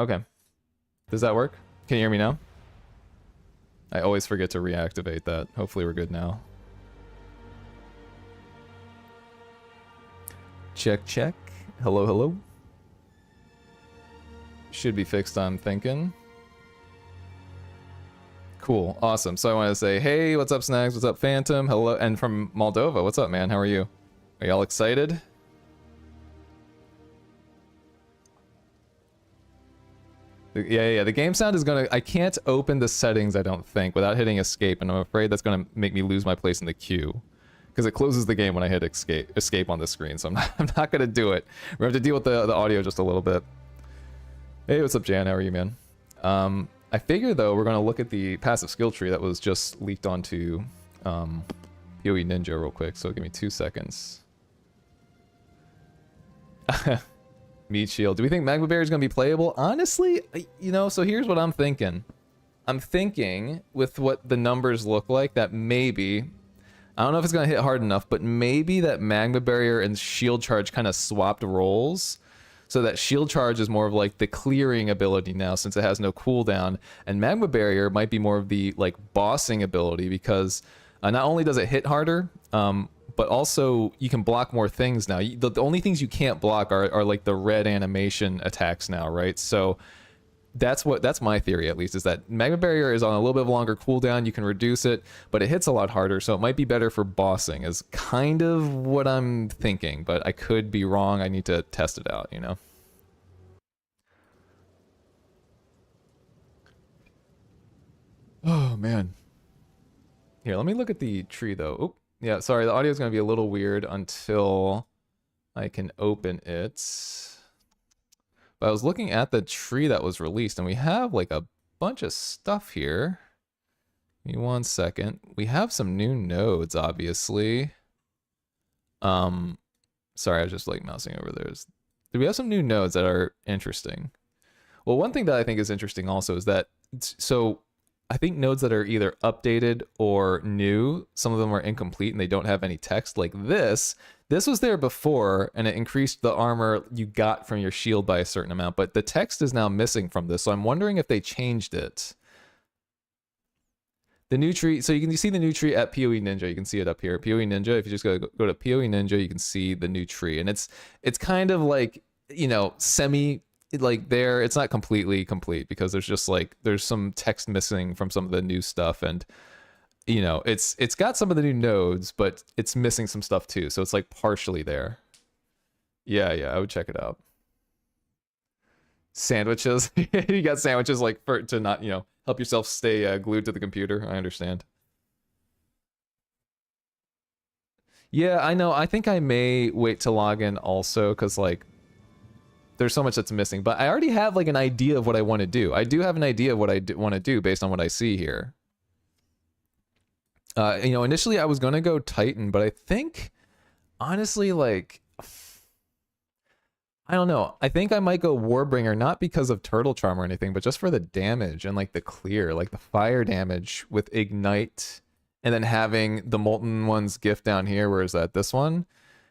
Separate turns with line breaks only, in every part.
Okay. Does that work? Can you hear me now? I always forget to reactivate that. Hopefully we're good now. Check, check. Hello, hello. Should be fixed, I'm thinking. Cool, awesome. So I want to say, hey, what's up, Snags? What's up, Phantom? Hello, and from Moldova. What's up, man? How are you? Are y'all excited? Yeah, the game sound is gonna... I can't open the settings, I don't think, without hitting escape, and I'm afraid that's gonna make me lose my place in the queue. Because it closes the game when I hit escape on the screen, so I'm not gonna do it. We're gonna have to deal with the audio just a little bit. Hey, what's up, Jan? How are you, man? I figure, though, we're gonna look at the passive skill tree that was just leaked onto PoE Ninja real quick, so give me 2 seconds. Meat Shield. Do we think Magma Barrier is going to be playable? Honestly, you know, so here's what I'm thinking. I'm thinking, with what the numbers look like, that maybe... I don't know if it's going to hit hard enough, but maybe that Magma Barrier and Shield Charge kind of swapped roles. So that Shield Charge is more of like the clearing ability now, since it has no cooldown. And Magma Barrier might be more of the like bossing ability, because not only does it hit harder, but also you can block more things now. The only things you can't block are like the red animation attacks now, right? So that's my theory, at least, is that Magma Barrier is on a little bit of a longer cooldown. You can reduce it, but it hits a lot harder, so it might be better for bossing, is kind of what I'm thinking, but I could be wrong. I need to test it out, you know? Oh, man. Here, let me look at the tree, though. Oop. Yeah, sorry, the audio is going to be a little weird until I can open it. But I was looking at the tree that was released, and we have like a bunch of stuff here. Give me 1 second. We have some new nodes, obviously. Sorry, I was just like mousing over there. We have some new nodes that are interesting. Well, one thing that I think is interesting also is that, so I think nodes that are either updated or new, some of them are incomplete and they don't have any text. Like this was there before, and it increased the armor you got from your shield by a certain amount, but the text is now missing from this, so I'm wondering if they changed it. The new tree, so you can see the new tree at PoE Ninja. You can see it up here. PoE Ninja, if you just go to PoE Ninja, you can see the new tree, and it's kind of like, you know, semi... like there, it's not completely complete because there's just like there's some text missing from some of the new stuff, and you know it's got some of the new nodes, but it's missing some stuff too, so it's like partially there. Yeah, I would check it out. Sandwiches. You got sandwiches like to not, you know, help yourself stay glued to the computer. I understand. Yeah, I know. I think I may wait to log in also, because like there's so much that's missing, but I already have like an idea of what I want to do. I do have an idea of what I want to do based on what I see here. You know, initially I was going to go Titan, but I think honestly, like, I don't know. I think I might go Warbringer, not because of Turtle Charm or anything, but just for the damage and like the clear, like the fire damage with Ignite, and then having the Molten One's gift down here. Where is that? This one?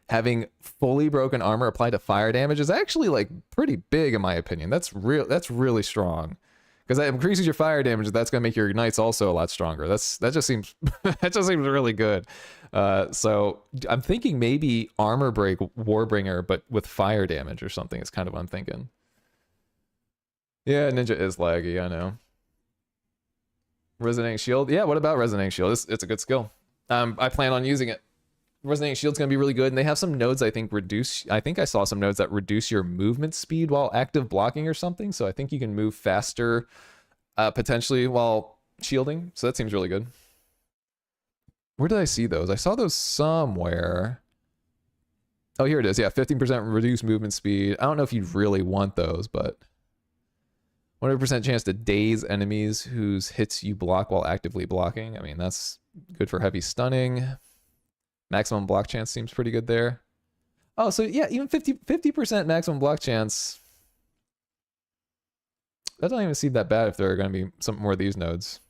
Having fully broken armor applied to fire damage is actually like pretty big in my opinion. That's really strong, because that increases your fire damage. That's gonna make your ignites also a lot stronger. That just seems that just seems really good. So I'm thinking maybe armor break Warbringer, but with fire damage or something. Is kind of what I'm thinking. Yeah, Ninja is laggy, I know. Resonating Shield. Yeah, what about Resonating Shield? It's a good skill. I plan on using it. Resonating Shield's gonna be really good, and they have some nodes I think I saw some nodes that reduce your movement speed while active blocking or something, so I think you can move faster potentially while shielding, so that seems really good. Where did I see those? I saw those somewhere. Oh, here it is. Yeah, 15% reduced movement speed. I don't know if you really want those, but 100% chance to daze enemies whose hits you block while actively blocking. I mean, that's good for heavy stunning. Maximum block chance seems pretty good there. Oh, so yeah, even 50% maximum block chance. That doesn't even seem that bad if there are going to be some more of these nodes.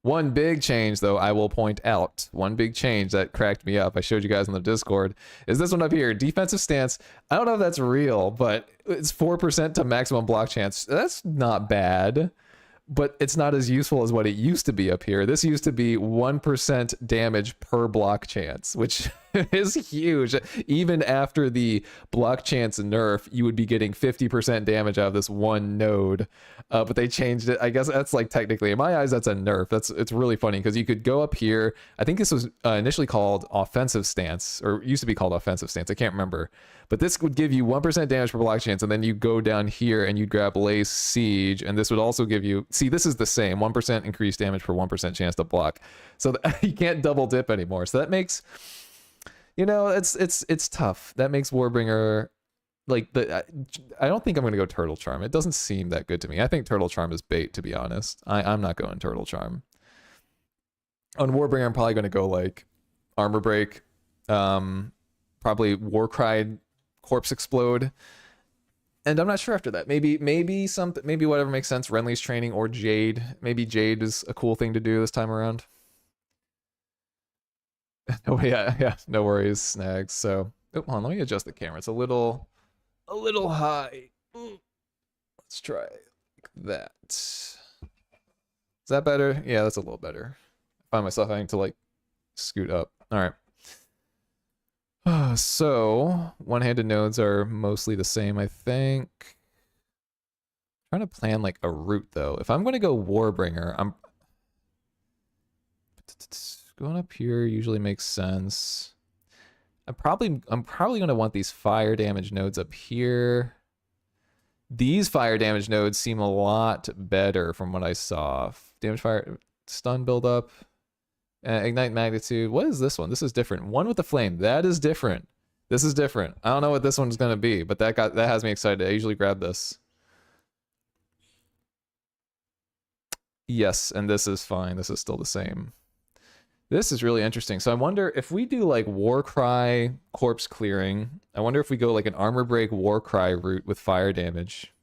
One big change, though, I will point out. One big change that cracked me up. I showed you guys on the Discord. Is this one up here. Defensive stance. I don't know if that's real, but it's 4% to maximum block chance. That's not bad, but it's not as useful as what it used to be up here. This used to be 1% damage per block chance, which is huge. Even after the block chance nerf, you would be getting 50% damage out of this one node. But they changed it. I guess that's like technically, in my eyes, that's a nerf. It's really funny because you could go up here. I think this was initially called offensive stance, or used to be called offensive stance. I can't remember. But this would give you 1% damage per block chance, and then you go down here and you grab Lace Siege, and this would also give you, see, this is the same, 1% increased damage per 1% chance to block. So you can't double dip anymore. So that makes, you know, it's tough. That makes Warbringer, like, I don't think I'm going to go Turtle Charm. It doesn't seem that good to me. I think Turtle Charm is bait, to be honest. I'm not going Turtle Charm. On Warbringer, I'm probably going to go, like, Armor Break, probably Warcry, Corpse Explode, and I'm not sure after that. Maybe something, maybe whatever makes sense. Renly's Training or Jade. Maybe Jade is a cool thing to do this time around. Oh yeah, no worries, Snags. So, hold on, let me adjust the camera. It's a little high. Let's try like that. Is that better? Yeah, that's a little better. I find myself having to like scoot up. All right. So, one-handed nodes are mostly the same, I think. I'm trying to plan like a route though. If I'm going to go Warbringer, I'm going up here usually makes sense. I'm probably going to want these fire damage nodes up here. These fire damage nodes seem a lot better from what I saw. Damage fire, stun build up. Ignite magnitude. What is this one? This is different. One with the flame. That is different. This is different. I don't know what this one's gonna be, but that has me excited. I usually grab this. Yes, and this is fine. This is still the same. This is really interesting. So I wonder if we do like Warcry corpse clearing. I wonder if we go like an armor break Warcry route with fire damage.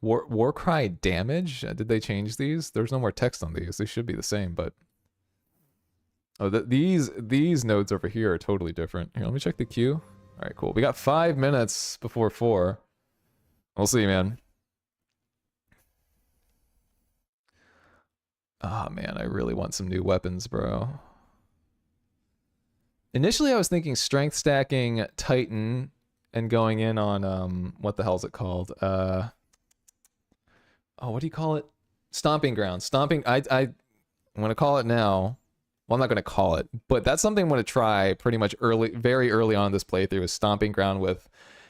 Warcry damage? Did they change these? There's no more text on these. They should be the same, but oh, these nodes over here are totally different. Here, let me check the queue. All right, cool. We got 5 minutes before 4. We'll see, man. Oh man, I really want some new weapons, bro. Initially, I was thinking strength stacking Titan and going in on what the hell is it called? Oh, what do you call it? Stomping Ground. I'm going to call it now. Well, I'm not going to call it, but that's something I'm going to try pretty much very early on in this playthrough is Stomping Ground with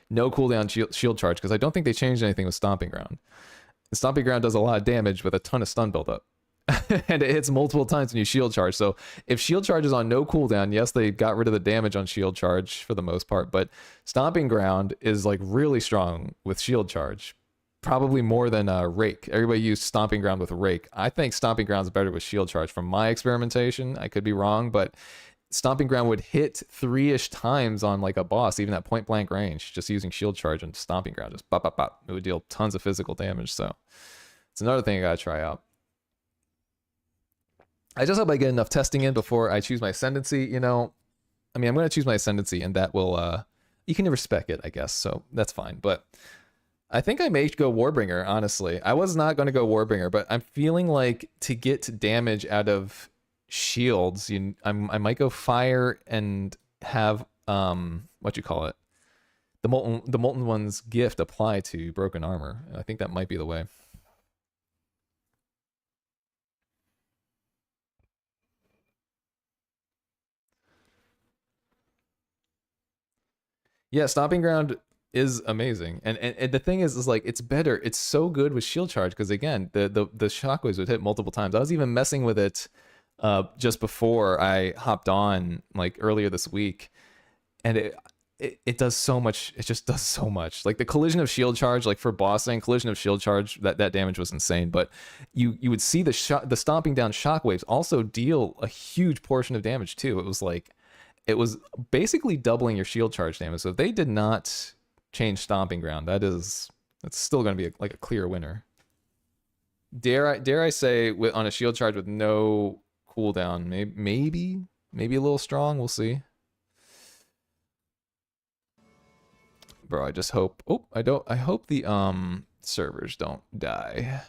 no cooldown shield charge, because I don't think they changed anything with Stomping Ground. Stomping Ground does a lot of damage with a ton of stun buildup. And it hits multiple times when you shield charge. So if shield charge is on no cooldown, yes, they got rid of the damage on shield charge for the most part, but Stomping Ground is like really strong with shield charge. Probably more than Rake. Everybody used Stomping Ground with Rake. I think Stomping Ground's better with Shield Charge from my experimentation. I could be wrong, but Stomping Ground would hit 3-ish times on like a boss, even at point blank range, just using Shield Charge and Stomping Ground. Just bop, bop, bop. It would deal tons of physical damage. So it's another thing I gotta try out. I just hope I get enough testing in before I choose my Ascendancy. You know, I mean, I'm gonna choose my Ascendancy, and that will you can respec it, I guess. So that's fine, but I think I may go Warbringer, honestly. I was not going to go Warbringer, but I'm feeling like to get damage out of shields, I might go Fire and have, what you call it? The Molten One's gift apply to Broken Armor. I think that might be the way. Yeah, Stomping Ground is amazing, and the thing is like it's better, it's so good with shield charge, because again the shockwaves would hit multiple times. I was even messing with it just before I hopped on like earlier this week, and it does so much. It just does so much. Like the collision of shield charge, like for bossing, collision of shield charge, that damage was insane, but you would see the stomping down shockwaves also deal a huge portion of damage too. It was like it was basically doubling your shield charge damage. So if they did not change Stomping Ground, that's still going to be like a clear winner. Dare I say, on a shield charge with no cooldown, maybe a little strong. We'll see. Bro, I just hope. Oh, I hope the servers don't die.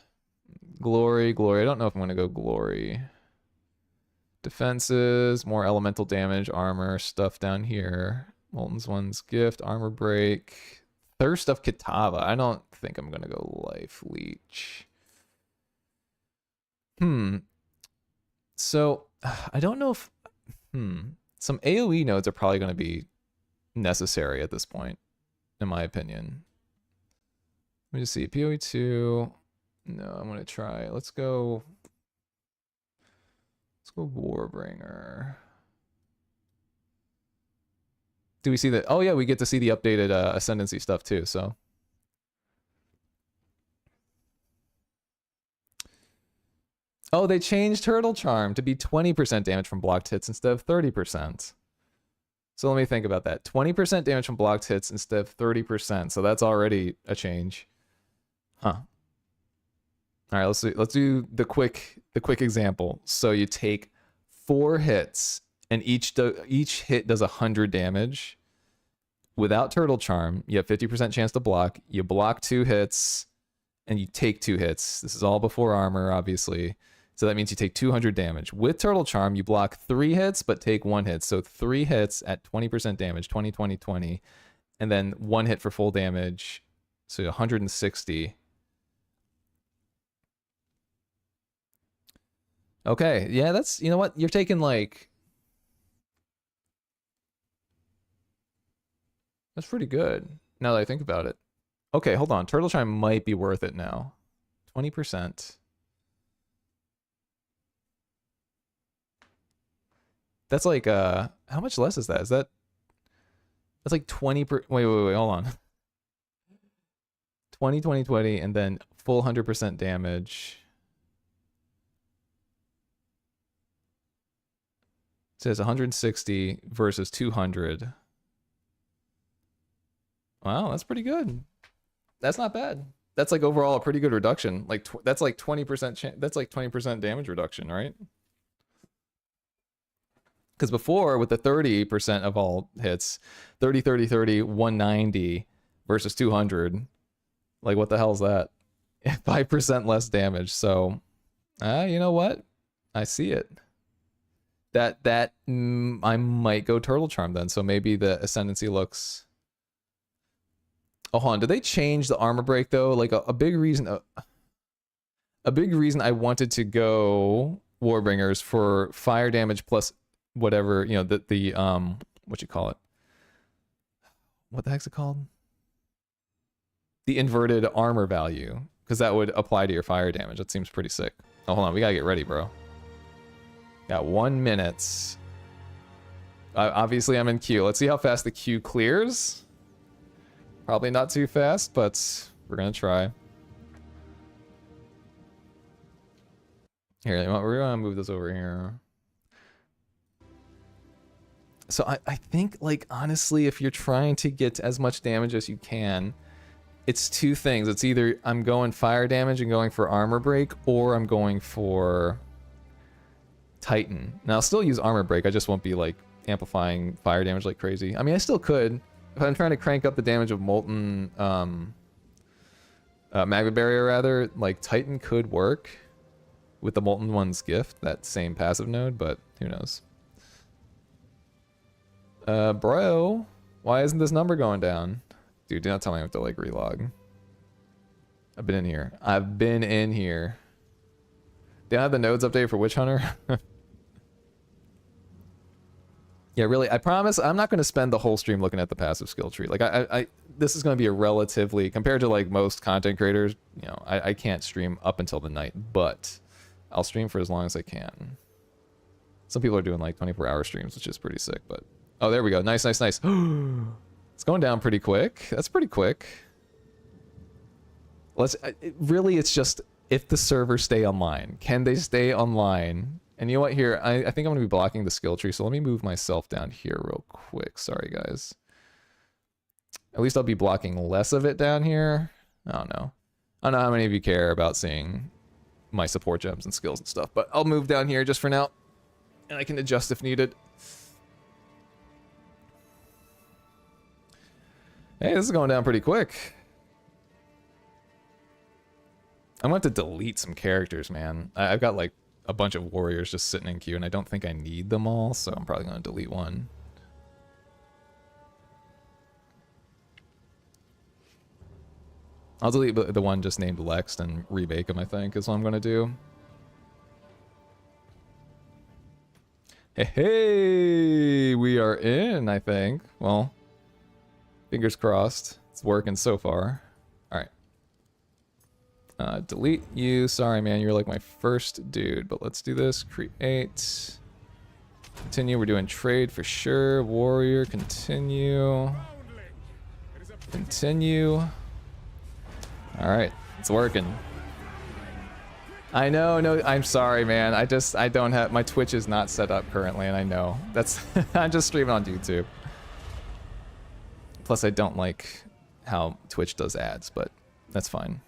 Glory. I don't know if I'm gonna go glory. Defenses, more elemental damage, armor, stuff down here. Molten's one's gift, armor break, thirst of Kitava. I don't think I'm gonna go life leech. So I don't know if some AoE nodes are probably gonna be necessary at this point, in my opinion. Let me just see. PoE 2. No, I'm gonna try. Let's go Warbringer. Do we see that? Oh yeah, we get to see the updated Ascendancy stuff too, so. Oh, they changed Turtle Charm to be 20% damage from blocked hits instead of 30%. So let me think about that. 20% damage from blocked hits instead of 30%. So that's already a change. Huh. All right, let's do the quick example. So you take 4 hits, and each hit does 100 damage. Without Turtle Charm, you have 50% chance to block. You block 2 hits, and you take 2 hits. This is all before armor, obviously. So that means you take 200 damage. With Turtle Charm, you block 3 hits, but take 1 hit. So 3 hits at 20% damage, 20, 20, 20. And then 1 hit for full damage, so 160. Okay, yeah, that's, you know what? You're taking like... That's pretty good, now that I think about it. Okay, hold on. Turtle Charm might be worth it now. 20%. That's like, how much less is that? That's like 20 per... Wait, hold on. 20, 20, 20, and then full 100% damage. It says 160 versus 200. Wow, that's pretty good. That's not bad. That's like overall a pretty good reduction. Like that's like 20%. That's like 20% damage reduction, right? Because before, with the 30% of all hits, 30, 30, 30, 190 versus 200. Like, what the hell is that? 5% less damage. So, you know what? I see it. I might go Turtle Charm then. So maybe the Ascendancy looks... Oh, hold on. Did they change the armor break though? Like a big reason... a big reason I wanted to go Warbringers for fire damage plus whatever, you know, the what you call it? What the heck's it called? The inverted armor value, because that would apply to your fire damage. That seems pretty sick. Oh, hold on, we gotta get ready, bro. Got 1 minute. Obviously, I'm in queue. Let's see how fast the queue clears. Probably not too fast, but we're gonna try. Here, we're gonna move this over here. So I think, like, honestly, if you're trying to get as much damage as you can, it's 2 things. It's either I'm going fire damage and going for armor break, or I'm going for Titan. Now, I'll still use armor break. I just won't be, like, amplifying fire damage like crazy. I mean, I still could. If I'm trying to crank up the damage of Molten Magma Barrier, rather, like, Titan could work with the Molten One's gift, that same passive node, but who knows. Bro, why isn't this number going down? Dude, do not tell me I have to, like, relog. I've been in here. I've been in here. Do I have the nodes updated for Witch Hunter? Yeah, really, I promise I'm not going to spend the whole stream looking at the passive skill tree. Like, this is going to be a relatively, compared to, like, most content creators, you know, I can't stream up until the night, but I'll stream for as long as I can. Some people are doing, like, 24-hour streams, which is pretty sick, but... Oh, there we go. Nice, nice, nice. It's going down pretty quick. That's pretty quick. Really, it's just if the servers stay online. Can they stay online And you know what? Here, I think I'm going to be blocking the skill tree, so let me move myself down here real quick. Sorry, guys. At least I'll be blocking less of it down here. I don't know. I don't know how many of you care about seeing my support gems and skills and stuff, but I'll move down here just for now, and I can adjust if needed. Hey, this is going down pretty quick. I'm going to have to delete some characters, man. I've got like a bunch of warriors just sitting in queue, and I don't think I need them all, so I'm probably going to delete one. I'll delete the one just named Lex and remake him, I think, is what I'm going to do. Hey, we are in, I think. Well, fingers crossed. It's working so far. All right. Delete you. Sorry, man. You're like my first dude, but let's do this. Create. Continue. We're doing trade for sure. Warrior. Continue. Continue. All right. It's working. I know. No, I'm sorry, man. I don't have, my Twitch is not set up currently, and I know. That's, I'm just streaming on YouTube. Plus, I don't like how Twitch does ads, but that's fine.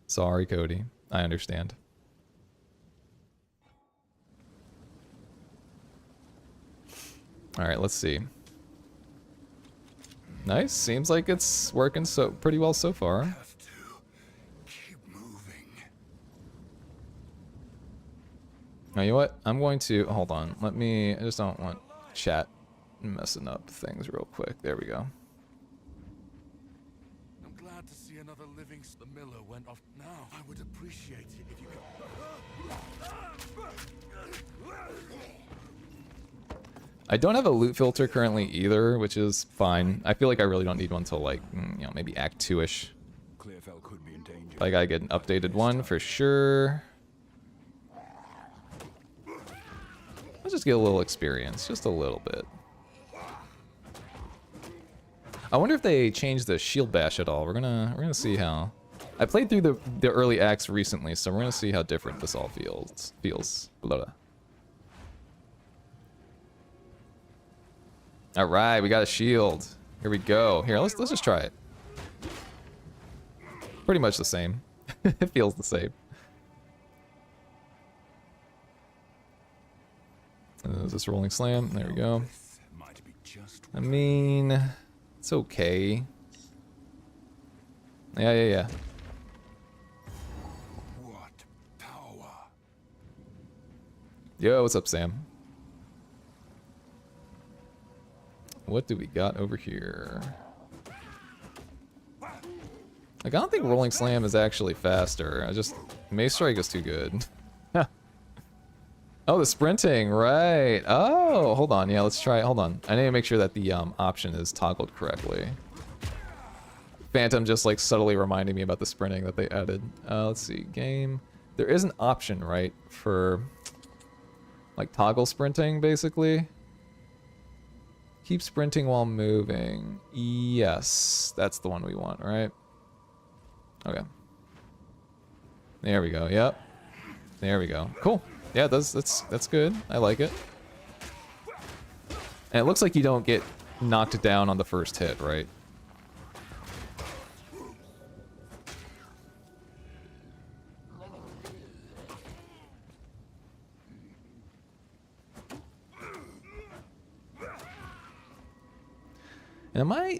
Sorry, Cody. I understand. All right, let's see. Nice. Seems like it's working pretty well so far.
Have to keep moving.
Now, you know what? I'm going to hold on. I just don't want chat messing up things real quick. There we go.
I'm glad to see another living. The miller went off. Now I would appreciate it if you could.
I don't have a loot filter currently either, which is fine. I feel like I really don't need one until like, you know, maybe Act 2-ish.
Clearfell could be in danger.
But I gotta get an updated one for sure. Let's just get a little experience, just a little bit. I wonder if they changed the shield bash at all. We're gonna see how. I played through the early acts recently, so we're gonna see how different this all feels. Blah, blah. All right, we got a shield. Here we go. Here, let's just try it. Pretty much the same. It feels the same. Is this rolling slam? There we go. I mean, it's okay. Yeah.
What power?
Yo, what's up, Sam? What do we got over here? Like, I don't think Rolling Slam is actually faster. Mace Strike is too good. Oh, the sprinting, right. Oh, hold on. Yeah, let's try it. Hold on. I need to make sure that the option is toggled correctly. Phantom just like subtly reminding me about the sprinting that they added. Let's see, game. There is an option, right, for like toggle sprinting, basically. Keep sprinting while moving. Yes, that's the one we want, right? Okay. There we go. Yep. There we go. Cool. Yeah, that's good. I like it. And it looks like you don't get knocked down on the first hit, right?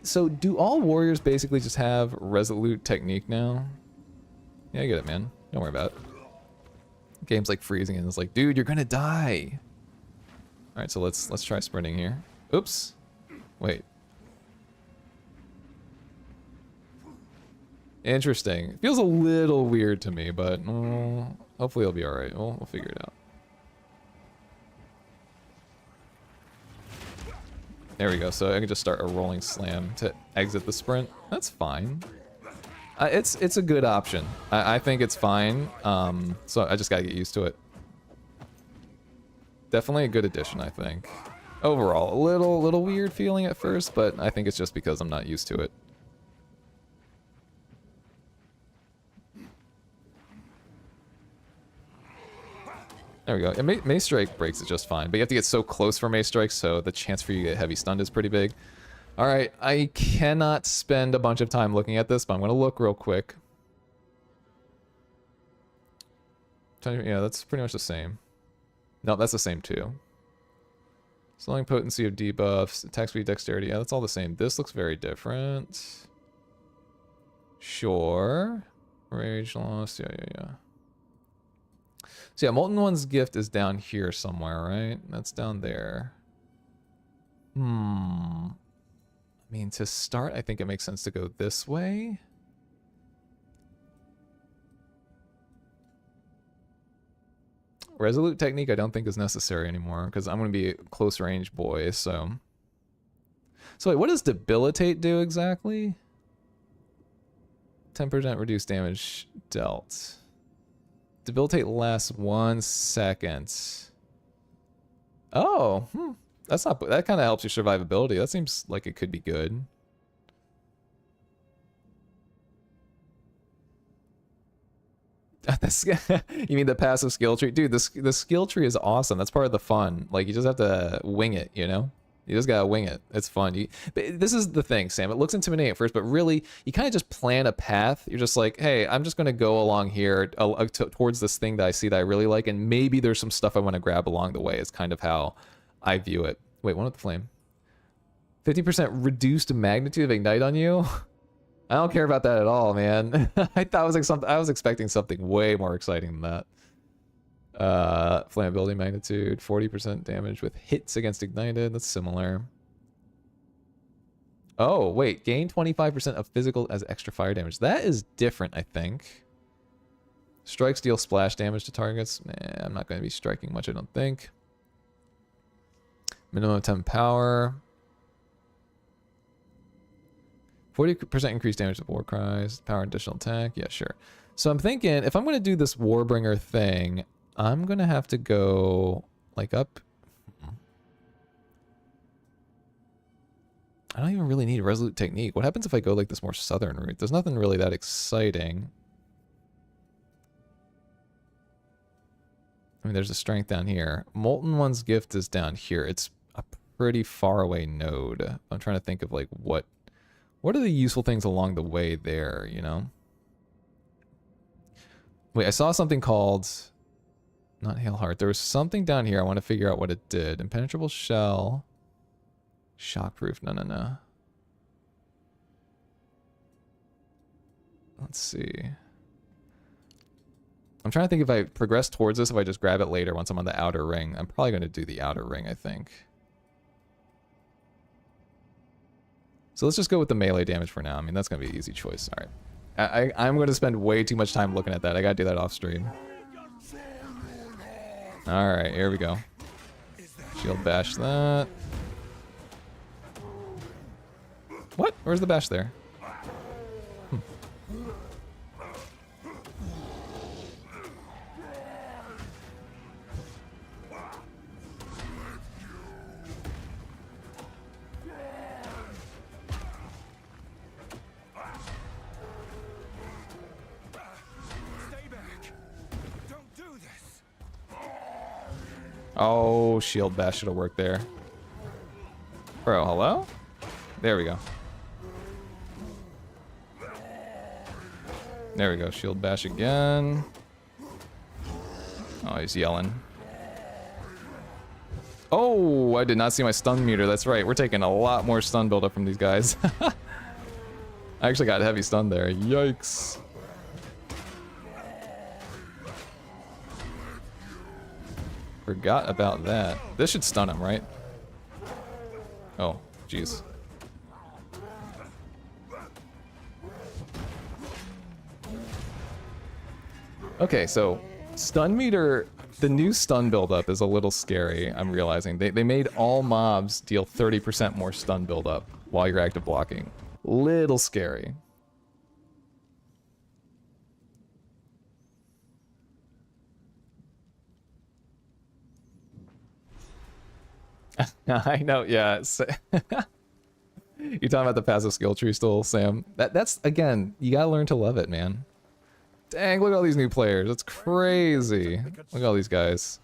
So do all warriors basically just have resolute technique now? Yeah, I get it, man. Don't worry about it. Game's like freezing and it's like, dude, you're gonna die. Alright, so let's try sprinting here. Oops. Wait. Interesting. It feels a little weird to me, but hopefully it'll be alright. We'll figure it out. There we go. So I can just start a rolling slam to exit the sprint. That's fine. It's a good option. I think it's fine. So I just gotta get used to it. Definitely a good addition, I think. Overall, a little weird feeling at first, but I think it's just because I'm not used to it. There we go. And Mace Strike breaks it just fine, but you have to get so close for Mace Strike, so the chance for you to get heavy stunned is pretty big. Alright, I cannot spend a bunch of time looking at this, but I'm going to look real quick. Yeah, that's pretty much the same. No, that's the same too. Slowing potency of debuffs, attack speed, dexterity. Yeah, that's all the same. This looks very different. Sure. Rage loss. Yeah. So yeah, Molten One's gift is down here somewhere, right? That's down there. I mean, to start, I think it makes sense to go this way. Resolute Technique I don't think is necessary anymore, because I'm going to be a close range boy, so... So wait, what does Debilitate do exactly? 10% reduced damage dealt. Debilitate lasts 1 second. Oh, that's not... That kind of helps your survivability. That seems like it could be good. You mean the passive skill tree? Dude, the skill tree is awesome. That's part of the fun. Like, you just have to wing it, you know? You just gotta wing it. It's fun. But this is the thing, Sam. It looks intimidating at first, but really, you kind of just plan a path. You're just like, hey, I'm just gonna go along here towards this thing that I see that I really like, and maybe there's some stuff I want to grab along the way. It's kind of how I view it. Wait, one with the flame. 50% reduced magnitude of ignite on you? I don't care about that at all, man. I thought it was like something. I was expecting something way more exciting than that. Flammability magnitude, 40% damage with hits against ignited. That's similar. Oh, wait. Gain 25% of physical as extra fire damage. That is different, I think. Strikes deal splash damage to targets. Nah, I'm not going to be striking much, I don't think. Minimum of 10 power. 40% increased damage to war cries. Power additional attack. Yeah, sure. So I'm thinking, if I'm going to do this Warbringer thing, I'm going to have to go, like, up. I don't even really need a Resolute Technique. What happens if I go, like, this more southern route? There's nothing really that exciting. I mean, there's a strength down here. Molten One's gift is down here. It's a pretty far away node. I'm trying to think of, like, what are the useful things along the way there, you know? Wait, I saw something called... Not Hail Heart. There was something down here. I want to figure out what it did. Impenetrable Shell. Shockproof. No. Let's see. I'm trying to think if I progress towards this, if I just grab it later once I'm on the outer ring. I'm probably going to do the outer ring, I think. So let's just go with the melee damage for now. I mean, that's going to be an easy choice. All right. I'm going to spend way too much time looking at that. I got to do that off stream. All right, here we go. Shield bash that. What? Where's the bash there? Oh, shield bash should have worked there. Bro, hello? There we go. There we go. Shield bash again. Oh, he's yelling. Oh, I did not see my stun meter. That's right. We're taking a lot more stun buildup from these guys. I actually got heavy stun there. Yikes. Forgot about that. This should stun him, right? Oh, jeez. Okay, so stun meter, the new stun buildup is a little scary, I'm realizing. They made all mobs deal 30% more stun buildup while you're active blocking. Little scary. I know, yeah. You're talking about the passive skill tree still, Sam. That's, again, you gotta learn to love it, man. Dang, look at all these new players. That's crazy. Look at all these guys.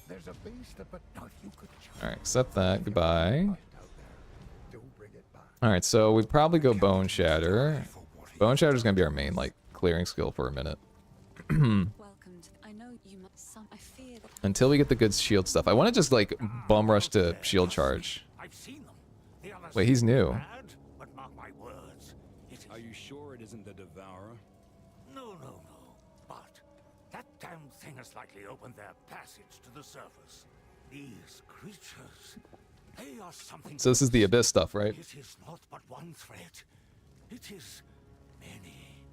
There's a beast up, but now if you could
Alright, accept that. Goodbye.
do bring it back.
Alright, so we'd probably go Bone Shatter. Bone Shatter is going to be our main, like, clearing skill for a minute.
Welcome to, I know you must some I fear that
Until we get the good shield stuff. I want to just, like, bum rush to Shield Charge.
I've seen them. The others
Wait, he's new.
bad, but mark my words. It is
Are you sure it isn't the Devourer?
no. But that damn thing has likely opened their passage to the surface. These creatures, they are something.
So this is the Abyss stuff, right?
It is not but one threat. It is many.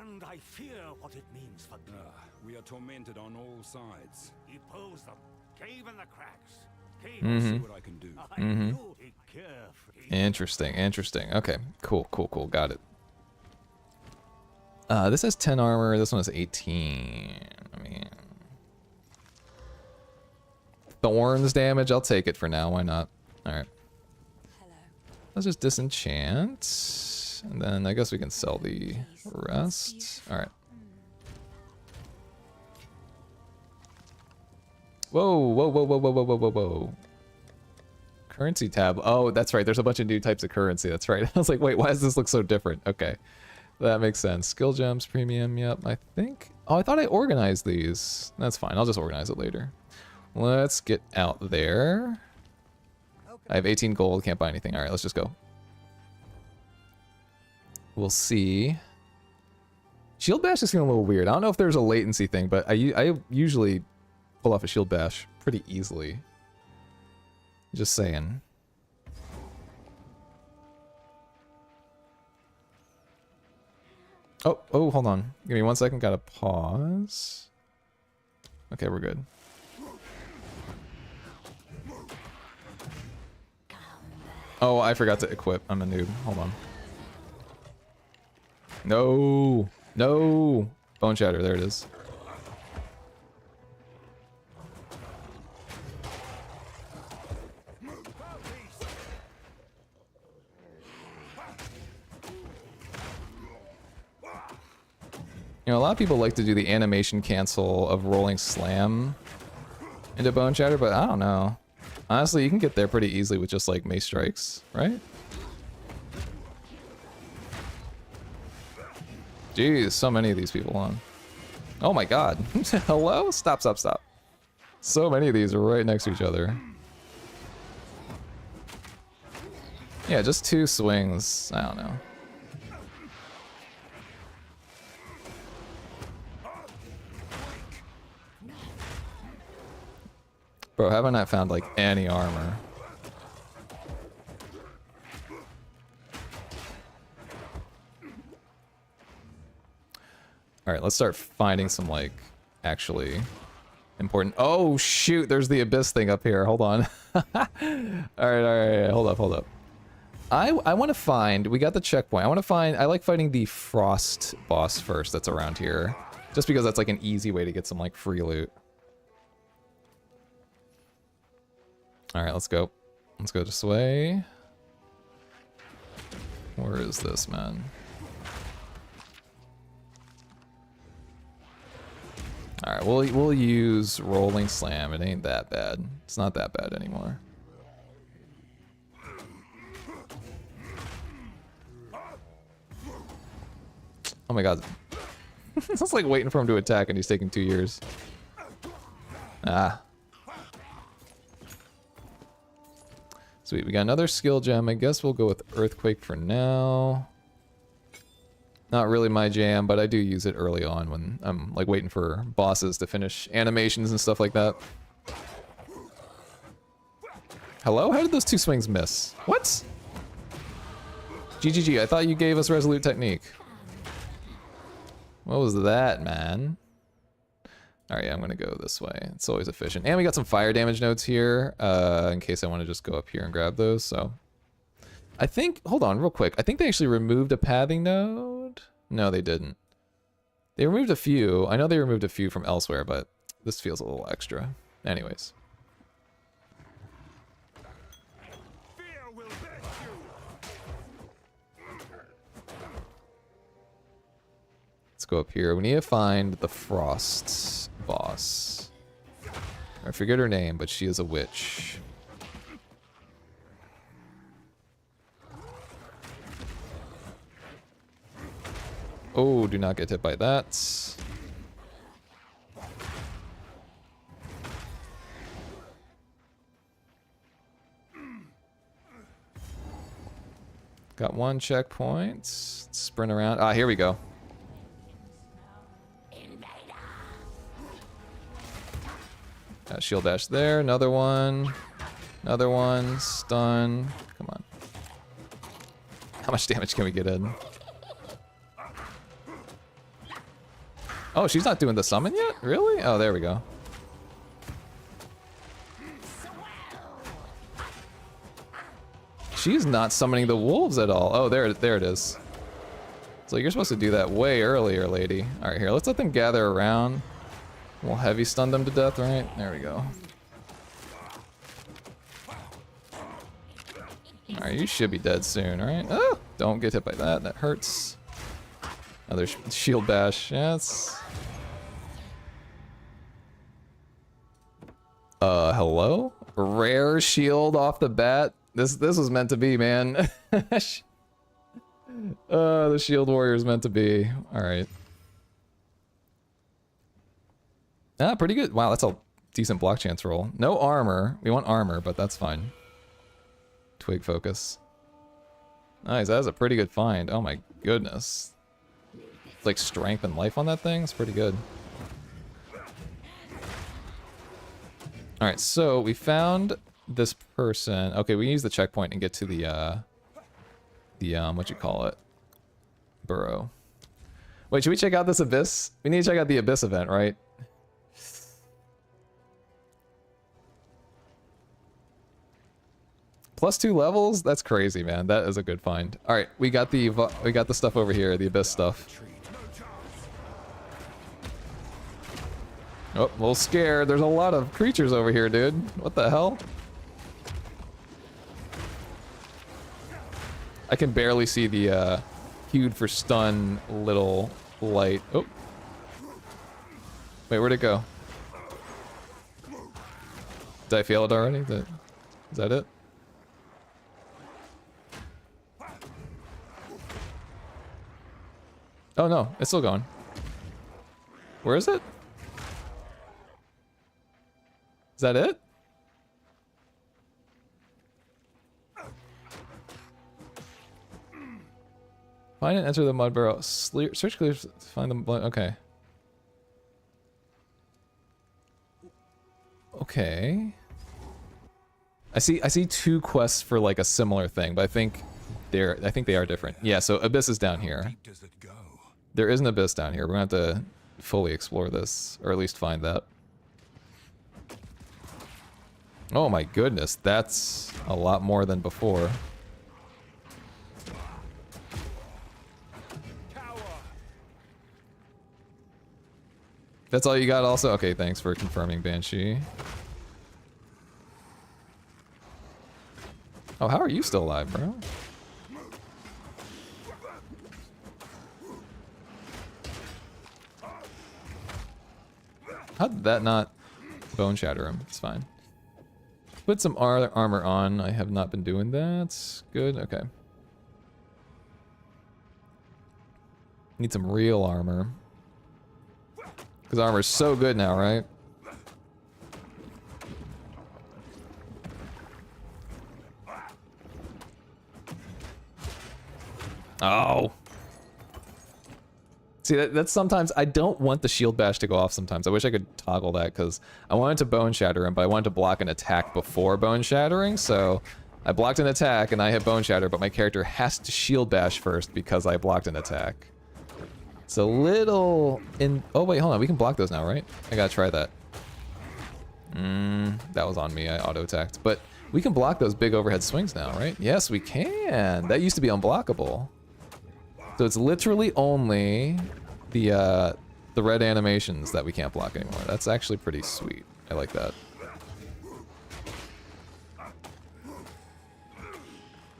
And I fear what it means for
We are tormented on all sides.
Depose them. Cave in the cracks. Cave.
See what I can do.
I do. Be careful.
Interesting. Okay, cool. Got it. This has 10 armor. This one has 18. I mean, thorns damage. I'll take it for now. Why not? All right.
hello.
Let's just disenchant, and then I guess we can sell the rest. All right. Whoa. Currency tab. Oh, that's right. There's a bunch of new types of currency. That's right. I was like, wait, why does this look so different? Okay. That makes sense. Skill gems, premium. Yep, I think. Oh, I thought I organized these. That's fine. I'll just organize it later. Let's get out there. I have 18 gold. Can't buy anything. All right, let's just go. We'll see. Shield bash is getting a little weird. I don't know if there's a latency thing, but I usually pull off a shield bash pretty easily. Just saying. Oh, hold on. Give me 1 second. Gotta pause. Okay, we're good. Oh, I forgot to equip. I'm a noob. Hold on. No. Bone Shatter. There it is. You know, a lot of people like to do the animation cancel of rolling slam into Bone Shatter, but I don't know. Honestly, you can get there pretty easily with just like mace strikes, right? Jeez, so many of these people on. Oh my god. Hello? Stop. So many of these are right next to each other. Yeah, just 2 swings. I don't know. Bro, haven't I found like any armor? Alright, let's start finding some like actually important. Oh shoot, there's the Abyss thing up here. Hold on. Alright, hold up. I want to find, we got the checkpoint. I like fighting the Frost boss first that's around here. Just because that's like an easy way to get some like free loot. Alright, let's go. Let's go this way. Where is this, man? Alright, we'll use Rolling Slam. It ain't that bad. It's not that bad anymore. Oh my god. It's like waiting for him to attack and he's taking 2 years. Ah. Sweet, we got another skill gem. I guess we'll go with Earthquake for now. Not really my jam, but I do use it early on when I'm like waiting for bosses to finish animations and stuff like that. Hello? How did those 2 swings miss? What? GGG, I thought you gave us Resolute Technique. What was that, man? Alright, yeah, I'm gonna go this way. It's always efficient. And we got some fire damage nodes here, in case I want to just go up here and grab those, so. I think, hold on real quick. I think they actually removed a pathing node. No, they didn't. They removed a few. I know they removed a few from elsewhere, but this feels a little extra. Anyways. Let's go up here. We need to find the Frost boss. I forget her name, but she is a witch. Oh, do not get hit by that. Got one checkpoint. Sprint around. Ah, here we go. Shield dash there. Another one. Another one. Stun. Come on. How much damage can we get in? Oh, she's not doing the summon yet? Really? Oh, there we go. She's not summoning the wolves at all. Oh, there it is. So you're supposed to do that way earlier, lady. All right, here, let's let them gather around. We'll heavy stun them to death, right? There we go. All right, you should be dead soon, all right? Oh, don't get hit by that. That hurts. Another shield bash. Yes. Hello? Rare shield off the bat. This was meant to be, man. The shield warrior is meant to be. All right. Ah, pretty good. Wow, that's a decent block chance roll. No armor. We want armor, but that's fine. Twig focus. Nice, that is a pretty good find. Oh my goodness. It's like strength and life on that thing. It's pretty good. All right, so we found this person. Okay, we can use the checkpoint and get to the what you call it? Burrow. Wait, should we check out this abyss? We need to check out the abyss event, right? +2 levels? That's crazy, man. That is a good find. All right, we got the stuff over here, the abyss stuff. Oh, a little scared. There's a lot of creatures over here, dude. What the hell? I can barely see the queued for stun little light. Oh. Wait, where'd it go? Did I fail it already? Is that it? Oh no, it's still going. Where is it? Is that it? Find and enter the mud burrow. Search clear to find the blood. Okay. Okay. I see 2 quests for like a similar thing, but I think they are different. Yeah, so abyss is down here.
Deep does it go?
There is an abyss down here. We're gonna have to fully explore this, or at least find that. Oh my goodness, that's a lot more than before. That's all you got also? Okay, thanks for confirming, Banshee. Oh, how are you still alive, bro? How did that not bone shatter him? It's fine. Put some armor on. I have not been doing that. Good, okay. Need some real armor. Because armor's so good now, right? Oh. See, that's sometimes I don't want the shield bash to go off sometimes. I wish I could toggle that because I wanted to bone shatter him, but I wanted to block an attack before bone shattering. So I blocked an attack and I hit bone shatter, but my character has to shield bash first because I blocked an attack. It's a little in. Oh wait, hold on. We can block those now, right? I gotta try that. That was on me. I auto attacked, but we can block those big overhead swings now, right? Yes, we can. That used to be unblockable. So it's literally only the red animations that we can't block anymore. That's actually pretty sweet. I like that.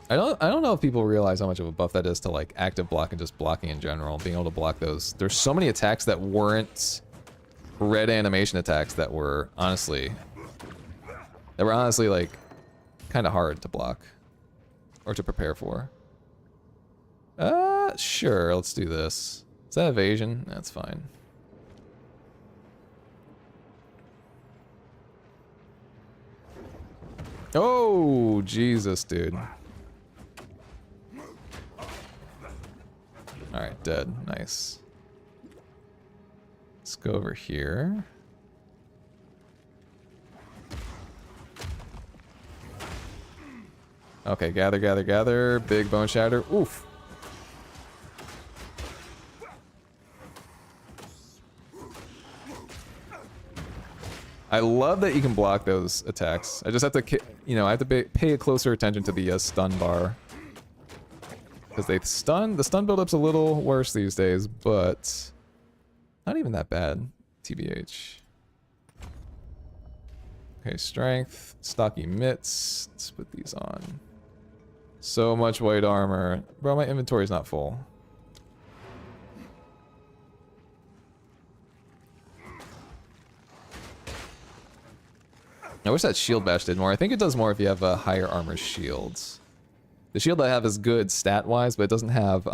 I don't know if people realize how much of a buff that is to like active block and just blocking in general. Being able to block those. There's so many attacks that weren't red animation attacks that were honestly that were honestly like kind of hard to block or to prepare for. Sure, let's do this. Is that evasion? That's fine. Oh, Jesus, dude. Alright, dead. Nice. Let's go over here. Okay, gather, gather, gather. Big bone shatter. Oof. I love that you can block those attacks. I just have to, you know, I have to pay a closer attention to the stun bar. Because the stun buildup's a little worse these days, but not even that bad, TBH. Okay, strength, stocky mitts. Let's put these on. So much white armor. Bro, my inventory's not full. I wish that shield bash did more. I think it does more if you have higher armor shields. The shield I have is good stat-wise, but it doesn't have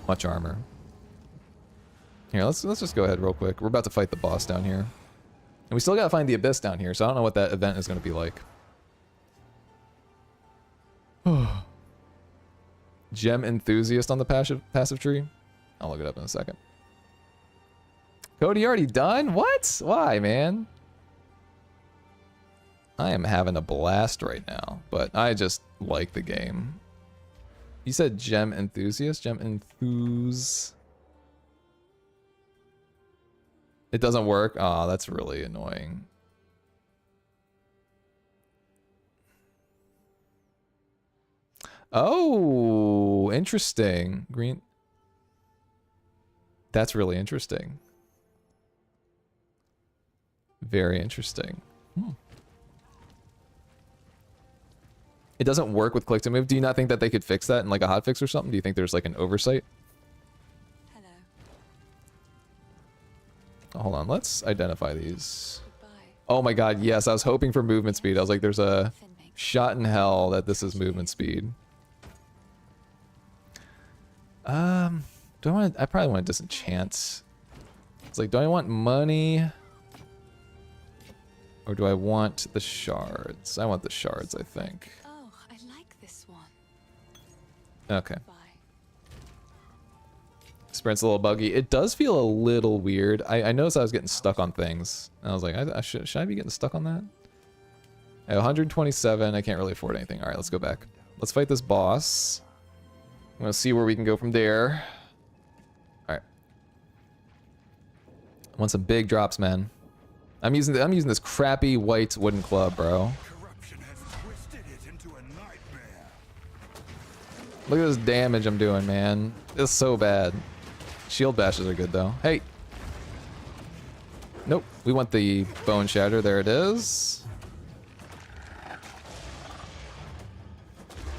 much armor. Here, let's just go ahead real quick. We're about to fight the boss down here. And we still gotta find the abyss down here, so I don't know what that event is gonna be like. Gem enthusiast on the passive tree? I'll look it up in a second. Cody, you already done? What? Why, man? I am having a blast right now, but I just like the game. You said gem enthusiast? Gem enthuse. It doesn't work? Aw, that's really annoying. Oh, interesting. Green. That's really interesting. Very interesting. It doesn't work with click to move. Do you not think that they could fix that in like a hotfix or something? Do you think there's like an oversight?
Hello.
Oh, hold on, let's identify these.
Goodbye.
Oh my god, yes, I was hoping for movement speed. I was like, there's a shot in hell that this is movement speed. Do I want to, I probably want to disenchant. It's like, do I want money? Or do I want the shards? I want the shards, I think.
Oh, I like this one.
Okay.
Bye.
Sprint's a little buggy. It does feel a little weird. I noticed I was getting stuck on things. And I was like, should I be getting stuck on that? I have 127. I can't really afford anything. All right, let's go back. Let's fight this boss. I'm going to see where we can go from there. All right. I want some big drops, man. I'm using this crappy white wooden club, bro.
Corruption has twisted it into a nightmare.
Look at this damage I'm doing, man. It's so bad. Shield bashes are good, though. Hey! Nope. We want the bone shatter. There it is.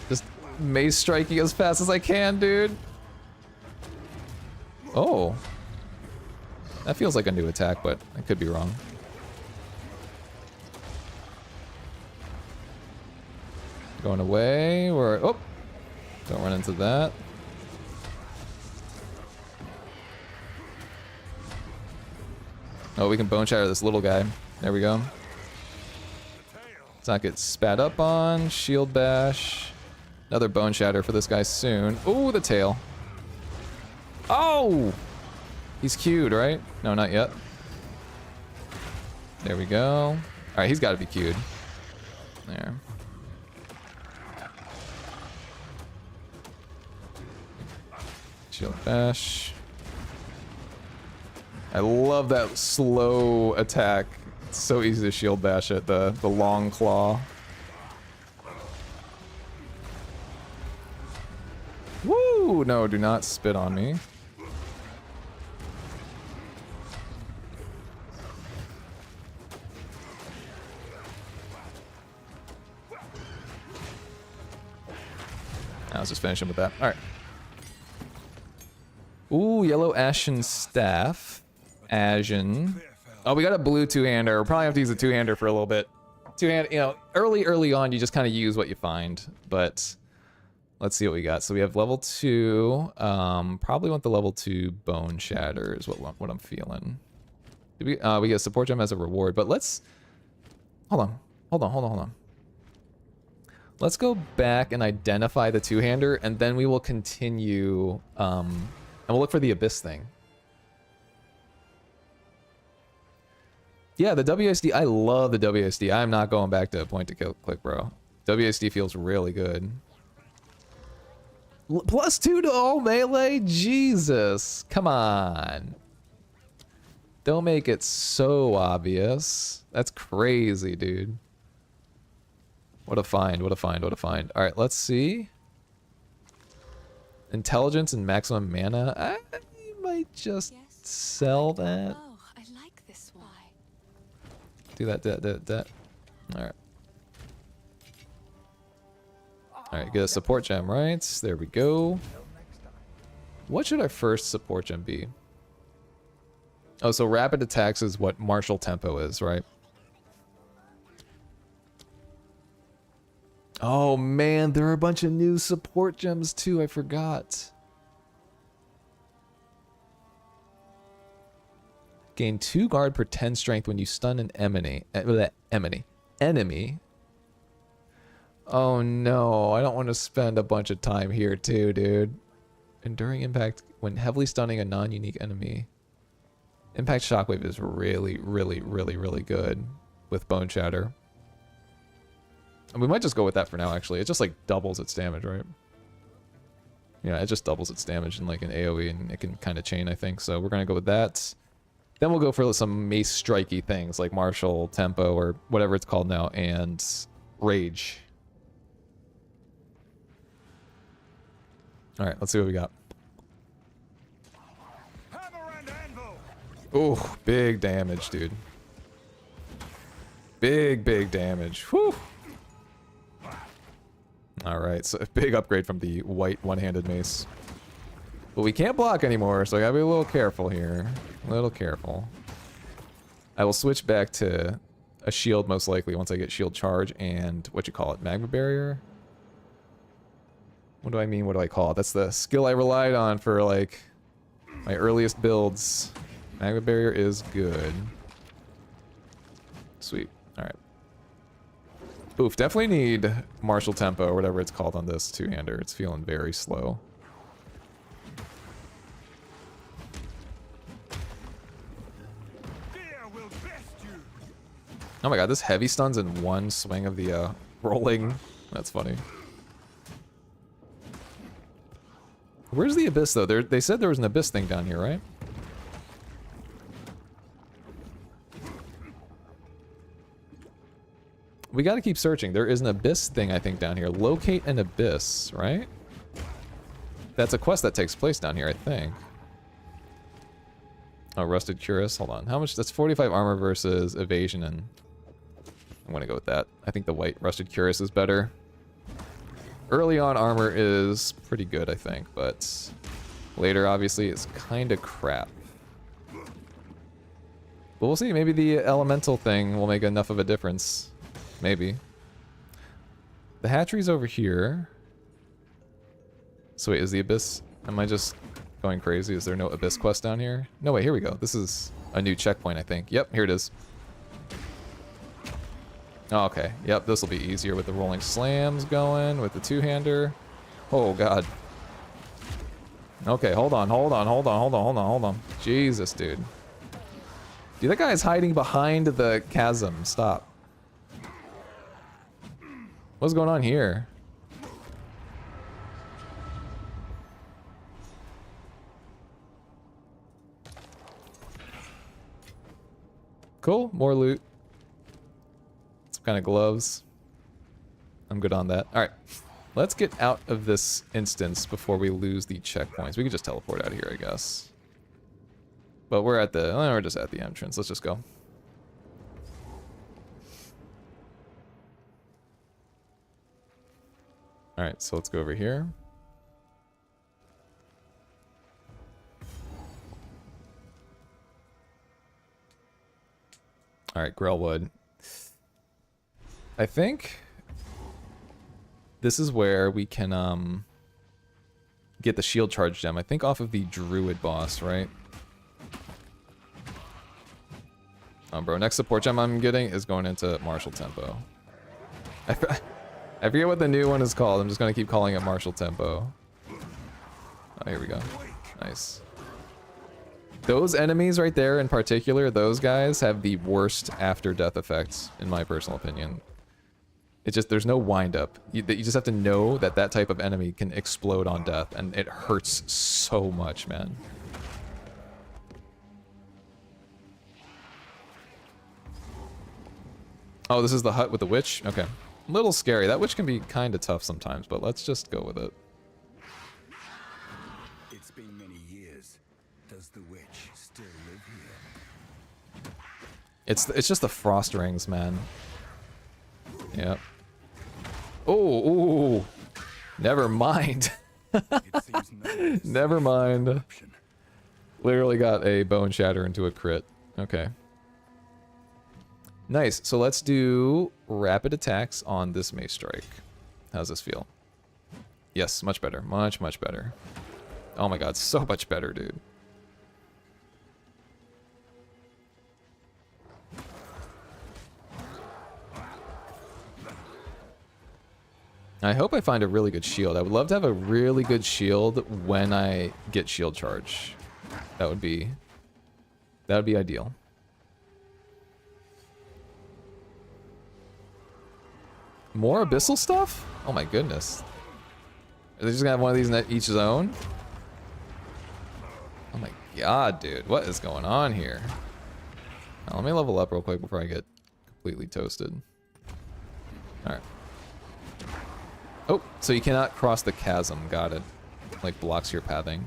Just mace striking as fast as I can, dude. Oh. That feels like a new attack, but I could be wrong. Going away. We're... Oh! Don't run into that. Oh, we can bone shatter this little guy. There we go. Let's not get spat up on. Shield bash. Another bone shatter for this guy soon. Ooh, the tail. Oh! He's queued, right? No, not yet. There we go. Alright, he's got to be queued. There. Shield bash. I love that slow attack. It's so easy to shield bash it, the long claw. Woo! No, do not spit on me. Let's just finish him with that. Alright. Ooh, yellow ashen staff. Ashen. Oh, we got a blue two-hander. We'll probably have to use a two-hander for a little bit. Two-hand, you know, early on, you just kind of use what you find. But let's see what we got. So we have level 2. Probably want the level 2 Bone Shatter is what I'm feeling. We get a support gem as a reward, but let's... Hold on. Let's go back and identify the two-hander, and then we will continue, and we'll look for the Abyss thing. Yeah, the WSD, I love the WSD. I'm not going back to point-to-click, bro. WSD feels really good. +2 to all melee? Jesus. Come on. Don't make it so obvious. That's crazy, dude. What a find, what a find, what a find. Alright, let's see. Intelligence and maximum mana. I might just sell that.
Oh, I like this one.
Do that. Alright. Alright, get a support gem, right? There we go. What should our first support gem be? Oh, so rapid attacks is what martial tempo is, right? Oh man, there are a bunch of new support gems too, I forgot. Gain 2 guard per 10 strength when you stun an enemy. Oh no, I don't want to spend a bunch of time here too, dude. Enduring impact when heavily stunning a non-unique enemy. Impact Shockwave is really good with Bone Shatter. And we might just go with that for now, actually. It just, like, doubles its damage, right? Yeah, it just doubles its damage in, like, an AoE, and it can kind of chain, I think. So we're going to go with that. Then we'll go for some mace strikey things, like Martial, Tempo, or whatever it's called now, and Rage. Alright, let's see what we got. Ooh, big damage, dude. Big damage. Whew. Alright, so big upgrade from the white one-handed mace. But we can't block anymore, so I gotta be a little careful here. A little careful. I will switch back to a shield most likely once I get Shield Charge and, Magma Barrier? What do I mean, what do I call it? That's the skill I relied on for, like, my earliest builds. Magma Barrier is good. Sweet. Alright. Oof, definitely need Martial Tempo, or whatever it's called on this two-hander. It's feeling very slow. Oh my god, this heavy stuns in one swing of the rolling. That's funny. Where's the Abyss, though? They said there was an Abyss thing down here, right? We gotta keep searching. There is an Abyss thing, I think, down here. Locate an Abyss, right? That's a quest that takes place down here, I think. Oh, Rusted Cuirass. Hold on. How much? That's 45 armor versus evasion, and I'm gonna go with that. I think the white Rusted Cuirass is better. Early on, armor is pretty good, I think, but later, obviously, it's kind of crap. But we'll see. Maybe the elemental thing will make enough of a difference. Maybe. The hatchery's over here. So wait, is the Abyss... Am I just going crazy? Is there no Abyss quest down here? No, wait, here we go. This is a new checkpoint, I think. Yep, here it is. Oh, okay. Yep, this will be easier with the rolling slams going, with the two-hander. Oh, God. Okay, hold on. Jesus, dude. Dude, that guy's hiding behind the chasm. Stop. What's going on here? Cool, more loot. Some kind of gloves. I'm good on that. Alright, let's get out of this instance before we lose the checkpoints. We can just teleport out of here, I guess. But we're just at the entrance. Let's just go. Alright, so let's go over here. Alright, Grellwood. I think this is where we can get the Shield Charge gem. I think off of the Druid boss, right? Oh, bro, next support gem I'm getting is going into Martial Tempo. I forget what the new one is called. I'm just going to keep calling it Martial Tempo. Oh, here we go. Nice. Those enemies right there in particular, those guys have the worst after death effects, in my personal opinion. It's just, there's no wind up. You just have to know that that type of enemy can explode on death, and it hurts so much, man. Oh, this is the hut with the witch? Okay. A little scary. That witch can be kind of tough sometimes, but let's just go with it.
It's been many years. Does the witch still live here?
It's just the frost rings, man. Yep. Oh, ooh. Never mind.
It seems no
Never mind.
option.
Literally got a bone shatter into a crit. Okay. Nice. So let's do rapid attacks on this Mace Strike. How's this feel? Yes, much better. Much, much better. Oh my god, so much better, dude. I hope I find a really good shield. I would love to have a really good shield when I get Shield Charge. That would be ideal. More abyssal stuff? Oh my goodness. Are they just gonna have one of these in each zone? Oh my god, dude. What is going on here? Now, let me level up real quick before I get completely toasted. Alright. Oh, so you cannot cross the chasm. Got it. Like, blocks your pathing.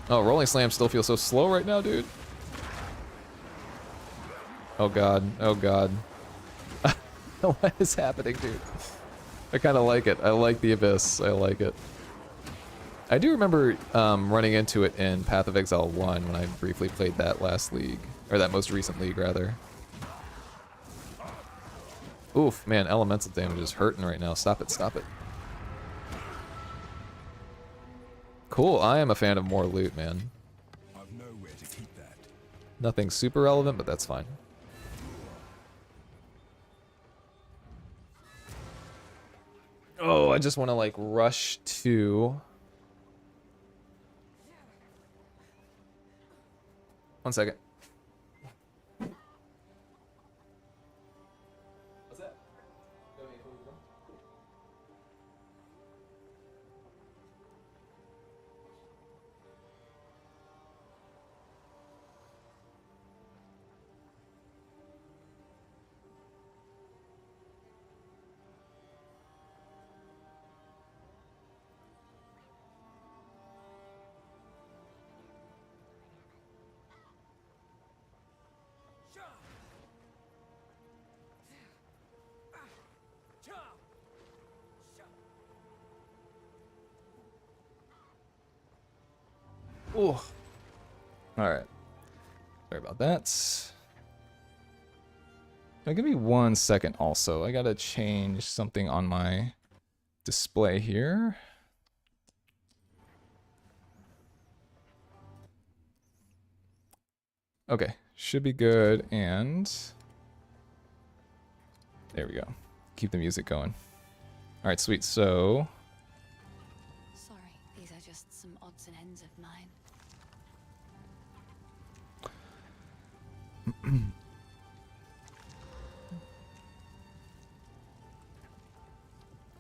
Oh, Rolling Slam still feels so slow right now, dude. Oh god. Oh god. What is happening, dude? I kind of like it. I like the Abyss. I like it. I do remember running into it in Path of Exile 1 when I briefly played that last league. Or that most recent league, rather. Oof, man, elemental damage is hurting right now. Stop it, stop it. Cool, I am a fan of more loot, man.
I've nowhere to keep that.
Nothing super relevant, but that's fine. Oh, I just want to, like, rush to... One second. What's that? Ooh. Alright. Sorry about that. Now give me 1 second also. I gotta change something on my display here. Okay. Should be good, and... There we go. Keep the music going. Alright, sweet. So...
Sorry, these are just some odds and ends of mine.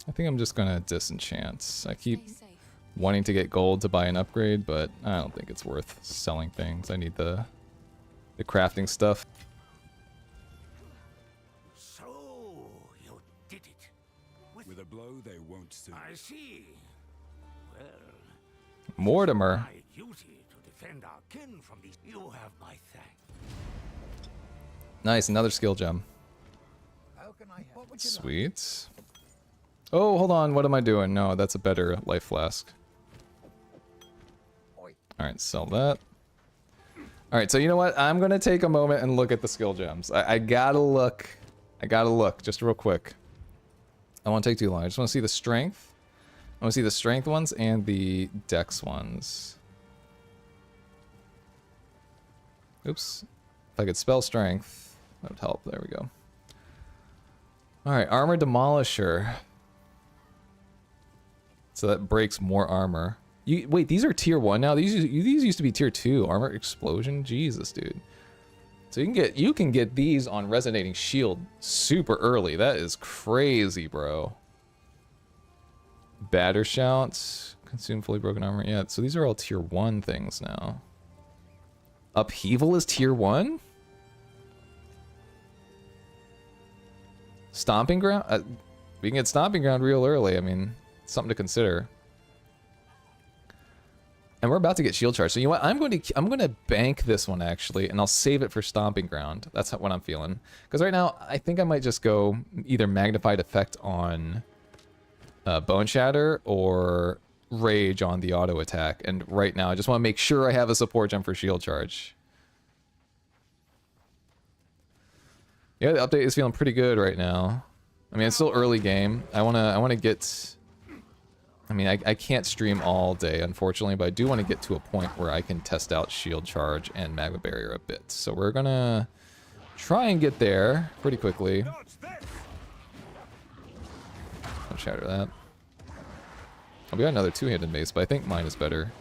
I think I'm just gonna disenchant. I keep
Stay safe.
wanting to get gold to buy an upgrade, but I don't think it's worth selling things. I need the crafting stuff.
So, you did it.
With a blow, they won't suit.
I see. Well,
Mortimer.
my duty to defend our kin from these. You have my thanks.
Nice, another skill gem.
How can I help? What would you like?
Sweet. Oh, hold on. What am I doing? No, that's a better life flask. Alright, sell that. All right, so you know what? I'm gonna take a moment and look at the skill gems. I gotta look. I gotta look just real quick. I won't take too long. I just want to see the strength. I want to see the strength ones and the dex ones. Oops. If I could spell strength, that would help. There we go. All right, armor demolisher. So that breaks more armor. Wait, these are tier 1 now? These used to be tier 2. Armor explosion? Jesus, dude. So you can get these on resonating shield super early. That is crazy, bro. Batter shouts. Consume fully broken armor. Yeah, so these are all tier 1 things now. Upheaval is tier 1? Stomping Ground? We can get Stomping Ground real early. I mean, something to consider. And we're about to get Shield Charge. So you know what? I'm going to bank this one actually, and I'll save it for Stomping Ground. That's what I'm feeling. Because right now, I think I might just go either Magnified Effect on Bone Shatter or Rage on the auto attack. And right now, I just want to make sure I have a support gem for Shield Charge. Yeah, the update is feeling pretty good right now. I mean, it's still early game. I wanna get. I mean, I can't stream all day, unfortunately, but I do want to get to a point where I can test out Shield Charge and Magma Barrier a bit. So we're gonna try and get there pretty quickly. Don't shatter that. Oh, we got another two-handed mace, but I think mine is better.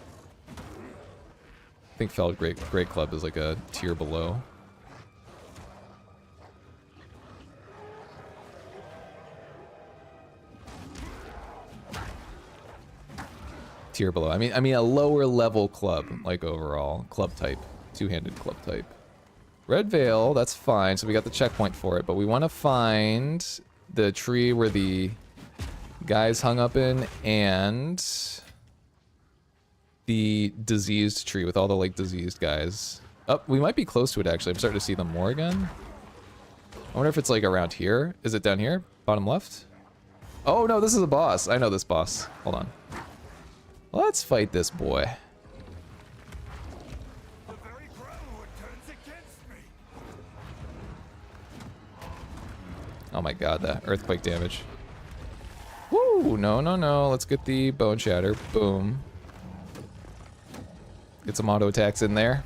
I think Felled Great Club is like a tier below. Tier below. I mean a lower level club, like overall club type, two-handed club type. Red Veil, that's fine. So we got the checkpoint for it, but we want to find the tree where the guys hung up in, and the diseased tree with all the like diseased guys. Oh, we might be close to it actually. I'm starting to see them more again. I wonder if it's like around here. Is it down here? Bottom left? Oh no, this is a boss. I know this boss. Hold on. Let's fight this boy.
The very ground turns against me.
Oh my god, that earthquake damage. Woo! No, no, no. Let's get the Bone Shatter. Boom. Get some auto attacks in there.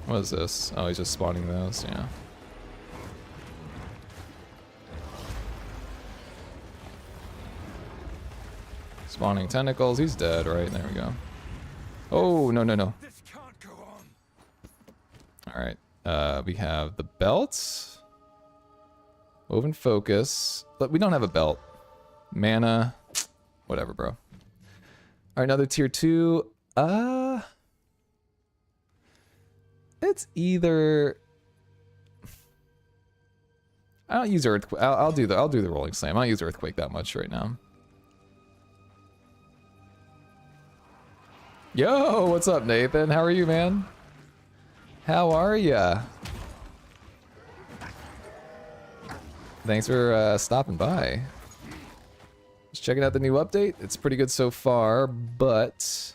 What is this? Oh, he's just spawning those, yeah. Spawning tentacles, he's dead, right? There we go. Oh, no, no, no.
This can't go on.
Alright, we have the belts. Woven Focus. But we don't have a belt. Mana. Whatever, bro. Alright, another tier 2. It's either... I don't use Earthquake. I'll do the Rolling Slam. I don't use Earthquake that much right now. Yo, what's up, Nathan? How are you, man? How are ya? Thanks for stopping by. Just checking out the new update. It's pretty good so far, but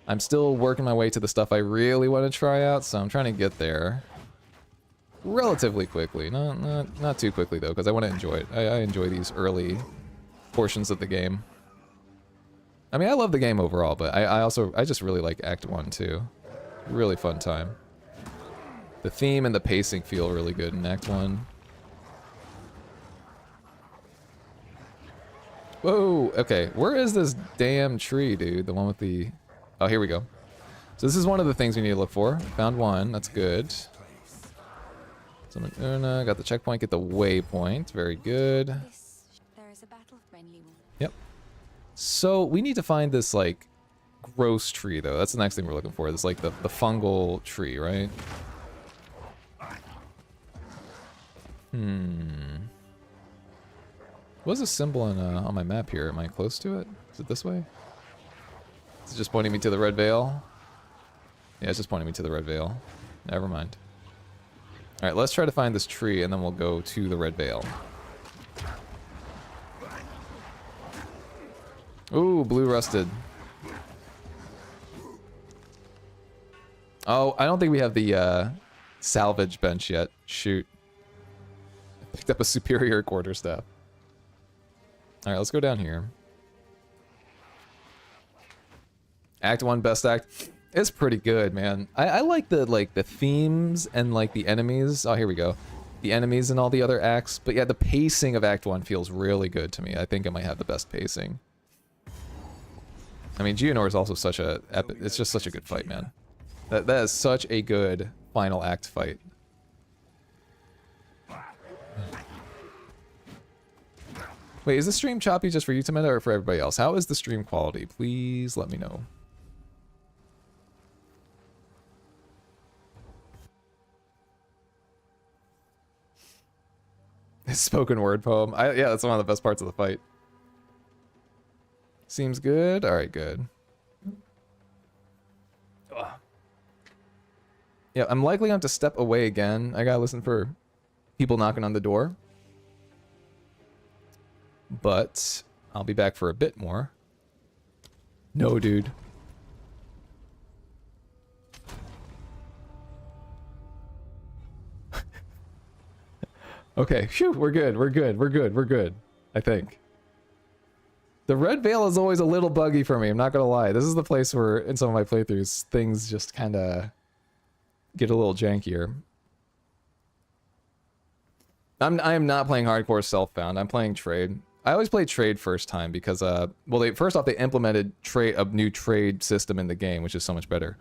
I'm still working my way to the stuff I really want to try out, so I'm trying to get there relatively quickly. Not too quickly though, because I want to enjoy it. I enjoy these early portions of the game. I mean, I love the game overall, but I just really like Act 1 too. Really fun time. The theme and the pacing feel really good in Act 1. Whoa, okay, where is this damn tree, dude? The one with the... Oh, here we go. So this is one of the things we need to look for. Found one, that's good. Summon Una, got the checkpoint, get the waypoint, very good.
There is a battle friendly.
Yep. So we need to find this like gross tree though. That's the next thing we're looking for. This like the fungal tree, right? What's a symbol on my map here? Am I close to it? Is it this way? Is it just pointing me to the red veil? Yeah, it's just pointing me to the red veil. Never mind. Alright, let's try to find this tree and then we'll go to the red veil. Ooh, blue rusted. Oh, I don't think we have the salvage bench yet. Shoot. I picked up a superior quarterstaff. Alright, let's go down here. Act 1, best act. It's pretty good, man. I like the themes and like the enemies. Oh, here we go. The enemies and all the other acts. But yeah, the pacing of Act 1 feels really good to me. I think it might have the best pacing. I mean, Geonor is also such a epic. It's just such a good fight, man. That is such a good final act fight. Wait, is the stream choppy just for you, Tameta, or for everybody else? How is the stream quality? Please let me know. Spoken word poem. Yeah, that's one of the best parts of the fight. Seems good. All right, good. Ugh. Yeah, I'm likely going to have to step away again. I gotta listen for people knocking on the door. But I'll be back for a bit more. No, dude. Okay, phew, we're good, we're good, we're good, we're good, I think. The red veil is always a little buggy for me, I'm not gonna lie. This is the place where, in some of my playthroughs, things just kinda get a little jankier. I am not playing hardcore self-found, I'm playing trade. I always play trade first time because, well, first off, they implemented a new trade system in the game, which is so much better.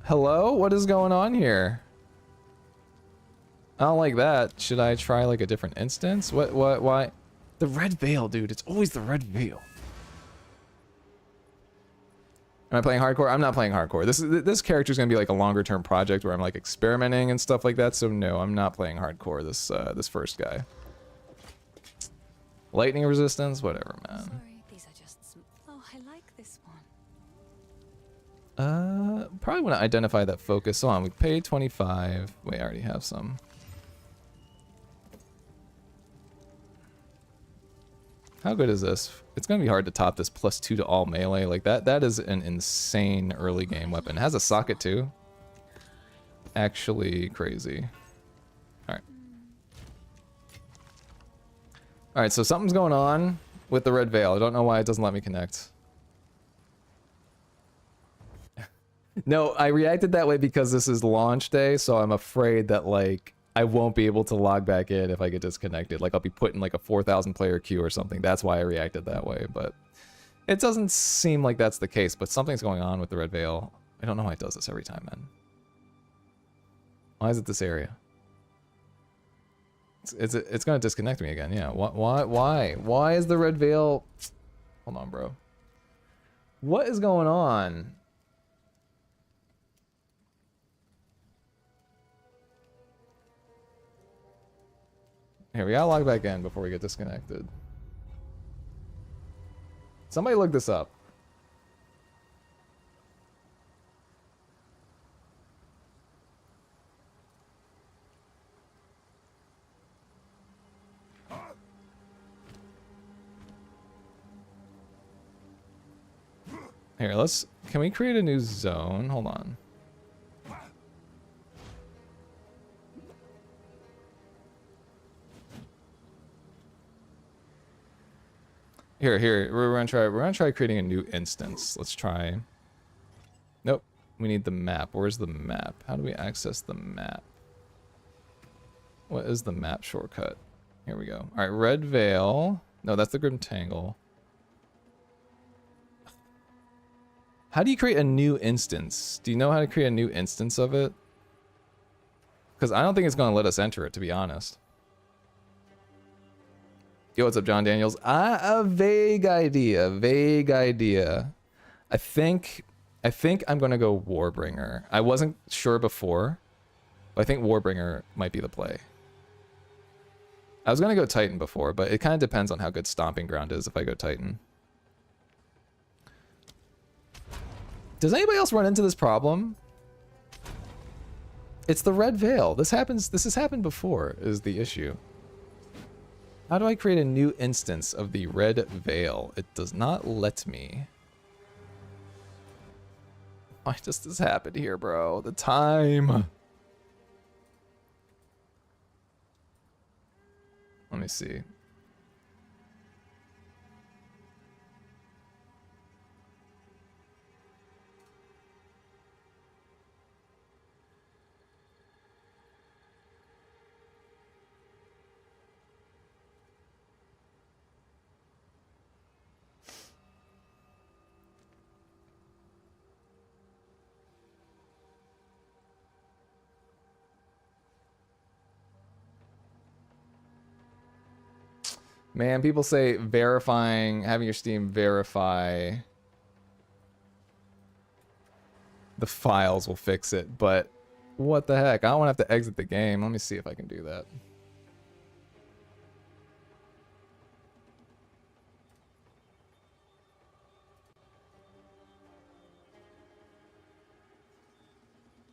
Hello? What is going on here? I don't like that. Should I try like a different instance? Why? The red veil, dude. It's always the red veil. Am I playing hardcore? I'm not playing hardcore. This character is gonna be like a longer term project where I'm like experimenting and stuff like that. So no, I'm not playing hardcore. This first guy. Lightning resistance, whatever, man.
Sorry, these are just some. Oh, I like this one.
Probably want to identify that focus. So on, we paid 25. Wait, I already have some. How good is this? It's gonna be hard to top this +2 to all melee. Like that is an insane early game weapon. It has a socket too. Actually crazy. Alright. Alright, so something's going on with the red veil. I don't know why it doesn't let me connect. No, I reacted that way because this is launch day, so I'm afraid that like I won't be able to log back in if I get disconnected. Like I'll be put in like a 4,000 player queue or something. That's why I reacted that way, but it doesn't seem like that's the case, but something's going on with the red veil. I don't know why it does this every time, man. Why is it this area? It's gonna disconnect me again, yeah. Why is the red veil... Hold on, bro. What is going on? Here, we gotta log back in before we get disconnected. Somebody look this up. Here, can we create a new zone? Hold on. Here, we're gonna try creating a new instance. Let's try. Nope. We need the map. Where's the map? How do we access the map? What is the map shortcut? Here we go. Alright, red veil. No, that's the grim tangle. How do you create a new instance? Do you know how to create a new instance of it? Because I don't think it's gonna let us enter it, to be honest. Yo, what's up, John Daniels? A vague idea. I think I'm gonna go Warbringer. I wasn't sure before, but I think Warbringer might be the play. I was gonna go Titan before, but it kind of depends on how good Stomping Ground is if I go Titan. Does anybody else run into this problem? It's the red veil. This has happened before, is the issue. How do I create a new instance of the red veil? It does not let me. Why does this happen here, bro? The time. Let me see. Man, people say verifying, having your Steam verify the files will fix it, but what the heck? I don't want to have to exit the game. Let me see if I can do that.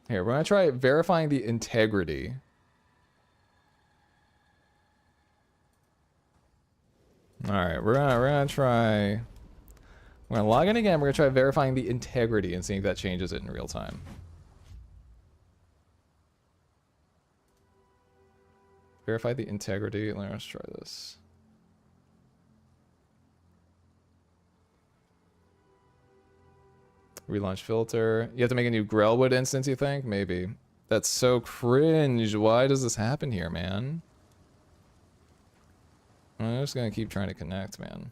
Here, we're gonna try verifying the integrity. Alright, we're gonna try. We're gonna log in again, we're gonna try verifying the integrity and seeing if that changes it in real time. Verify the integrity. Let's try this. Relaunch filter. You have to make a new Grellwood instance, you think? Maybe. That's so cringe. Why does this happen here, man? I'm just gonna keep trying to connect, man.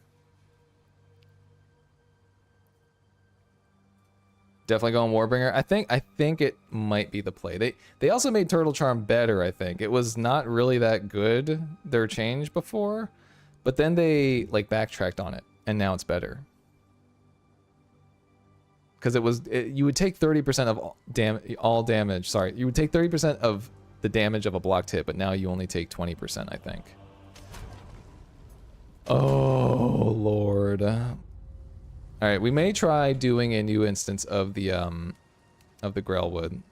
Definitely going Warbringer. I think it might be the play. They also made Turtle Charm better, I think. It was not really that good, their change before, but then they like backtracked on it and now it's better. Cuz you would take 30% of all damage. Sorry, you would take 30% of the damage of a blocked hit, but now you only take 20%, I think. Oh, Lord. All right, we may try doing a new instance of the Grellwood.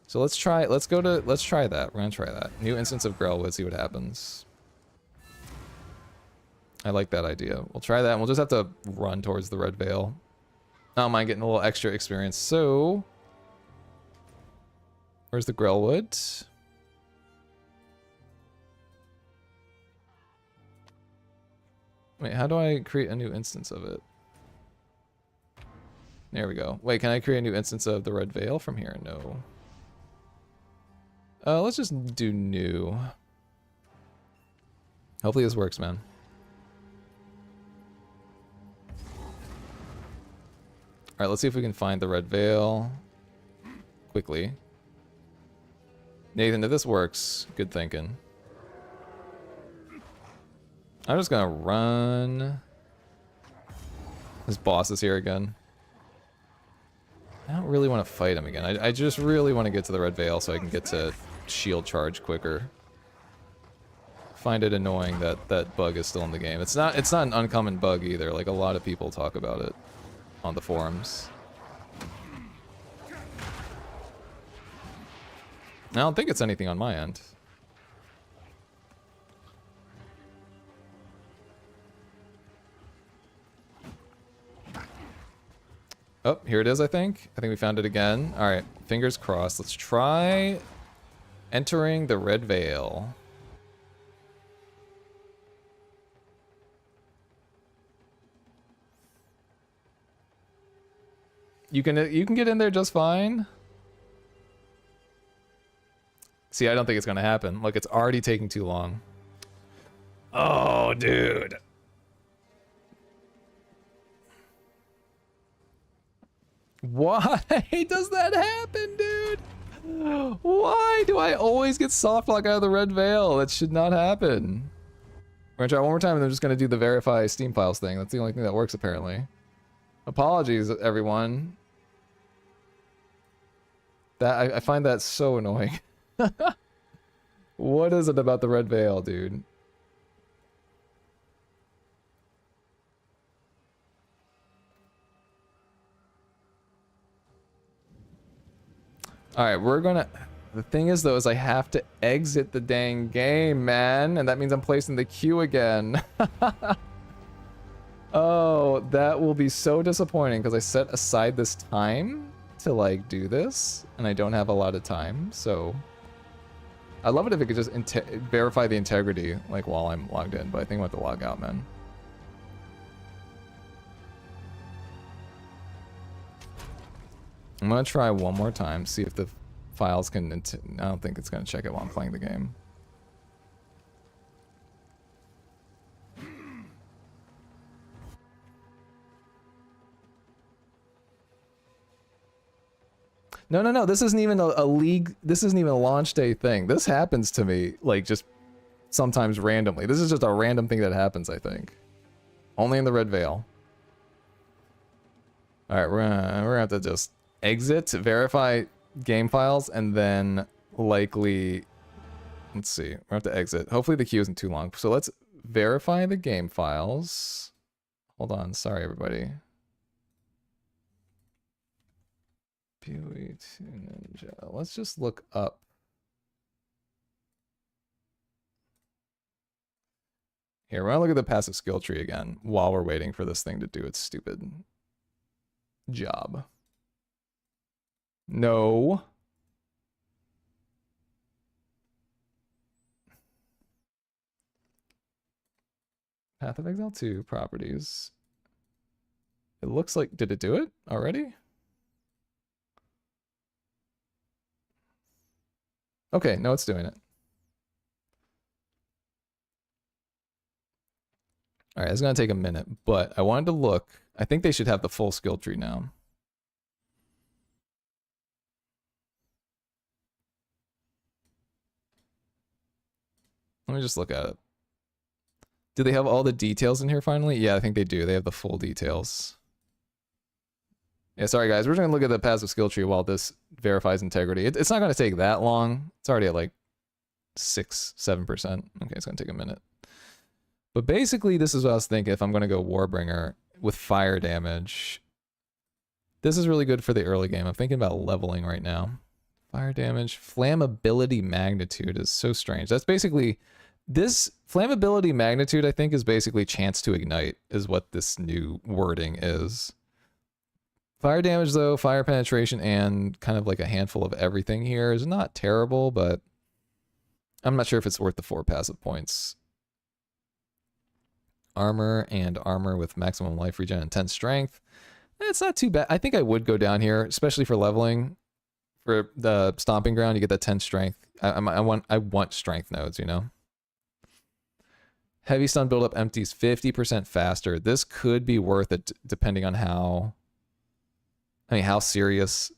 So let's try that. We're gonna try that. New instance of Grellwood, see what happens. I like that idea. We'll try that and we'll just have to run towards the red veil. I don't mind getting a little extra experience. So where's the Grellwood? Wait, how do I create a new instance of it? There we go. Wait, can I create a new instance of the red veil from here? No. Let's just do new. Hopefully this works, man. Alright, let's see if we can find the red veil quickly. Nathan, if this works, good thinking. I'm just gonna run. This boss is here again. I don't really want to fight him again. I just really want to get to the red veil so I can get to shield charge quicker. Find it annoying that that bug is still in the game. It's not an uncommon bug either. Like a lot of people talk about it on the forums. I don't think it's anything on my end. Oh, here it is, I think. I think we found it again. Alright, fingers crossed. Let's try entering the red veil. You can get in there just fine. See, I don't think it's gonna happen. Look, it's already taking too long. Oh, dude. Why does that happen, dude? Why do I always get soft lock out of the red veil? That should not happen. We're gonna try one more time and I'm just gonna do the verify Steam files thing. That's the only thing that works apparently. Apologies, everyone. That I find that so annoying. What is it about the red veil, dude? All right, we're gonna The thing is, though, is I have to exit the dang game, man. And that means I'm placing the queue again. Oh, that will be so disappointing because I set aside this time to, like, do this. And I don't have a lot of time, so... I'd love it if it could just verify the integrity, like, while I'm logged in. But I think I'm going to have to log out, man. I'm going to try one more time, see if the files can... I don't think it's going to check it while I'm playing the game. No. This isn't even a league. This isn't even a launch day thing. This happens to me, like, just sometimes randomly. This is just a random thing that happens, I think. Only in the Red Veil. Alright, we're gonna have to just exit, verify game files, and then likely... Let's see. We're gonna have to exit. Hopefully the queue isn't too long. So let's verify the game files. Hold on. Sorry, everybody. Ninja. Let's just look up. Here, we're gonna look at the passive skill tree again while we're waiting for this thing to do its stupid job. No. Path of Exile 2 properties. It looks like, did it do it already? Okay, no, it's doing it. All right, it's gonna take a minute, but I wanted to look. I think they should have the full skill tree now. Let me just look at it. Do they have all the details in here finally? Yeah, I think they do. They have the full details. Yeah, sorry guys, we're just gonna look at the passive skill tree while this verifies integrity. It's not gonna take that long. It's already at like 6-7%. Okay, it's gonna take a minute. But basically, this is what I was thinking if I'm gonna go Warbringer with fire damage. This is really good for the early game. I'm thinking about leveling right now. Fire damage, flammability magnitude is so strange. That's basically, this flammability magnitude, I think, is basically chance to ignite, is what this new wording is. Fire damage, though, fire penetration, and kind of like a handful of everything here is not terrible, but I'm not sure if it's worth the 4 passive points. Armor and armor with maximum life regen and 10 strength. It's not too bad. I think I would go down here, especially for leveling. For the Stomping Ground, you get that 10 strength. I want strength nodes, you know? Heavy stun buildup empties 50% faster. This could be worth it depending on how serious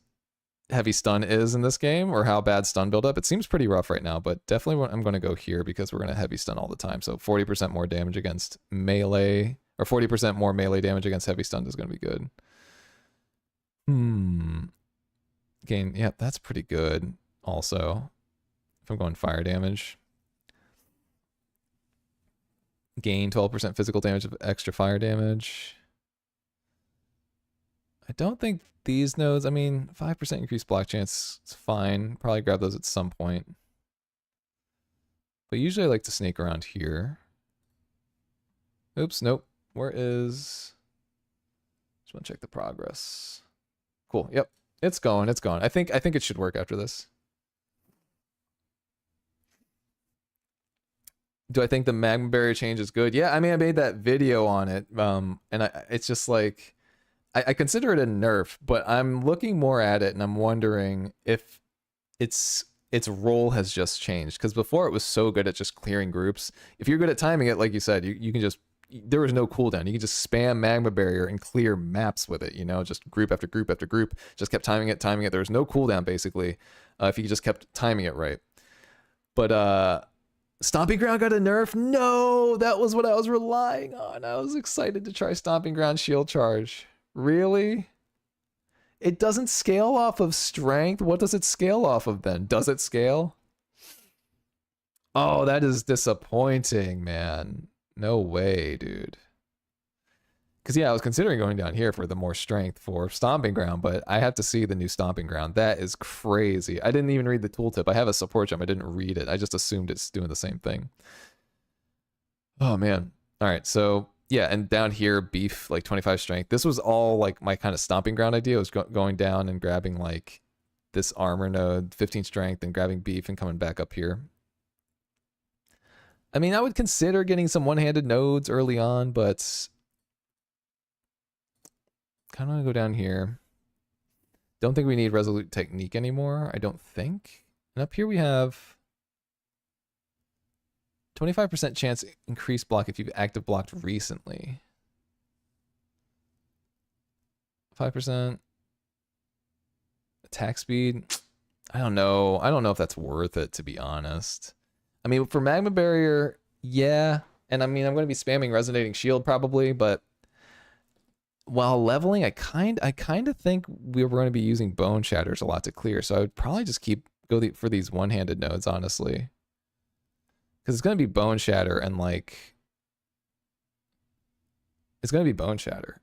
heavy stun is in this game or how bad stun buildup. It seems pretty rough right now, but definitely I'm going to go here because we're going to heavy stun all the time. So 40% more damage against melee, or 40% more melee damage against heavy stun is going to be good. Gain, yeah, that's pretty good also. If I'm going fire damage. Gain 12% physical damage of extra fire damage. I don't think these nodes, I mean, 5% increased block chance, it's fine. Probably grab those at some point. But usually I like to snake around here. Oops, nope. Where is... Just want to check the progress. Cool, yep. It's going, it's going. I think it should work after this. Do I think the magma barrier change is good? Yeah, I mean, I made that video on it. And it's just like... I consider it a nerf, but I'm looking more at it and I'm wondering if its role has just changed. Because before it was so good at just clearing groups. If you're good at timing it, like you said, you can just, there was no cooldown. You can just spam magma barrier and clear maps with it, you know, just group after group after group. Just kept timing it. There was no cooldown basically, if you just kept timing it right. But Stomping Ground got a nerf? No, that was what I was relying on. I was excited to try Stomping Ground Shield Charge. Really? It doesn't scale off of strength? What does it scale off of then? Does it scale? Oh, that is disappointing, man. No way, dude. Because, yeah, I was considering going down here for the more strength for Stomping Ground, but I have to see the new Stomping Ground. That is crazy. I didn't even read the tooltip. I have a support gem. I didn't read it. I just assumed it's doing the same thing. Oh, man. All right, so, yeah, and down here, beef, like 25 strength. This was all, like, my kind of Stomping Ground idea. Was going down and grabbing, like, this armor node, 15 strength, and grabbing beef and coming back up here. I mean, I would consider getting some one-handed nodes early on, but kind of want to go down here. Don't think we need Resolute Technique anymore. I don't think. And up here we have 25% chance increased block if you've active blocked recently. 5% attack speed. I don't know. I don't know if that's worth it, to be honest. I mean, for Magma Barrier, yeah. And I mean, I'm going to be spamming Resonating Shield probably, but while leveling, I kind of think we were going to be using Bone Shatters a lot to clear. So I would probably just for these one-handed nodes, honestly. Because it's going to be Bone Shatter and like... It's going to be Bone Shatter.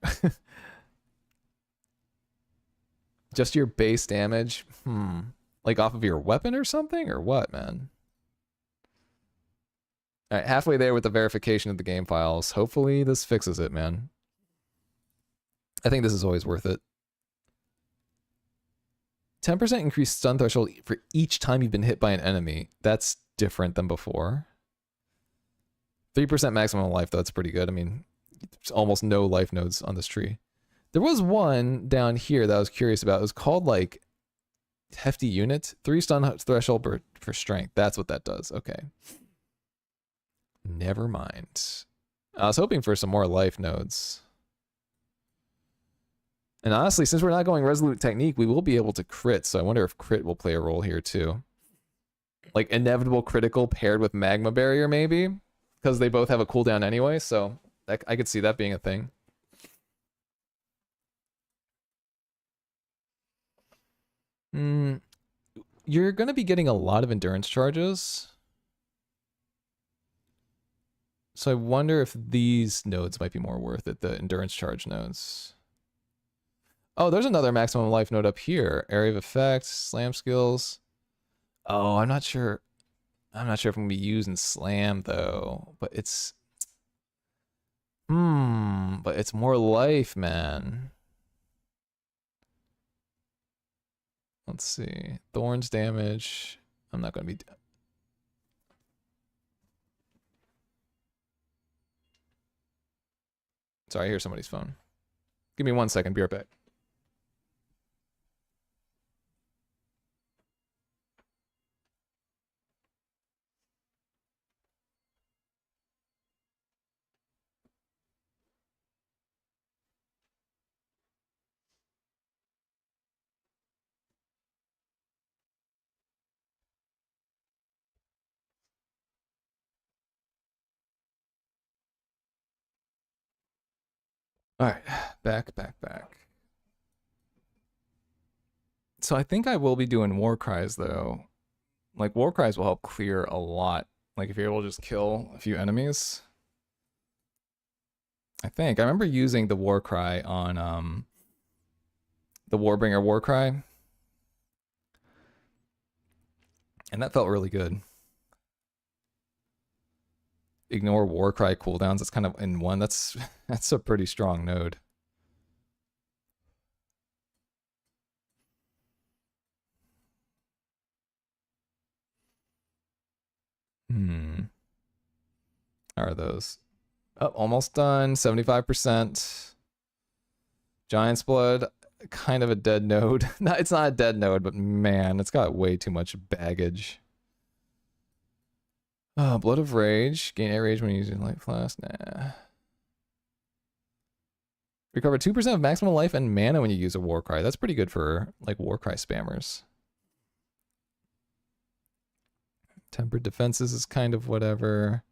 Just your base damage? Like off of your weapon or something? Or what, man? Alright, halfway there with the verification of the game files. Hopefully this fixes it, man. I think this is always worth it. 10% increased stun threshold for each time you've been hit by an enemy. That's different than before. 3% maximum life, though. That's pretty good. I mean, there's almost no life nodes on this tree. There was one down here that I was curious about. It was called, like, Hefty Unit. 3 stun threshold for strength. That's what that does. Okay. Never mind. I was hoping for some more life nodes. And honestly, since we're not going Resolute Technique, we will be able to crit. So I wonder if crit will play a role here too. Like inevitable critical paired with Magma Barrier maybe. Because they both have a cooldown anyway. So I could see that being a thing. You're going to be getting a lot of endurance charges. So I wonder if these nodes might be more worth it, the endurance charge nodes. Oh, there's another maximum life node up here. Area of effect, slam skills. Oh, I'm not sure. I'm not sure if I'm gonna be using slam though, but it's but it's more life, man. Let's see. Thorns damage. I'm not gonna be Sorry, I hear somebody's phone. Give me 1 second, be right back. All right, back. So I think I will be doing war cries though. Like war cries will help clear a lot. Like if you're able to just kill a few enemies. I think I remember using the war cry on the Warbringer war cry. And that felt really good. Ignore war cry cooldowns. That's kind of in one. That's a pretty strong node. How are those? Oh, almost done. 75%. Giant's Blood, kind of a dead node. No, it's not a dead node, but man, it's got way too much baggage. Blood of Rage. Gain 8 rage when using Light Flask. Nah. Recover 2% of maximum life and mana when you use a Warcry. That's pretty good for like Warcry spammers. Tempered Defenses is kind of whatever.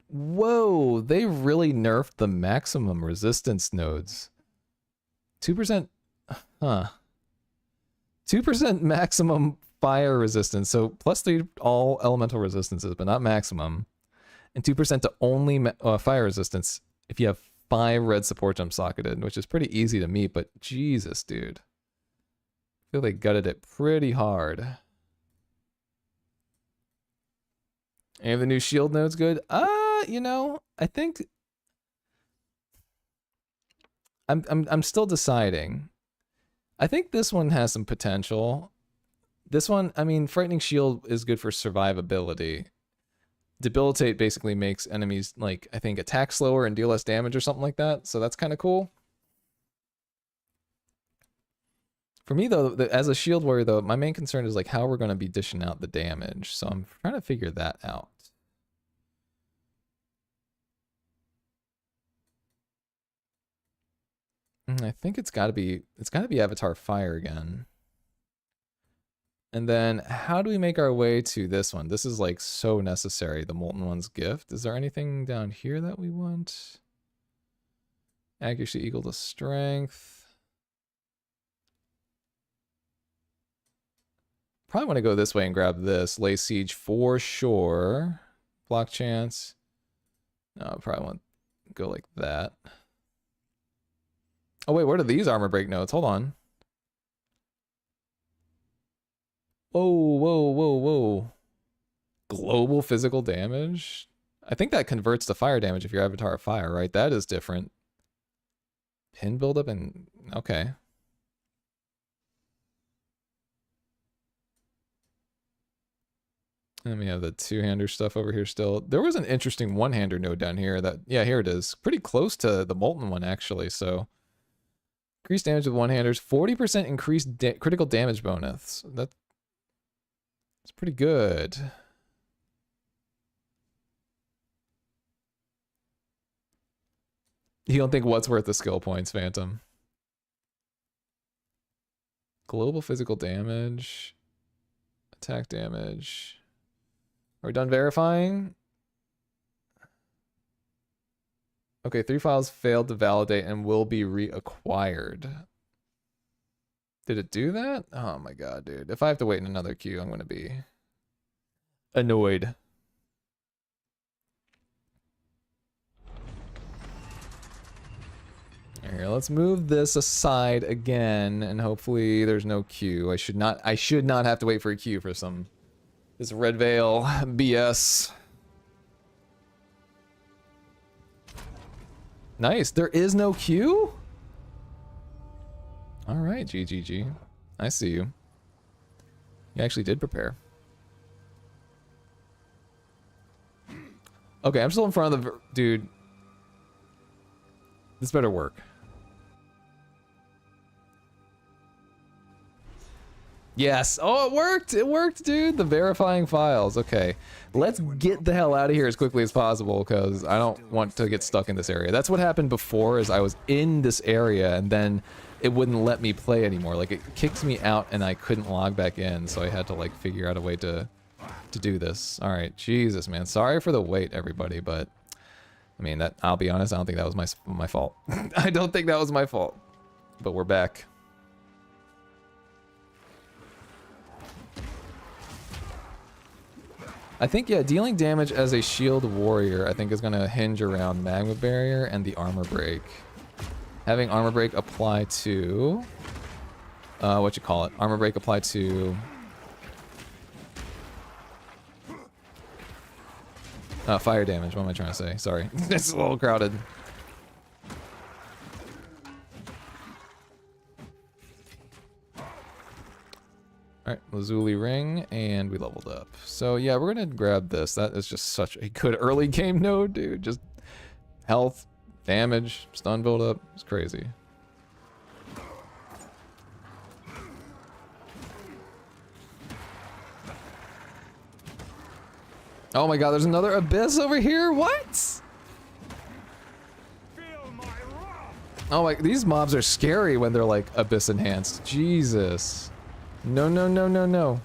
Whoa, they really nerfed the maximum resistance nodes. 2%, huh. 2% maximum fire resistance, so +3 all elemental resistances, but not maximum. and 2% to only fire resistance if you have 5 red support jumps socketed, which is pretty easy to meet, but Jesus, dude. I feel they gutted it pretty hard. Any of the new shield nodes good? You know, I think I'm still deciding. I think this one has some potential. This one, I mean, Frightening Shield is good for survivability. Debilitate basically makes enemies, like, I think, attack slower and deal less damage or something like that, so that's kind of cool. For me, though, as a shield warrior, though, my main concern is, like, how we're going to be dishing out the damage, so I'm trying to figure that out. I think it's got to be Avatar Fire again. And then how do we make our way to this one? This is like so necessary, the Molten One's Gift. Is there anything down here that we want? Accuracy equal to strength. Probably want to go this way and grab this. Lay Siege for sure. Block chance. No, I probably want to go like that. Oh wait, what are these armor break notes? Hold on. Whoa, whoa, whoa, whoa. Global physical damage? I think that converts to fire damage if you're Avatar of Fire, right? That is different. Pin buildup and... okay. And we have the two-hander stuff over here still. There was an interesting one-hander node down here that... yeah, here it is. Pretty close to the Molten one, actually, so... increased damage with one-handers. 40% increased critical damage bonus. That's pretty good. You don't think what's worth the skill points, Phantom? Global physical damage. Attack damage. Are we done verifying? Okay, 3 files failed to validate and will be reacquired. Did it do that? Oh my god, dude. If I have to wait in another queue, I'm going to be annoyed. Here, let's move this aside again, and hopefully there's no queue. I should not have to wait for a queue for this Red Veil BS. Nice. There is no queue? All right, GGG. I see you. You actually did prepare. Okay, I'm still in front of the... dude. This better work. Yes. Oh, it worked. It worked, dude. The verifying files. Okay. Let's get the hell out of here as quickly as possible because I don't want to get stuck in this area. That's what happened before is I was in this area and then it wouldn't let me play anymore. Like it kicked me out and I couldn't log back in. So I had to like figure out a way to do this. All right. Jesus, man. Sorry for the wait, everybody. But I mean, that I'll be honest. I don't think that was my fault. I don't think that was my fault. But we're back. I think, yeah, dealing damage as a shield warrior, I think is going to hinge around Magma Barrier and the Armor Break. Having Armor Break apply to... Armor Break apply to... fire damage, what am I trying to say? Sorry. It's a little crowded. Alright, Lazuli Ring, and we leveled up. So yeah, we're gonna grab this. That is just such a good early game node, dude. Just health, damage, stun build up. It's crazy. Oh my god, there's another abyss over here? What? Oh my, these mobs are scary when they're like abyss enhanced. Jesus. No, no, no, no, no.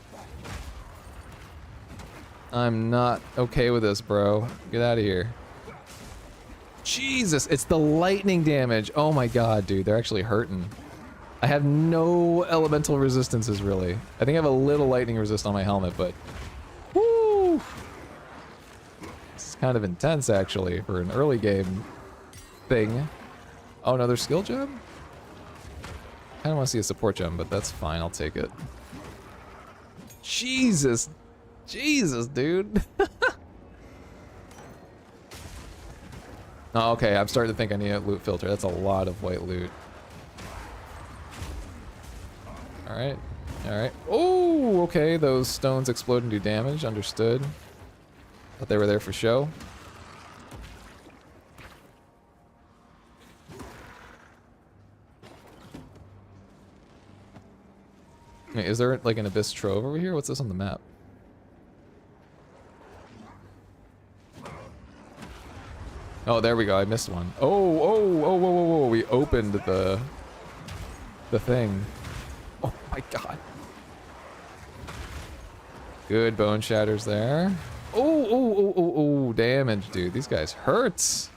I'm not okay with this, bro. Get out of here. Jesus, it's the lightning damage. Oh my god, dude, they're actually hurting. I have no elemental resistances, really. I think I have a little lightning resist on my helmet, but... woo! kind of intense, actually, for an early game thing. Oh, another skill gem? I don't want to see a support gem, but that's fine. I'll take it. Jesus. Jesus, dude. Oh, okay, I'm starting to think I need a loot filter. That's a lot of white loot. Alright. Alright. Oh, okay. Those stones explode and do damage. Understood. Thought they were there for show. Wait, is there like an abyss trove over here? What's this on the map? Oh, there we go. I missed one. Oh, oh, oh, whoa, whoa, whoa. We opened the thing. Oh my god. Good bone shatters there. Oh, oh, oh, oh, oh, damage, dude. These guys hurts.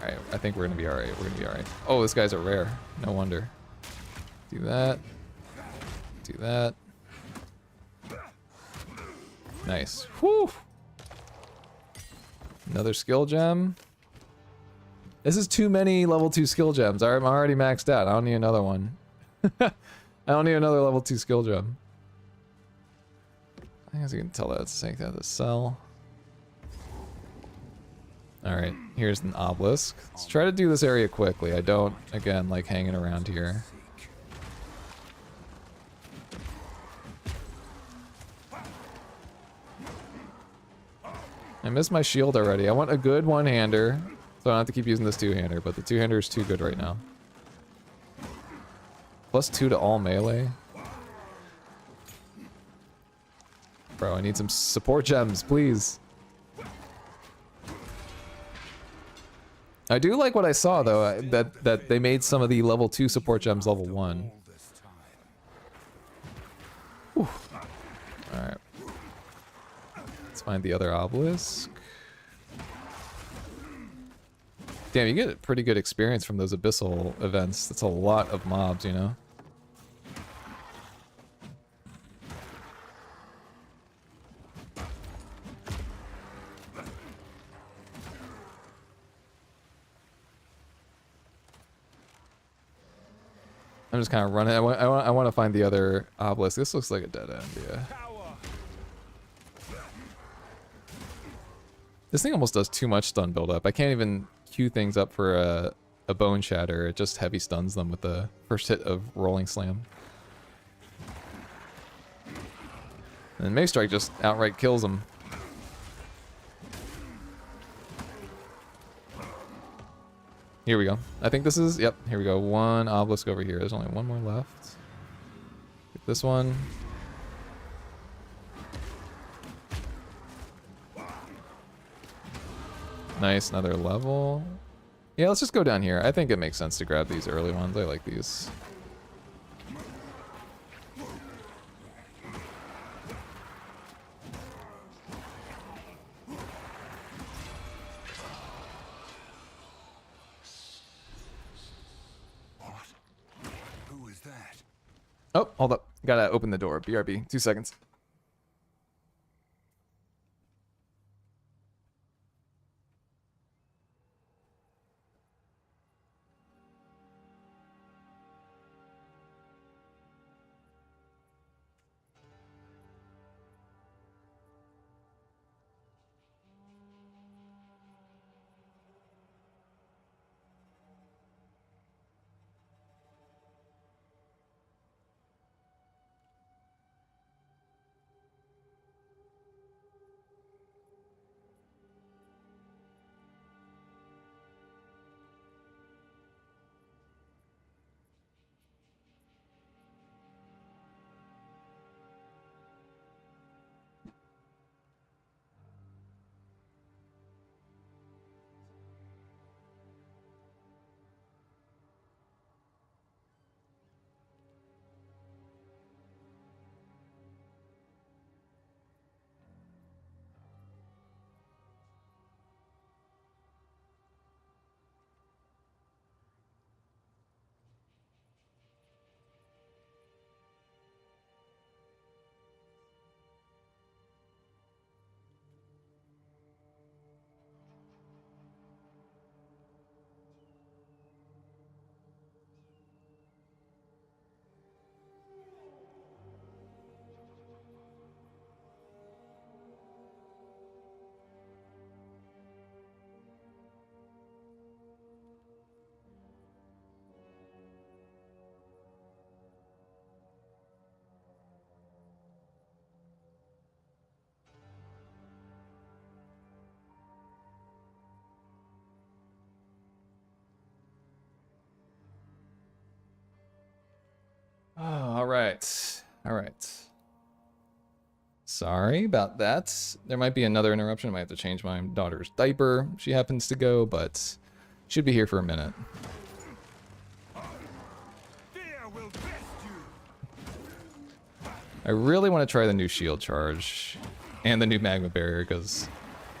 Alright, I think we're gonna be alright. We're gonna be alright. Oh, this guy's a rare. No wonder. Do that. Do that. Nice. Whew. Another skill gem. This is too many level 2 skill gems. I'm already maxed out. I don't need another one. I don't need another level 2 skill gem. I guess you can tell that's take that to sell. Alright, here's an obelisk. Let's try to do this area quickly. I don't, again, like hanging around here. I missed my shield already. I want a good one-hander, so I don't have to keep using this two-hander, but the two-hander is too good right now. +2 to all melee. Bro, I need some support gems, please. I do like what I saw, though, that they made some of the level 2 support gems level 1. Alright. Let's find the other obelisk. Damn, you get pretty good experience from those abyssal events. That's a lot of mobs, you know? I'm just kind of running. I want to find the other obelisk. This looks like a dead end, yeah. This thing almost does too much stun buildup. I can't even queue things up for a bone shatter. It just heavy stuns them with the first hit of rolling slam. And Mace Strike just outright kills them. Here we go. I think this is, yep, here we go. One obelisk over here. There's only one more left. Get this one. Nice, another level. Yeah, let's just go down here. I think it makes sense to grab these early ones. I like these. Oh, hold up. Gotta open the door. BRB. 2 seconds. All right. All right. Sorry about that. There might be another interruption. I might have to change my daughter's diaper. She happens to go, but should be here for a minute. I really want to try the new Shield Charge and the new Magma Barrier because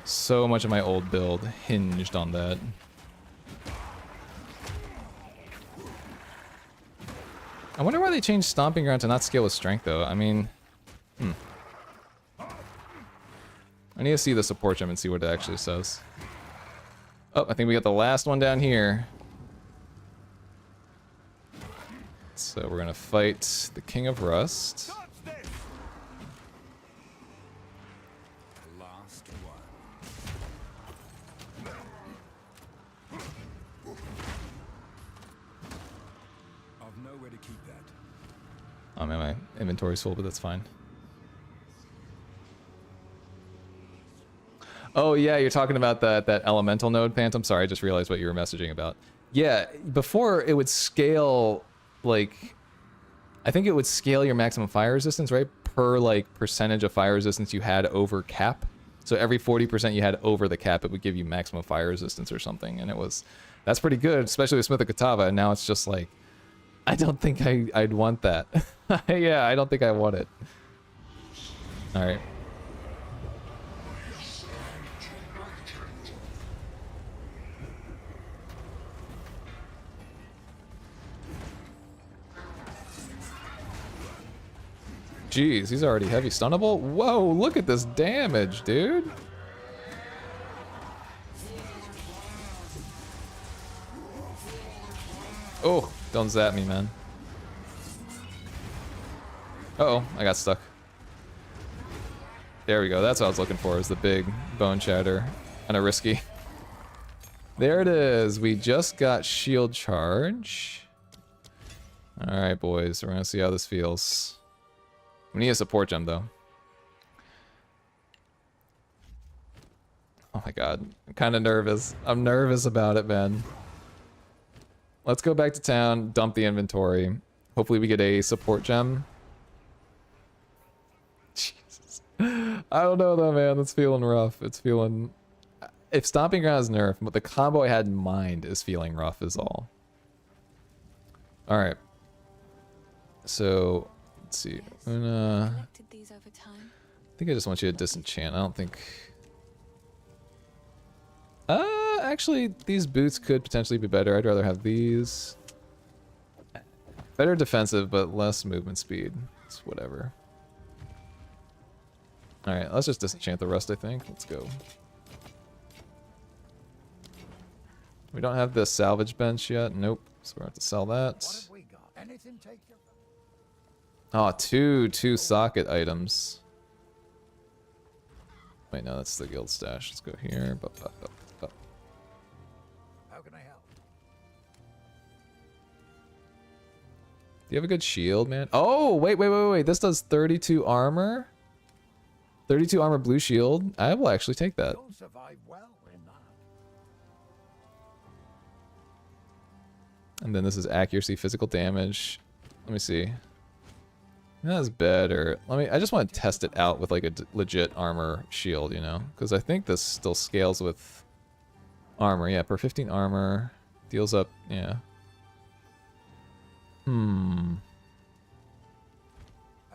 so much of my old build hinged on that. I wonder why they changed Stomping Ground to not scale with strength, though. I mean, I need to see the support gem and see what it actually says. Oh, I think we got the last one down here. So we're gonna fight the King of Rust.
Last one. I've nowhere to keep that.
Oh man, my inventory's full, but that's fine. Oh yeah, you're talking about that elemental node, Phantom. Sorry, I just realized what you were messaging about. Yeah, before it would scale, like, I think it would scale your maximum fire resistance, right? Per, like, percentage of fire resistance you had over cap. So every 40% you had over the cap, it would give you maximum fire resistance or something. And that's pretty good, especially with Smith of Katava. And now it's just like, I don't think I'd want that. Yeah, I don't think I want it. All right. Jeez, he's already heavy stunnable. Whoa, look at this damage, dude. Oh, don't zap me, man. Uh-oh, I got stuck. There we go. That's what I was looking for, is the big bone shatter. Kind of risky. There it is. We just got Shield Charge. All right, boys. We're going to see how this feels. We need a support gem, though. Oh my god. I'm kind of nervous. I'm nervous about it, man. Let's go back to town, dump the inventory. Hopefully we get a support gem. Jesus. I don't know, though, man. It's feeling rough. It's feeling... If Stomping Ground is nerf, but the combo I had in mind is feeling rough is all. Alright. So... Let's see. I'm gonna...
These over time.
I think I just want you to disenchant. I don't think... actually, these boots could potentially be better. I'd rather have these. Better defensive, but less movement speed. It's whatever. Alright, let's just disenchant the rust, I think. Let's go. We don't have the salvage bench yet. Nope. So we're going to have to sell that.
What have we got? Anything take your...
Oh, two socket items. Wait, no, that's the guild stash. Let's go here.
How can I help?
Do you have a good shield, man? Oh, wait. This does 32 armor. 32 armor blue shield. I will actually take that.
You'll survive well in that.
And then this is accuracy, physical damage. Let me see. That's better. I just want to test it out with like a legit armor shield, you know? Because I think this still scales with armor. Yeah, per 15 armor. Deals up, yeah.
How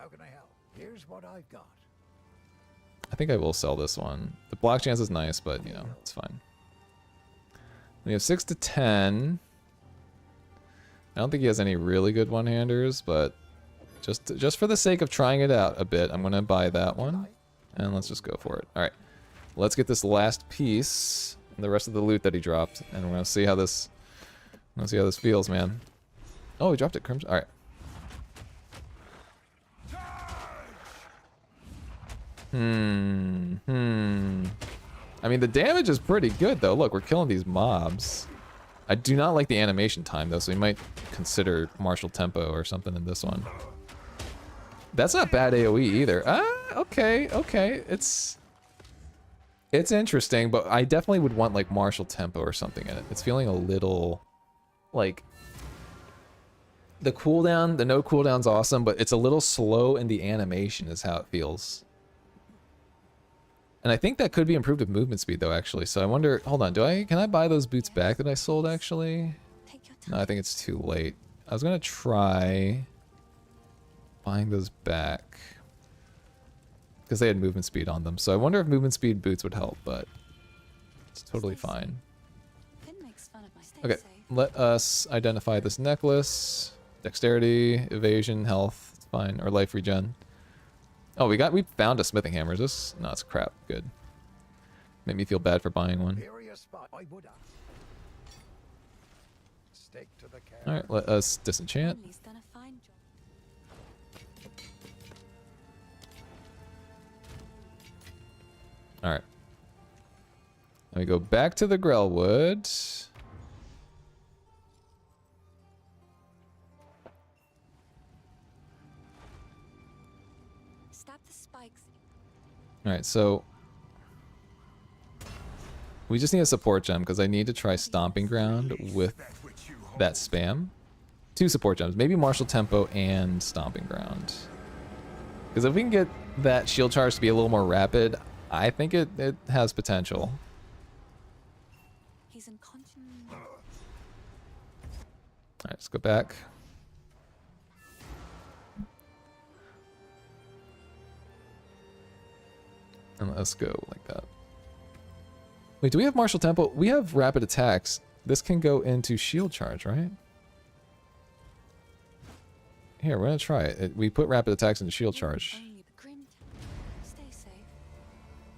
can I help? Here's what I've got.
I think I will sell this one. The block chance is nice, but, you know, it's fine. We have 6 to 10. I don't think he has any really good one-handers, but... Just for the sake of trying it out a bit, I'm gonna buy that one, and let's just go for it. All right, let's get this last piece and the rest of the loot that he dropped, and we're gonna see how this. Feels, man. Oh, he dropped it, Crimson. All right. I mean, the damage is pretty good though. Look, we're killing these mobs. I do not like the animation time though, so we might consider martial tempo or something in this one. That's not bad AoE either. Okay. It's interesting, but I definitely would want like martial tempo or something in it. It's feeling a little like The cooldown, the no cooldown's awesome, but it's a little slow in the animation is how it feels. And I think that could be improved with movement speed though, actually. So I wonder, hold on, can I buy those boots back that I sold actually?
Take your
No,
time.
I think it's too late. I was gonna try buying those back because they had movement speed on them. So I wonder if movement speed boots would help, but it's totally fine.
Finn makes fun of my stay
Okay,
safe.
let us identify this necklace. Dexterity, evasion, health, it's fine, or life regen. Oh, we found a smithing hammer. Is this? No, it's crap. Good. Made me feel bad for buying one.
Area spot. I would have. Stick to the camera.
All right, let us disenchant.
Emily's done a fine job.
All right. Let me go back to the Grellwood.
Stab the spikes.
All right, so we just need a support gem because I need to try Stomping Ground with that spam. 2 support gems, maybe Martial Tempo and Stomping Ground. Because if we can get that shield charge to be a little more rapid, I think it has potential.
He's in constant.
All right, let's go back. And let's go like that. Wait, do we have Martial Tempo? We have rapid attacks. This can go into Shield Charge, right? Here, we're gonna try it. We put rapid attacks into Shield Charge.
Only the grim. Stay safe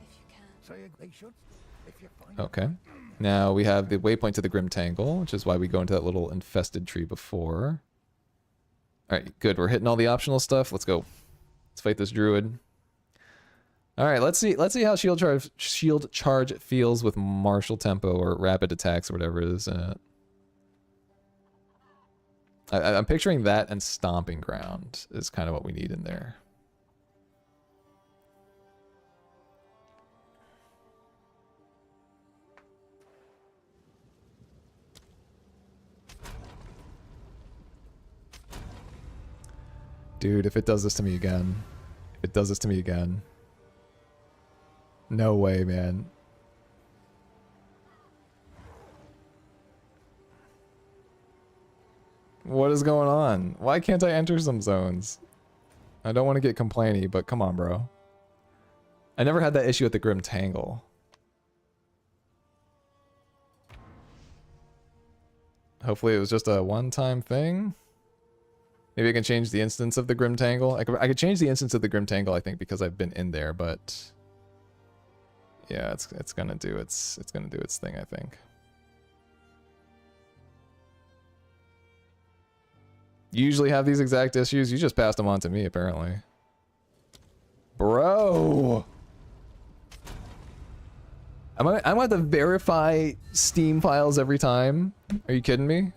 if you can.
Say they should. If you find
Okay. Now we have the waypoint to the Grim Tangle, which is why we go into that little infested tree before. Alright, good. We're hitting all the optional stuff. Let's go. Let's fight this druid. Alright, let's see how Shield Charge feels with Martial Tempo or rapid attacks or whatever it is. I'm picturing that and Stomping Ground is kind of what we need in there. Dude, if it does this to me again. If it does this to me again. No way, man. What is going on? Why can't I enter some zones? I don't want to get complainy, but come on, bro. I never had that issue with the Grim Tangle. Hopefully it was just a one-time thing. Maybe I can change the instance of the Grim Tangle. I could change the instance of the Grim Tangle, I think, because I've been in there, but yeah, it's gonna do its thing, I think. You usually have these exact issues. You just passed them on to me, apparently. Bro! I'm gonna have to verify Steam files every time. Are you kidding me?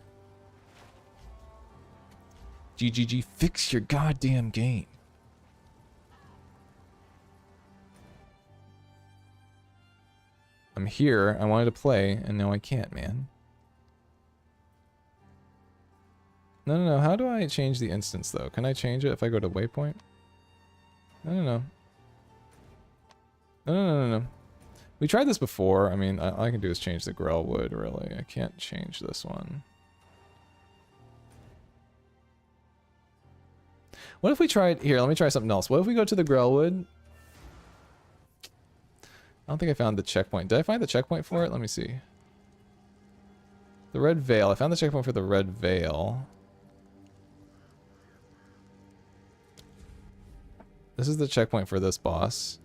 GGG, fix your goddamn game. I'm here. I wanted to play, and now I can't, man. No. How do I change the instance, though? Can I change it if I go to waypoint? No. No. We tried this before. I mean, all I can do is change the Grellwood, really. I can't change this one. What if we tried... Here, let me try something else. What if we go to the Grellwood? I don't think I found the checkpoint. Did I find the checkpoint for it? Let me see. The Red Veil. I found the checkpoint for the Red Veil. This is the checkpoint for this boss.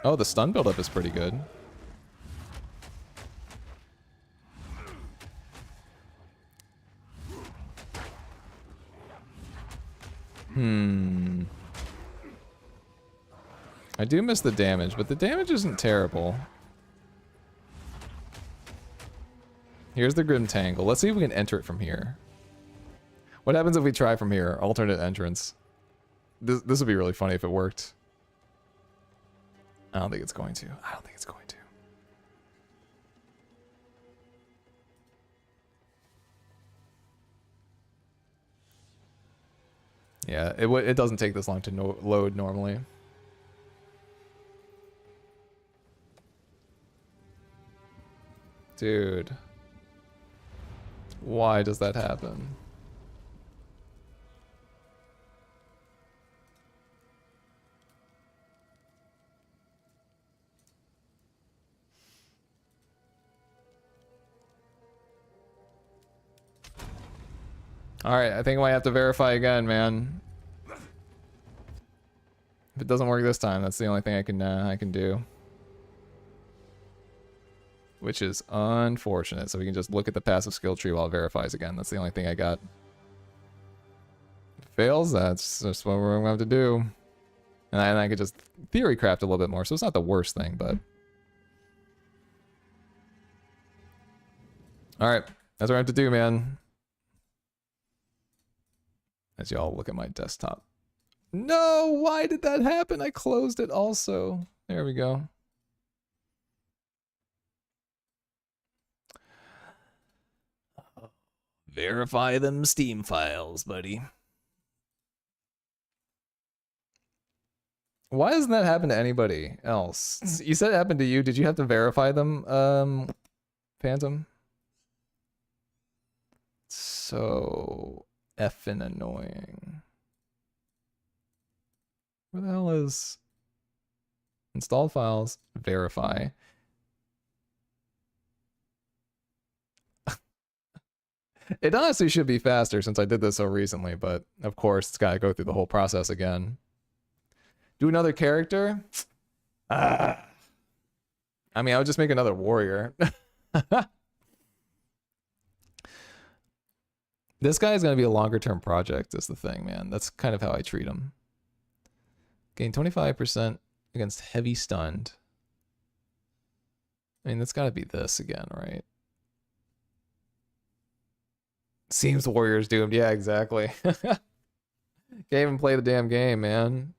Oh, the stun buildup is pretty good. I do miss the damage, but the damage isn't terrible. Here's the Grim Tangle. Let's see if we can enter it from here. What happens if we try from here? Alternate entrance. This would be really funny if it worked. I don't think it's going to. Yeah, it doesn't take this long to load normally. Dude. Why does that happen? Alright, I think I might have to verify again, man. If it doesn't work this time, that's the only thing I can do. Which is unfortunate. So we can just look at the passive skill tree while it verifies again. That's the only thing I got. If it fails, that's just what we're going to have to do. And I could just theorycraft a little bit more, so it's not the worst thing, but... Alright, that's what I have to do, man. As y'all look at my desktop. No! Why did that happen? I closed it also. There we go. Verify them Steam files, buddy. Why doesn't that happen to anybody else? You said it happened to you. Did you have to verify them, Phantom? So effing annoying. Where the hell is installed files? Verify. It honestly should be faster since I did this so recently, but of course it's got to go through the whole process again. Do another character? I mean, I would just make another warrior. This guy is going to be a longer term project is the thing, man. That's kind of how I treat him. Gain 25% against heavy stunned. I mean, that's got to be this again, right? Seems Warrior's doomed. Yeah, exactly. Can't even play the damn game, man.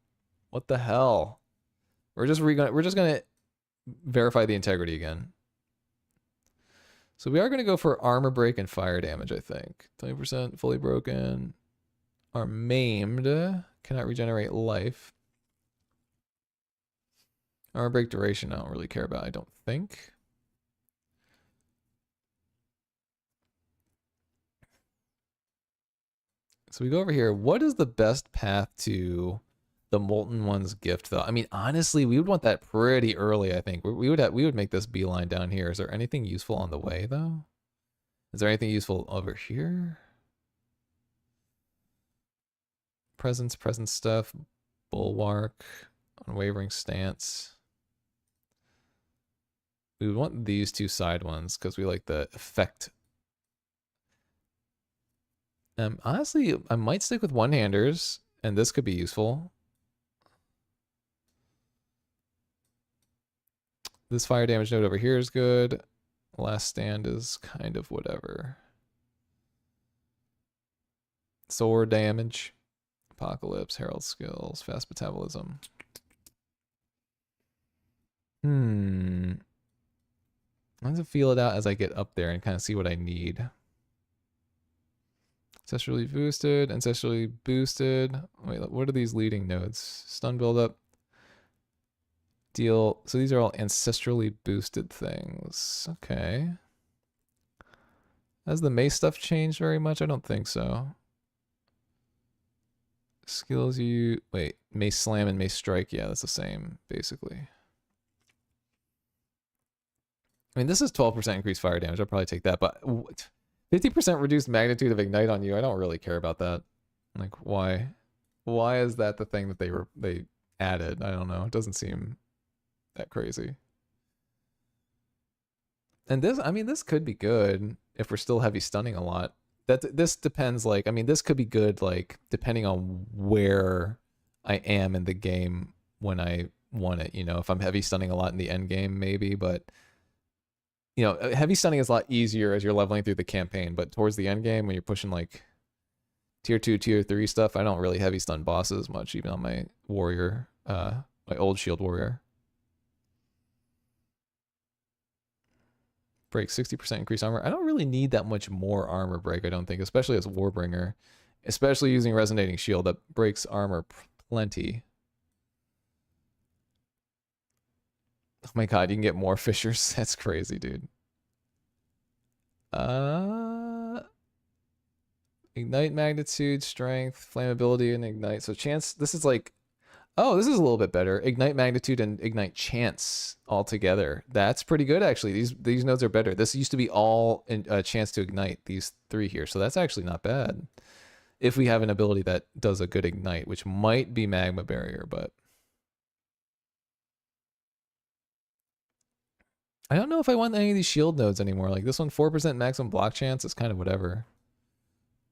What the hell? We're just gonna verify the integrity again. So we are gonna go for armor break and fire damage, I think. 20% fully broken. Are maimed. Cannot regenerate life. Armor break duration I don't really care about, I don't think. So we go over here. What is the best path to the Molten One's gift, though? I mean, honestly, we would want that pretty early, I think. We would make this beeline down here. Is there anything useful on the way, though? Is there anything useful over here? Presence stuff. Bulwark. Unwavering stance. We would want these two side ones because we like the effect. Honestly, I might stick with one-handers, and this could be useful. This fire damage node over here is good. Last stand is kind of whatever. Sword damage. Apocalypse, Herald skills, fast metabolism. I'm gonna feel it out as I get up there and kind of see what I need. Ancestrally boosted. Wait, what are these leading nodes? Stun buildup. Deal. So these are all ancestrally boosted things. Okay. Has the mace stuff changed very much? I don't think so. Skills you... Wait, mace slam and mace strike. Yeah, that's the same, basically. I mean, this is 12% increased fire damage. I'll probably take that, but... 50% reduced magnitude of ignite on you. I don't really care about that. Like, why? Why is that the thing that they added? I don't know. It doesn't seem that crazy. And this, I mean, this could be good if we're still heavy stunning a lot. This depends, like, I mean, this could be good, like, depending on where I am in the game when I want it, you know, if I'm heavy stunning a lot in the end game, maybe, but, you know, heavy stunning is a lot easier as you're leveling through the campaign, but towards the end game, when you're pushing, like, tier 2, tier 3 stuff, I don't really heavy stun bosses much, even on my warrior, my old shield warrior. Break 60% increased armor. I don't really need that much more armor break, I don't think, especially as Warbringer. Especially using Resonating Shield that breaks armor plenty. Oh my god, you can get more fissures. That's crazy, dude. Ignite magnitude, strength, flammability, and ignite. So chance, this is like, oh, this is a little bit better. Ignite magnitude and ignite chance all together. That's pretty good, actually. These nodes are better. This used to be all in, chance to ignite, these three here. So that's actually not bad. If we have an ability that does a good ignite, which might be Magma Barrier, but I don't know if I want any of these shield nodes anymore. Like this one, 4% maximum block chance is kind of whatever.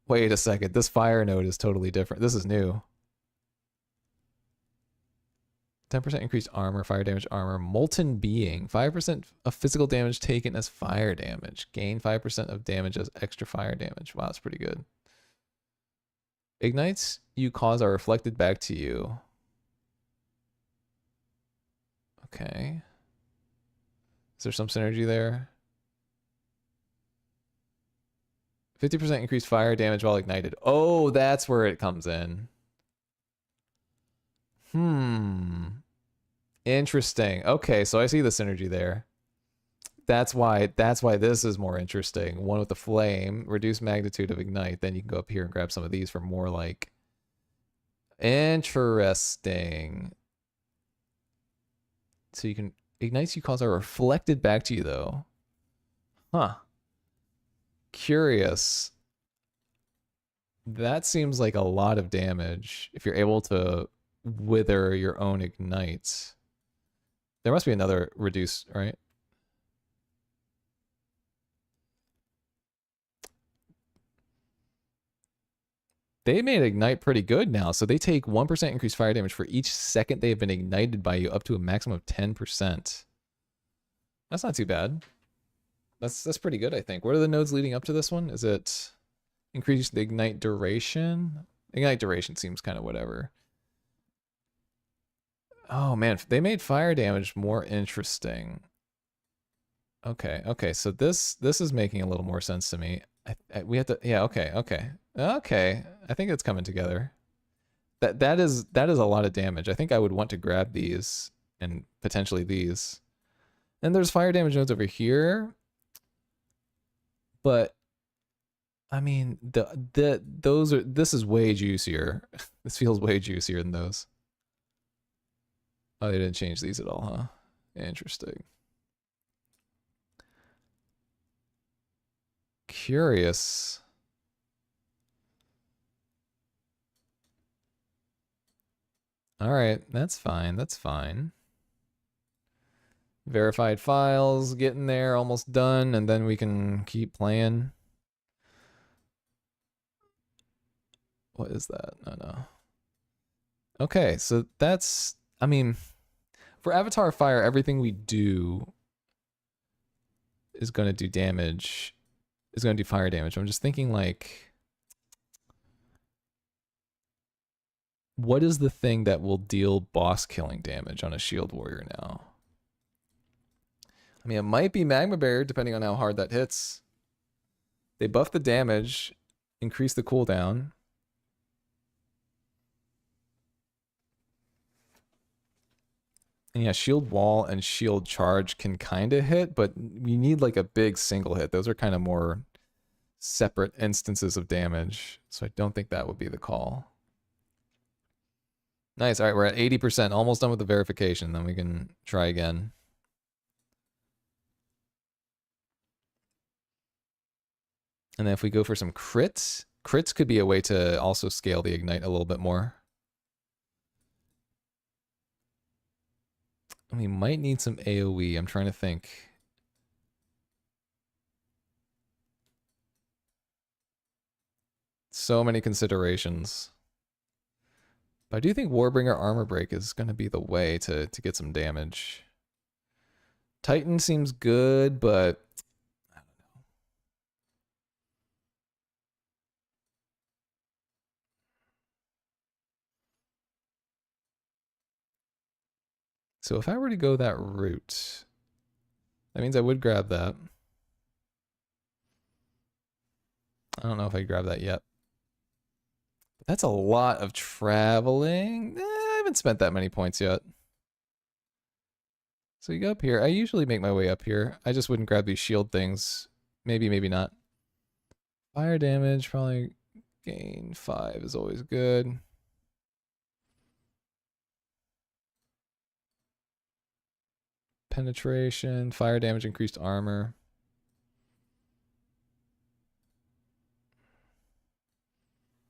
Wait a second, this fire node is totally different. This is new. 10% increased armor, fire damage armor, molten being, 5% of physical damage taken as fire damage, gain 5% of damage as extra fire damage. Wow, that's pretty good. Ignites you cause are reflected back to you. Okay. Is there some synergy there? 50% increased fire damage while ignited. Oh, that's where it comes in. Interesting. Okay, so I see the synergy there. That's why this is more interesting. One with the flame, reduce magnitude of ignite. Then you can go up here and grab some of these for more like interesting. So you can ignites you cause are reflected back to you though. Huh. Curious. That seems like a lot of damage if you're able to wither your own ignites. There must be another reduce, right? They made ignite pretty good now. So they take 1% increased fire damage for each second they have been ignited by you, up to a maximum of 10%. That's not too bad. That's pretty good, I think. What are the nodes leading up to this one? Is it increase the ignite duration? Ignite duration seems kind of whatever. Oh man, they made fire damage more interesting. Okay, okay, so this is making a little more sense to me. We have to, yeah, okay. I think it's coming together. That is a lot of damage. I think I would want to grab these and potentially these. And there's fire damage nodes over here. But I mean, this is way juicier. This feels way juicier than those. Oh, they didn't change these at all, huh? Interesting. Curious. All right, that's fine. That's fine. Verified files, getting there, almost done, and then we can keep playing. What is that? No. Okay, so that's, I mean, for Avatar Fire, everything we do is going to do damage, is going to do fire damage. I'm just thinking like, what is the thing that will deal boss killing damage on a shield warrior now? I mean, it might be Magma Barrier, depending on how hard that hits. They buff the damage, increase the cooldown. And yeah, Shield Wall and Shield Charge can kind of hit, but we need like a big single hit. Those are kind of more separate instances of damage. So I don't think that would be the call. Nice. All right, we're at 80%, almost done with the verification. Then we can try again. And then if we go for some crits could be a way to also scale the ignite a little bit more. We might need some AoE. I'm trying to think. So many considerations. But I do think Warbringer Armor Break is going to be the way to get some damage. Titan seems good, but I don't know. So if I were to go that route, that means I would grab that. I don't know if I grab that yet. That's a lot of traveling. I haven't spent that many points yet. So you go up here. I usually make my way up here. I just wouldn't grab these shield things. Maybe, maybe not. Fire damage, probably gain 5 is always good. Penetration, fire damage, increased armor.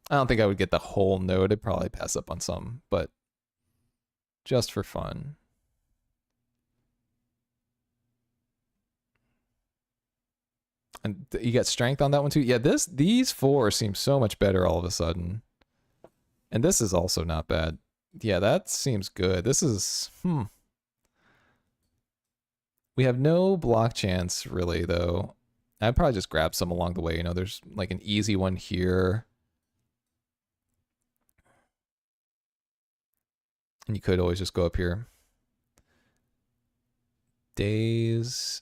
I don't think I would get the whole node. I'd probably pass up on some, but just for fun. And you get strength on that one too? Yeah, these 4 seem so much better all of a sudden. And this is also not bad. Yeah, that seems good. This is, We have no block chance, really, though. I'd probably just grab some along the way. You know, there's like an easy one here. And you could always just go up here. Days.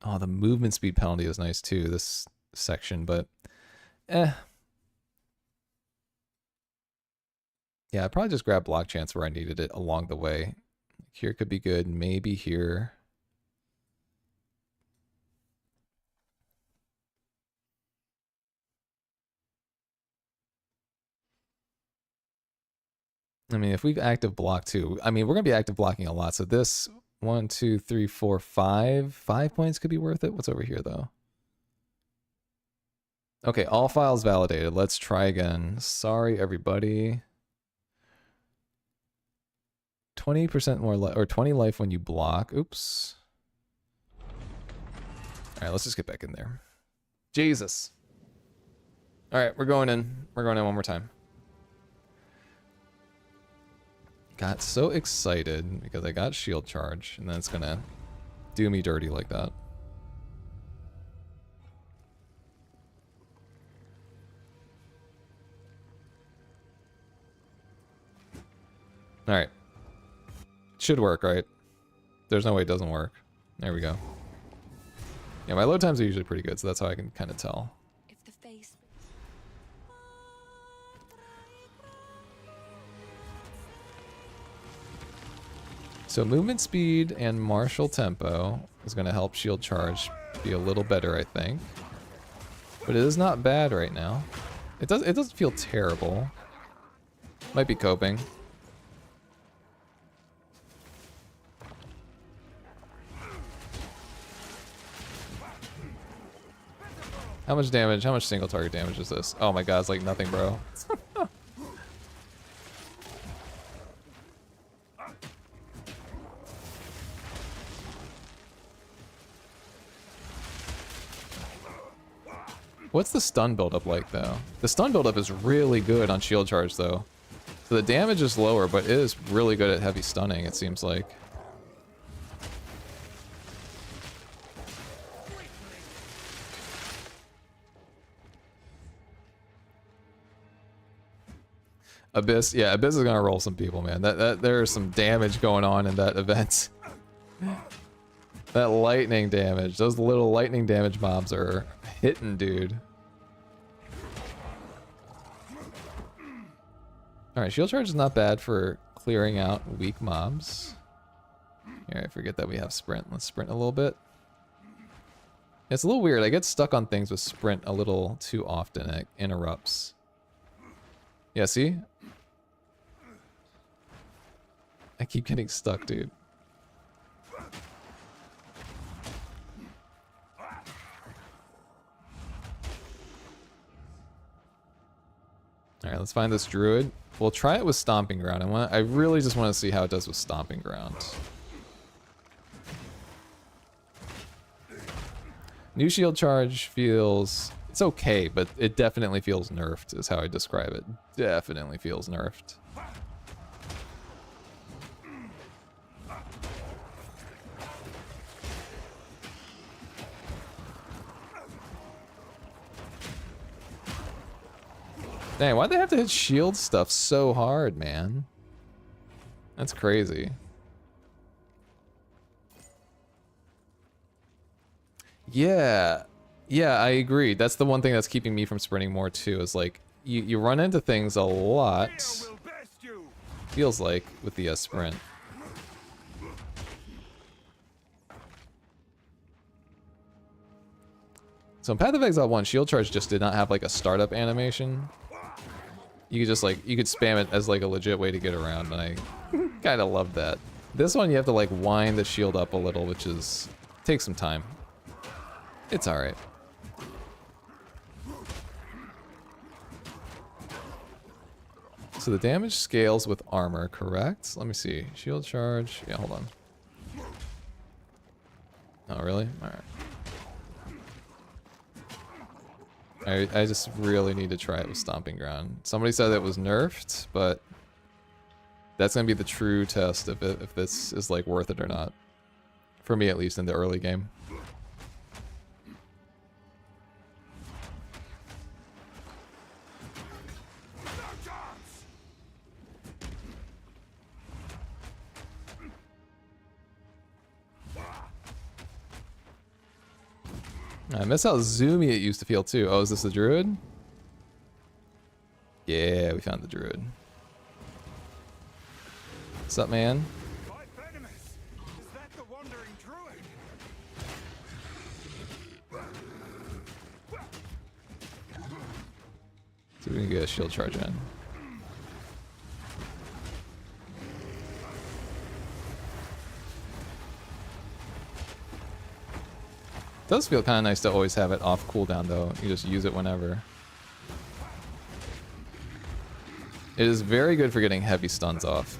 Oh, the movement speed penalty is nice too, this section, but Yeah, I'd probably just grab block chance where I needed it along the way. Here could be good, maybe here. I mean, if we've active block too, I mean, we're going to be active blocking a lot. So this 1, 2, 3, 4, 5. 5 points could be worth it. What's over here though? Okay, all files validated. Let's try again. Sorry, everybody. 20% more life, or 20 life when you block. Oops. All right, let's just get back in there. Jesus. All right, we're going in. We're going in one more time. Got so excited because I got shield charge, and then it's gonna do me dirty like that. All right. Should work, right? There's no way it doesn't work. There we go. Yeah, my load times are usually pretty good, so that's how I can kind of tell.
If the face.
So movement speed and martial tempo is going to help shield charge be a little better, I think. But it is not bad right now. It doesn't feel terrible. Might be coping. How much damage? How much single target damage is this? Oh my god, it's like nothing, bro. What's the stun buildup like, though? The stun buildup is really good on shield charge, though. So the damage is lower, but it is really good at heavy stunning, it seems like. Abyss, yeah, Abyss is gonna roll some people, man. There's some damage going on in that event. That lightning damage, those little lightning damage mobs are hitting, dude. Alright, shield charge is not bad for clearing out weak mobs. Here, I forget that we have sprint. Let's sprint a little bit. It's a little weird. I get stuck on things with sprint a little too often. It interrupts. Yeah, see? I keep getting stuck, dude. Alright, let's find this druid. We'll try it with Stomping Ground. I really just want to see how it does with Stomping Ground. New shield charge feels... It's okay, but it definitely feels nerfed, is how I describe it. Definitely feels nerfed. Dang, why'd they have to hit shield stuff so hard, man? That's crazy. Yeah. Yeah, I agree. That's the one thing that's keeping me from sprinting more too, is like, you run into things a lot.
Fear will best you.
Feels like with the sprint. So in Path of Exile 1, Shield Charge just did not have like a startup animation. You could just like, you could spam it as like a legit way to get around, and I kind of love that. This one you have to like wind the shield up a little, which is, takes some time. It's alright. So the damage scales with armor, correct? Let me see. Shield Charge, yeah, hold on. Oh, really? Alright. I just really need to try it with Stomping Ground. Somebody said it was nerfed, but that's gonna be the true test of it, if this is like worth it or not. For me, at least in the early game. I miss how zoomy it used to feel too. Oh, is this the druid? Yeah, we found the druid. What's up, man?
Is that the wandering druid?
See if we can get a shield charge in. It does feel kind of nice to always have it off cooldown though. You just use it whenever. It is very good for getting heavy stuns off.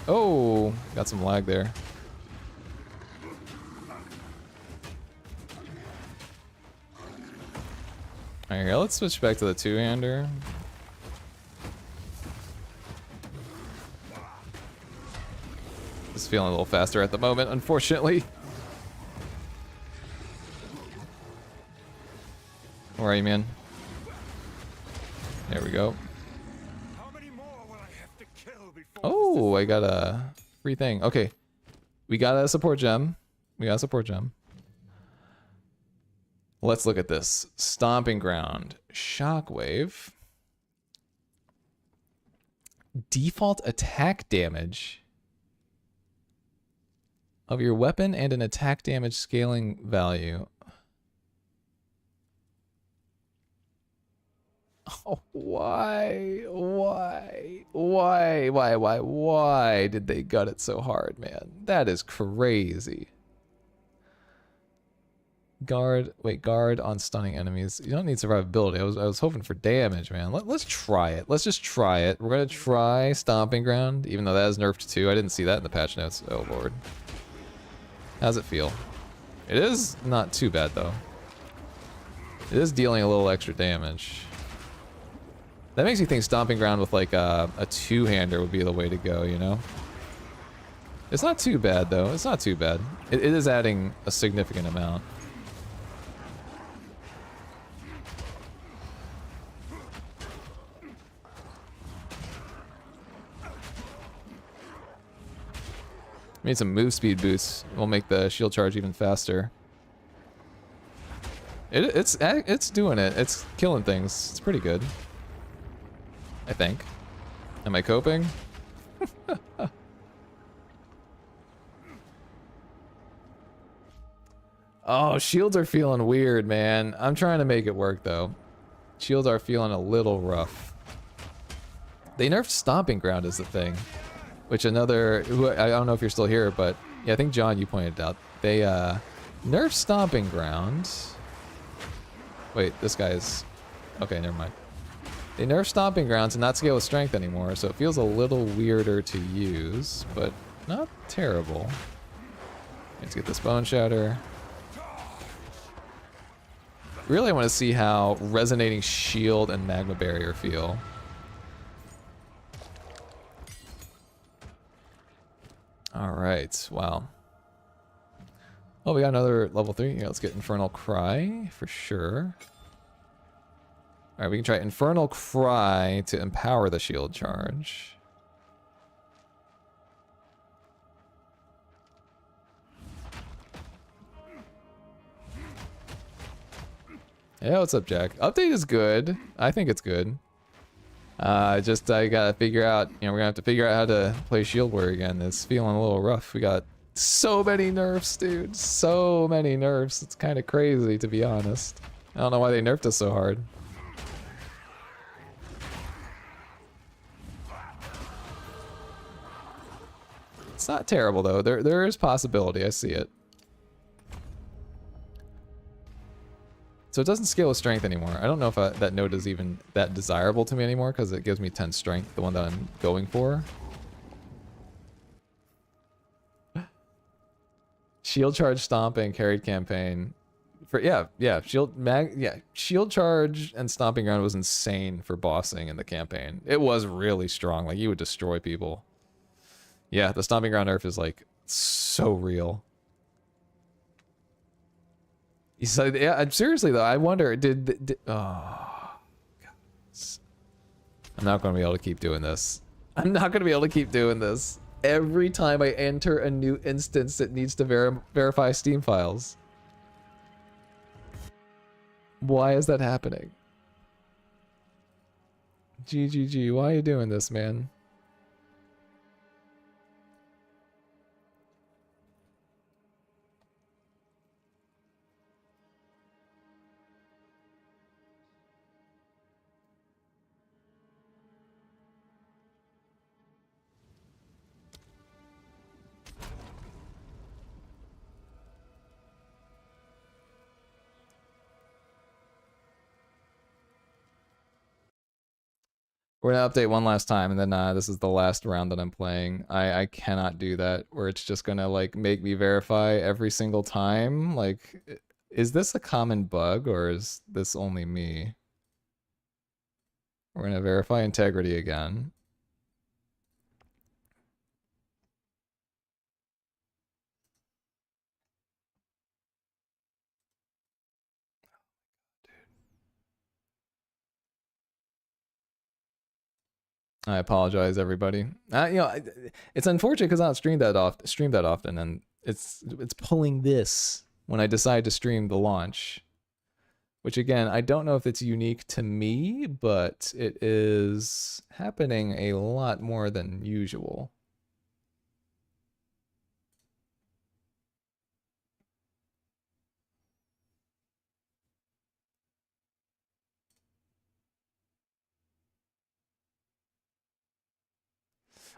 Oh, got some lag there. Alright, here, let's switch back to the two-hander. Just feeling a little faster at the moment, unfortunately. Where are you, man? There we go.
How many more will I have to kill before
Oh, I got a free thing. Okay. We got a support gem. We got a support gem. Let's look at this. Stomping Ground. Shockwave. Default attack damage of your weapon and an attack damage scaling value. Oh, why did they gut it so hard, man? That is crazy. Guard on stunning enemies. You don't need survivability. I was hoping for damage, man. Let's try it. Let's just try it. We're gonna try Stomping Ground, even though that is nerfed too. I didn't see that in the patch notes. Oh lord. How's it feel? It is not too bad though. It is dealing a little extra damage. That makes me think Stomping Ground with like a two-hander would be the way to go, you know? It's not too bad though. It's not too bad. It is adding a significant amount. Need some move speed boosts. We'll make the shield charge even faster. It's doing it. It's killing things. It's pretty good. I think. Am I coping? Oh, shields are feeling weird, man. I'm trying to make it work though. Shields are feeling a little rough. They nerfed Stomping Ground is the thing. Which another, I don't know if you're still here, but yeah, I think John, you pointed out. They nerfed Stomping Ground. Wait, this guy's, okay, never mind. They nerfed Stomping Ground to not scale with strength anymore, so it feels a little weirder to use, but not terrible. Let's get this Bone Shatter. Really, I want to see how Resonating Shield and Magma Barrier feel. Alright, wow. Oh, we got another level 3. Yeah, let's get Infernal Cry for sure. Alright, we can try Infernal Cry to empower the shield charge. Yeah, what's up, Jack? Update is good. I think it's good. I gotta figure out, we're gonna have to figure out how to play Shield Warrior again. It's feeling a little rough. We got so many nerfs, dude. So many nerfs. It's kind of crazy, to be honest. I don't know why they nerfed us so hard. It's not terrible, though. There is possibility. I see it. So it doesn't scale with strength anymore. I don't know if that node is even that desirable to me anymore because it gives me 10 strength, the one that I'm going for. Shield Charge Stomping carried campaign. Shield Charge and Stomping Ground was insane for bossing in the campaign. It was really strong. Like, you would destroy people. Yeah, the Stomping Ground nerf is like so real. So yeah, seriously though, I wonder did oh God. I'm not going to be able to keep doing this. I'm not going to be able to keep doing this. Every time I enter a new instance, it needs to verify Steam files. Why is that happening? GGG, why are you doing this, man? We're gonna update one last time, and then this is the last round that I'm playing. I cannot do that, where it's just gonna like make me verify every single time. Like, is this a common bug, or is this only me? We're gonna verify integrity again. I apologize, everybody. It's unfortunate because I don't stream that often, and it's pulling this when I decide to stream the launch, which again, I don't know if it's unique to me, but it is happening a lot more than usual.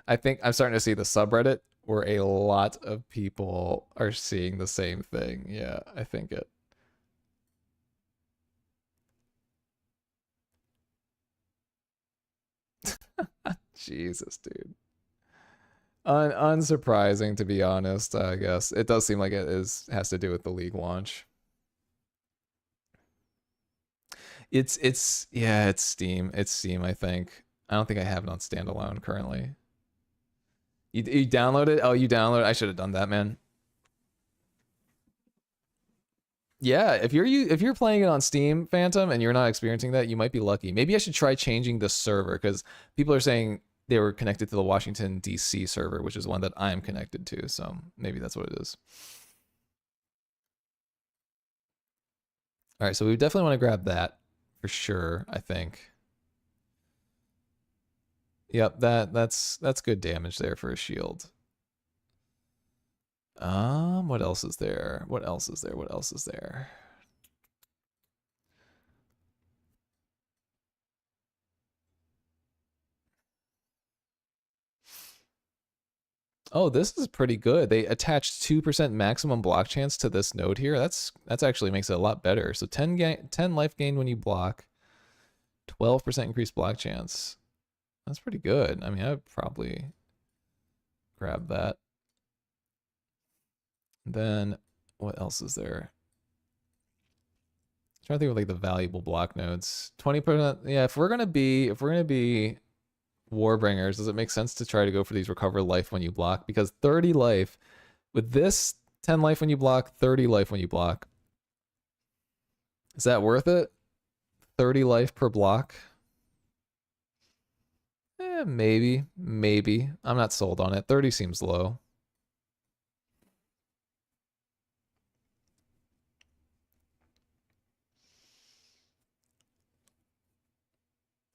I think I'm starting to see the subreddit where a lot of people are seeing the same thing. Yeah, I think it. Jesus, dude. Unsurprising, to be honest, I guess. It does seem like it has to do with the League launch. It's Steam. It's Steam, I think. I don't think I have it on standalone currently. You download it? Oh, you download it? I should have done that, man. Yeah, if you're playing it on Steam, Phantom, and you're not experiencing that, you might be lucky. Maybe I should try changing the server, because people are saying they were connected to the Washington, D.C. server, which is one that I'm connected to, so maybe that's what it is. All right, so we definitely want to grab that for sure, I think. Yep, that's good damage there for a shield. What else is there? What else is there? What else is there? Oh, this is pretty good. They attached 2% maximum block chance to this node here. That's actually makes it a lot better. So 10 life gain when you block, 12% increased block chance. That's pretty good. I mean, I'd probably grab that. Then what else is there? I'm trying to think of like the valuable block nodes. 20%. Yeah, if we're gonna be Warbringers, does it make sense to try to go for these recover life when you block? Because 30 life with this 10 life when you block, 30 life when you block. Is that worth it? 30 life per block. Maybe. I'm not sold on it. 30 seems low.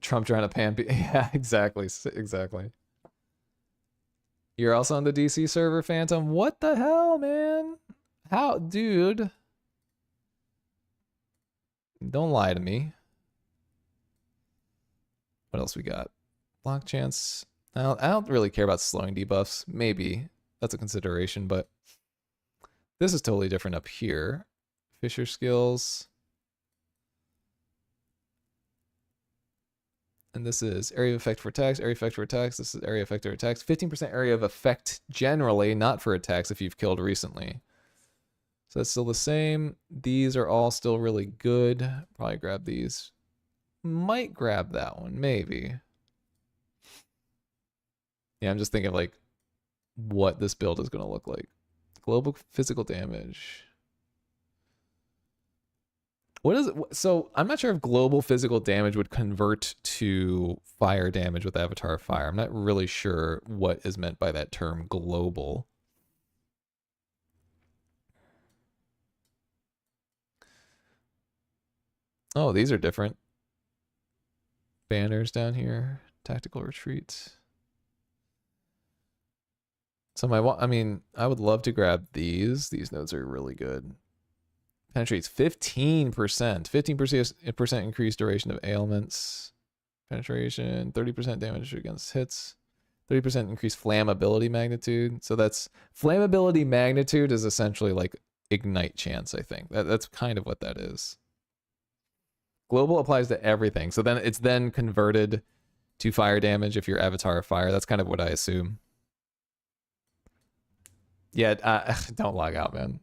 Trump trying to pan. Yeah, exactly. You're also on the DC server, Phantom. What the hell, man? How, dude? Don't lie to me. What else we got? Block chance. I don't really care about slowing debuffs. Maybe that's a consideration, but this is totally different up here. Fisher skills. And this is area of effect for attacks, area of effect for attacks. This is area effect for attacks. 15% area of effect generally, not for attacks if you've killed recently. So that's still the same. These are all still really good. Probably grab these. Might grab that one, maybe. Yeah, I'm just thinking of like what this build is going to look like. Global physical damage. What is it? So I'm not sure if global physical damage would convert to fire damage with Avatar Fire. I'm not really sure what is meant by that term global. Oh, these are different. Banners down here. Tactical retreat. So I would love to grab these. These nodes are really good. Penetrates 15%. 15% increased duration of ailments. Penetration, 30% damage against hits. 30% increased flammability magnitude. So that's flammability magnitude is essentially like ignite chance, I think. That's kind of what that is. Global applies to everything. So then it's then converted to fire damage if you're Avatar of Fire. That's kind of what I assume. Yeah, don't log out, man.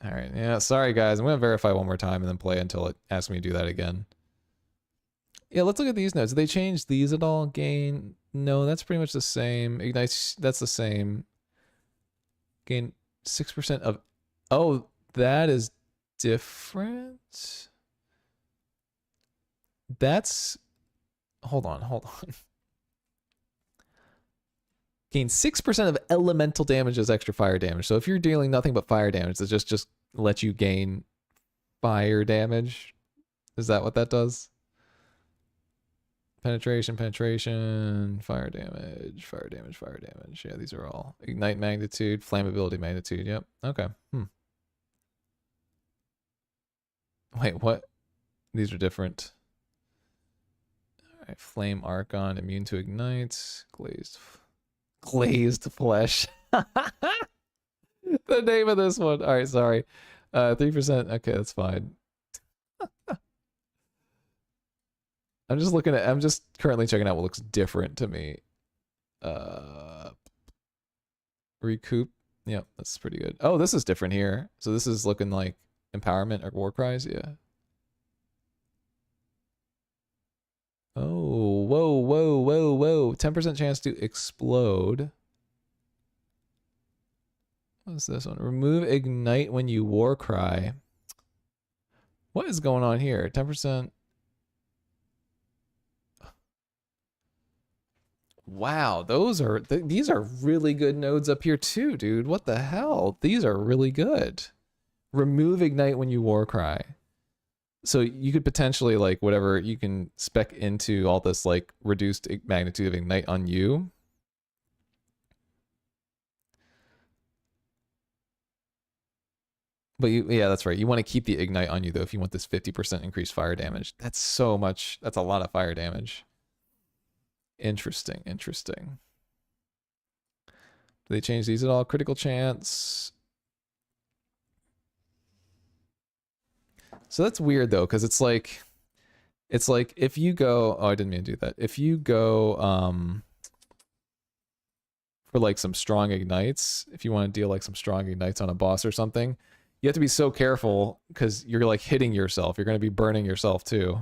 All right, yeah, sorry guys. I'm gonna verify one more time and then play until it asks me to do that again. Yeah, let's look at these nodes. Did they change these at all? Gain? No, that's pretty much the same. Ignite, that's the same. Gain 6% of... Oh, that is different? That's... Hold on. Gain 6% of elemental damage as extra fire damage. So if you're dealing nothing but fire damage, it just lets you gain fire damage. Is that what that does? Penetration, fire damage. Yeah, these are all ignite magnitude, flammability magnitude. Yep. Okay. Wait, what? These are different. All right. Flame Archon, immune to ignite, glazed flesh. The name of this one. All right, sorry. 3%. Okay, that's fine. I'm just currently checking out what looks different to me. Recoup. Yep, that's pretty good. Oh, this is different here. So this is looking like empowerment or war cries, yeah. Oh, whoa. 10% chance to explode. What's this one? Remove ignite when you war cry. What is going on here? 10%. Wow, these are really good nodes up here too, dude. What the hell? These are really good. Remove ignite when you war cry. So you could potentially like whatever you can spec into all this like reduced magnitude of ignite on you. But yeah, that's right. You want to keep the ignite on you though if you want this 50% increased fire damage. That's so much. That's a lot of fire damage. Interesting. Do they change these at all? Critical chance. So that's weird though, because it's like if you go, oh, I didn't mean to do that. If you go for like some strong ignites, if you want to deal like some strong ignites on a boss or something, you have to be so careful because you're like hitting yourself. You're going to be burning yourself too.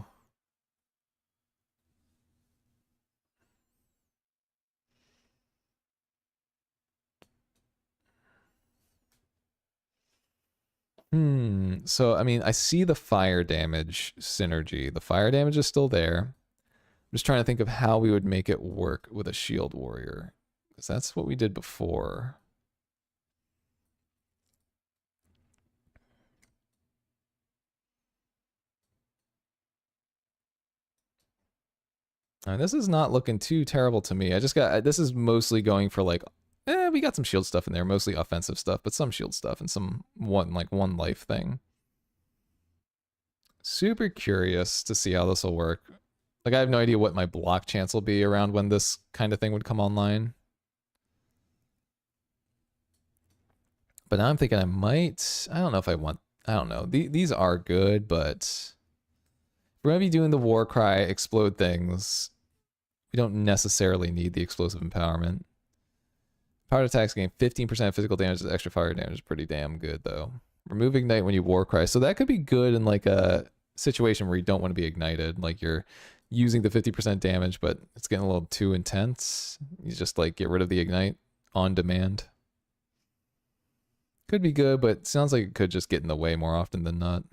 So, I mean, I see the fire damage synergy. The fire damage is still there. I'm just trying to think of how we would make it work with a shield warrior. Because that's what we did before. And this is not looking too terrible to me. I just got, this is mostly going for like, we got some shield stuff in there, mostly offensive stuff, but some shield stuff and some one life thing. Super curious to see how this will work. Like, I have no idea what my block chance will be around when this kind of thing would come online. But now I'm thinking I might, I don't know if I want, I don't know. These are good, but we're going to be doing the war cry, explode things. We don't necessarily need the explosive empowerment. Powered attacks gain 15% physical damage. Extra fire damage is pretty damn good, though. Remove ignite when you war cry. So that could be good in like a situation where you don't want to be ignited. Like you're using the 50% damage, but it's getting a little too intense. You just like get rid of the ignite on demand. Could be good, but it sounds like it could just get in the way more often than not.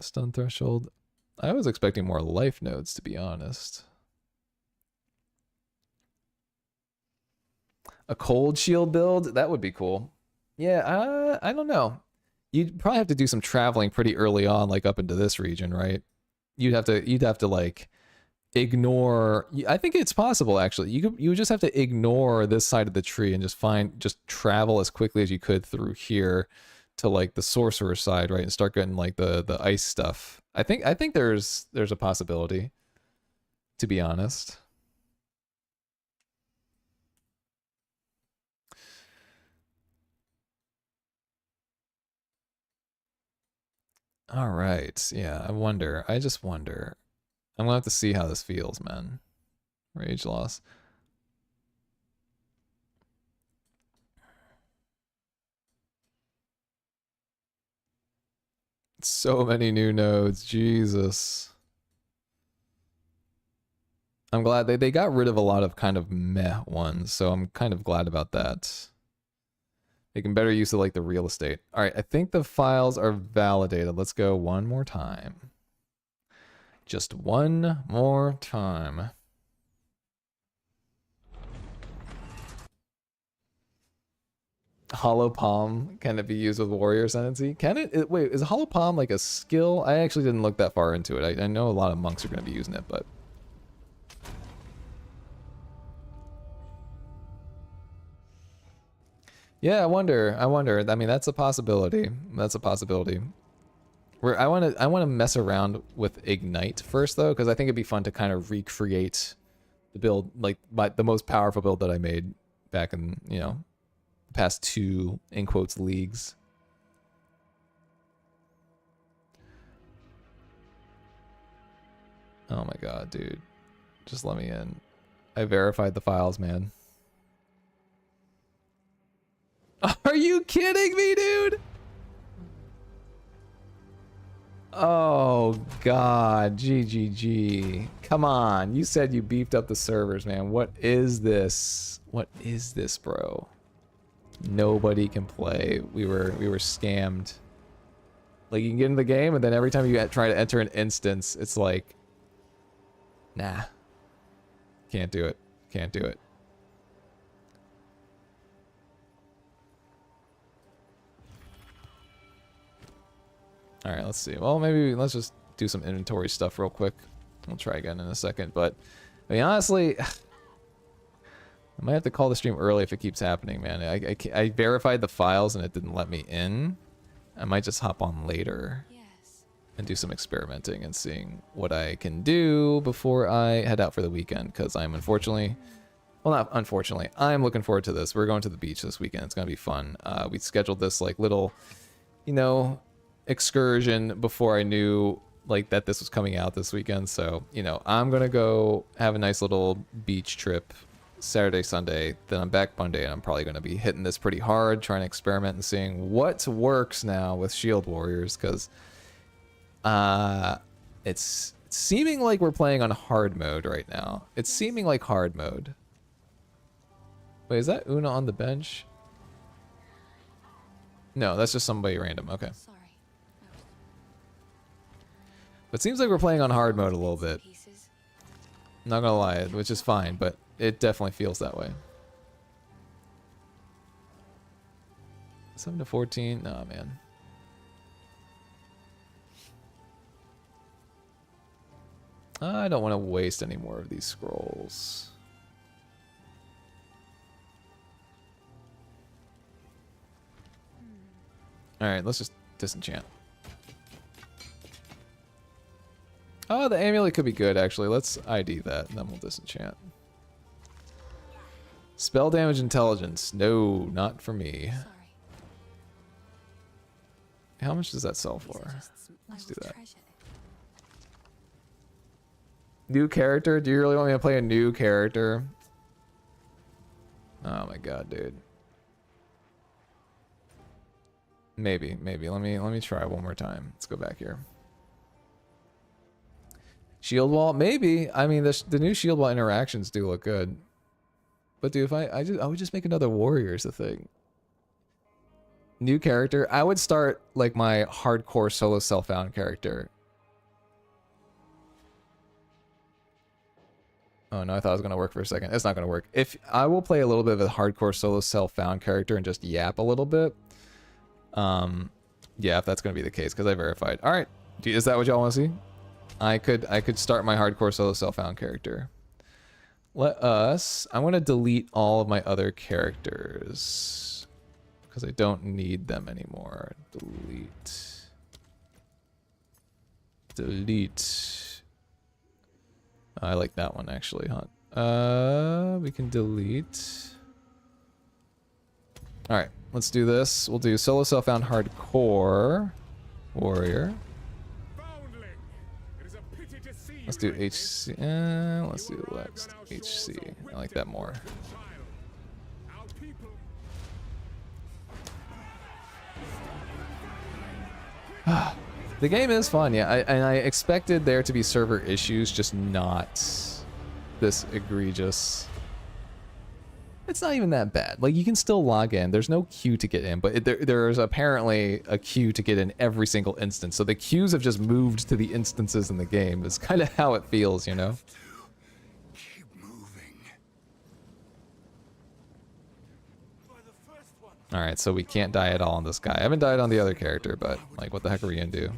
Stun threshold. I was expecting more life nodes, to be honest. A cold shield build? That would be cool. Yeah, I don't know. You'd probably have to do some traveling pretty early on, like up into this region, right? You'd have to like ignore. I think it's possible actually. You would just have to ignore this side of the tree and just travel as quickly as you could through here to like the sorcerer side, right? And start getting like the ice stuff. I think there's a possibility, to be honest. All right. Yeah, I just wonder. I'm gonna have to see how this feels, man. Rage loss. So many new nodes, Jesus. I'm glad they got rid of a lot of kind of meh ones, so I'm kind of glad about that. Making better use of like the real estate. All right, I think the files are validated. Let's go one more time. Just one more time. Hollow Palm, can it be used with Warrior Ascendancy? Can it? Wait, is Hollow Palm like a skill? I actually didn't look that far into it. I know a lot of monks are going to be using it, but... Yeah, I wonder. I mean, that's a possibility. That's a possibility. I want to mess around with Ignite first, though, because I think it'd be fun to kind of recreate the build, like the most powerful build that I made back in, you know, the past two, in quotes, leagues. Oh my god, dude. Just let me in. I verified the files, man. Are you kidding me, dude? Oh god, GGG. Come on, you said you beefed up the servers, man. What is this? What is this, bro? Nobody can play. We were scammed. Like, you can get in the game, and then every time you try to enter an instance, it's like, nah. Can't do it. Can't do it. All right, let's see. Well, maybe let's just do some inventory stuff real quick. We'll try again in a second. But, I mean, honestly, I might have to call the stream early if it keeps happening, man. I verified the files and it didn't let me in. I might just hop on later and do some experimenting and seeing what I can do before I head out for the weekend. Because I'm unfortunately, well, not unfortunately, I'm looking forward to this. We're going to the beach this weekend. It's going to be fun. We scheduled this like little, you know, excursion before I knew like that this was coming out this weekend. So, you know, I'm gonna go have a nice little beach trip Saturday, Sunday, then I'm back Monday, and I'm probably gonna be hitting this pretty hard, trying to experiment and seeing what works now with Shield Warriors, because it's seeming like we're playing on hard mode right now. It's seeming like hard mode. Wait, is that Una on the bench? No, that's just somebody random. Okay.
Sorry.
But it seems like we're playing on hard mode a little bit.
Pieces.
Not gonna lie, which is fine, but it definitely feels that way. 7 to 14. Nah, man. I don't want to waste any more of these scrolls. Alright, let's just disenchant. Oh, the amulet could be good, actually. Let's ID that, and then we'll disenchant. Spell damage intelligence. No, not for me.
Sorry.
How much does that sell for?
I
Let's do
will
that.
treasure it.
New character? Do you really want me to play a new character? Oh my god, dude. Maybe. Let me try one more time. Let's go back here. Shield wall? Maybe. I mean, the new shield wall interactions do look good. But dude, if I would just make another warrior is the thing. New character? I would start like my hardcore solo self-found character. Oh no, I thought it was gonna work for a second. It's not gonna work. If I will play a little bit of a hardcore solo self-found character and just yap a little bit. Yeah, if that's gonna be the case, because I verified. All right, is that what y'all want to see? I could start my hardcore solo self-found character. I want to delete all of my other characters because I don't need them anymore. Delete. I like that one actually, huh? We can delete. All right, let's do this. We'll do solo self-found hardcore warrior. Let's do HC. Let's do Lex HC. I like that more. The game is fun, yeah. And I expected there to be server issues, just not this egregious. It's not even that bad. Like, you can still log in. There's no queue to get in, but there's apparently a queue to get in every single instance. So the queues have just moved to the instances in the game. It's kind of how it feels, you know?
Keep moving.
All right, so we can't die at all on this guy. I haven't died on the other character, but like, what the heck are we gonna do?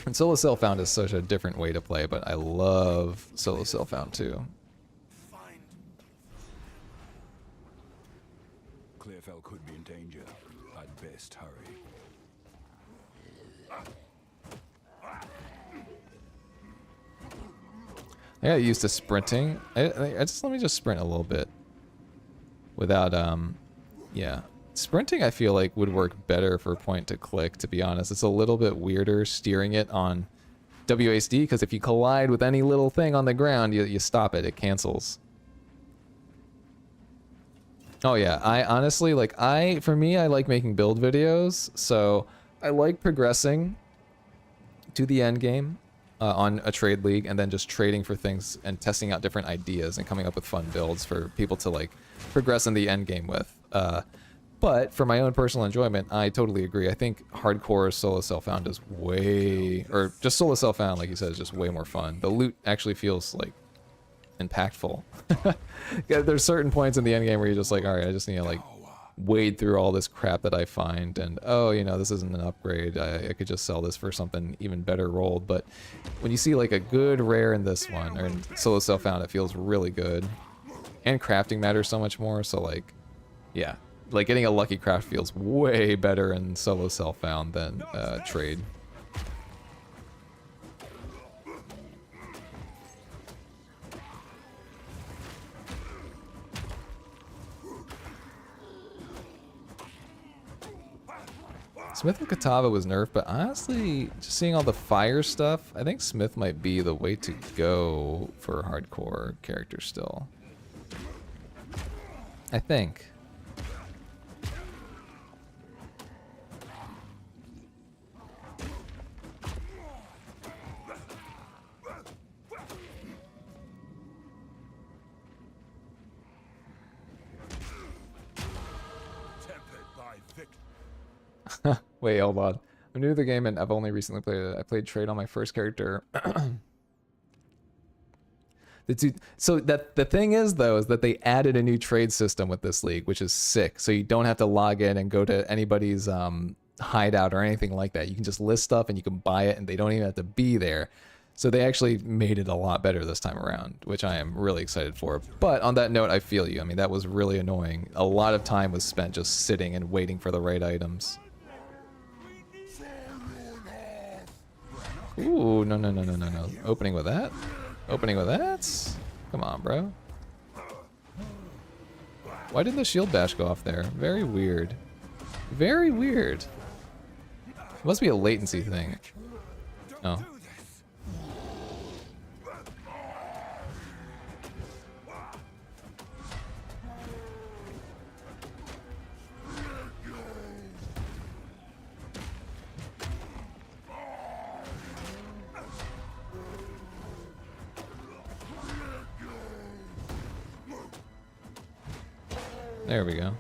And solo self-found is such a different way to play, but I love solo self-found too.
Clearfell could be in danger. I'd best hurry.
I got used to sprinting. Let me just sprint a little bit. Without, yeah. Sprinting, I feel like, would work better for point to click, to be honest. It's a little bit weirder steering it on WASD, because if you collide with any little thing on the ground, you stop it. It cancels. Oh yeah, I honestly, like, for me, I like making build videos, so I like progressing to the end game on a trade league, and then just trading for things and testing out different ideas and coming up with fun builds for people to, like, progress in the end game with. But for my own personal enjoyment, I totally agree. I think hardcore solo self-found is way, or just solo self-found, like you said, is just way more fun. The loot actually feels, like, impactful. Yeah, there's certain points in the end game where you're just like, all right, I just need to, like, wade through all this crap that I find, and oh, you know, this isn't an upgrade. I could just sell this for something even better rolled. But when you see like a good rare in this one, or in solo self-found, it feels really good. And crafting matters so much more. So like, yeah, like getting a lucky craft feels way better in solo self-found than trade. Smith and Katava was nerfed, but honestly, just seeing all the fire stuff, I think Smith might be the way to go for hardcore characters still. I think. Wait, hold on. I'm new to the game and I've only recently played it. I played trade on my first character. So that the thing is though is that they added a new trade system with this league, which is sick. So you don't have to log in and go to anybody's hideout or anything like that. You can just list stuff and you can buy it, and they don't even have to be there. So they actually made it a lot better this time around, which I am really excited for. But on that note, I feel you. I mean, that was really annoying. A lot of time was spent just sitting and waiting for the right items. Ooh, no, no, no, no, no, no. Opening with that? Opening with that? Come on, bro. Why did the shield bash go off there? Very weird. Very weird. It must be a latency thing. Oh. There we go.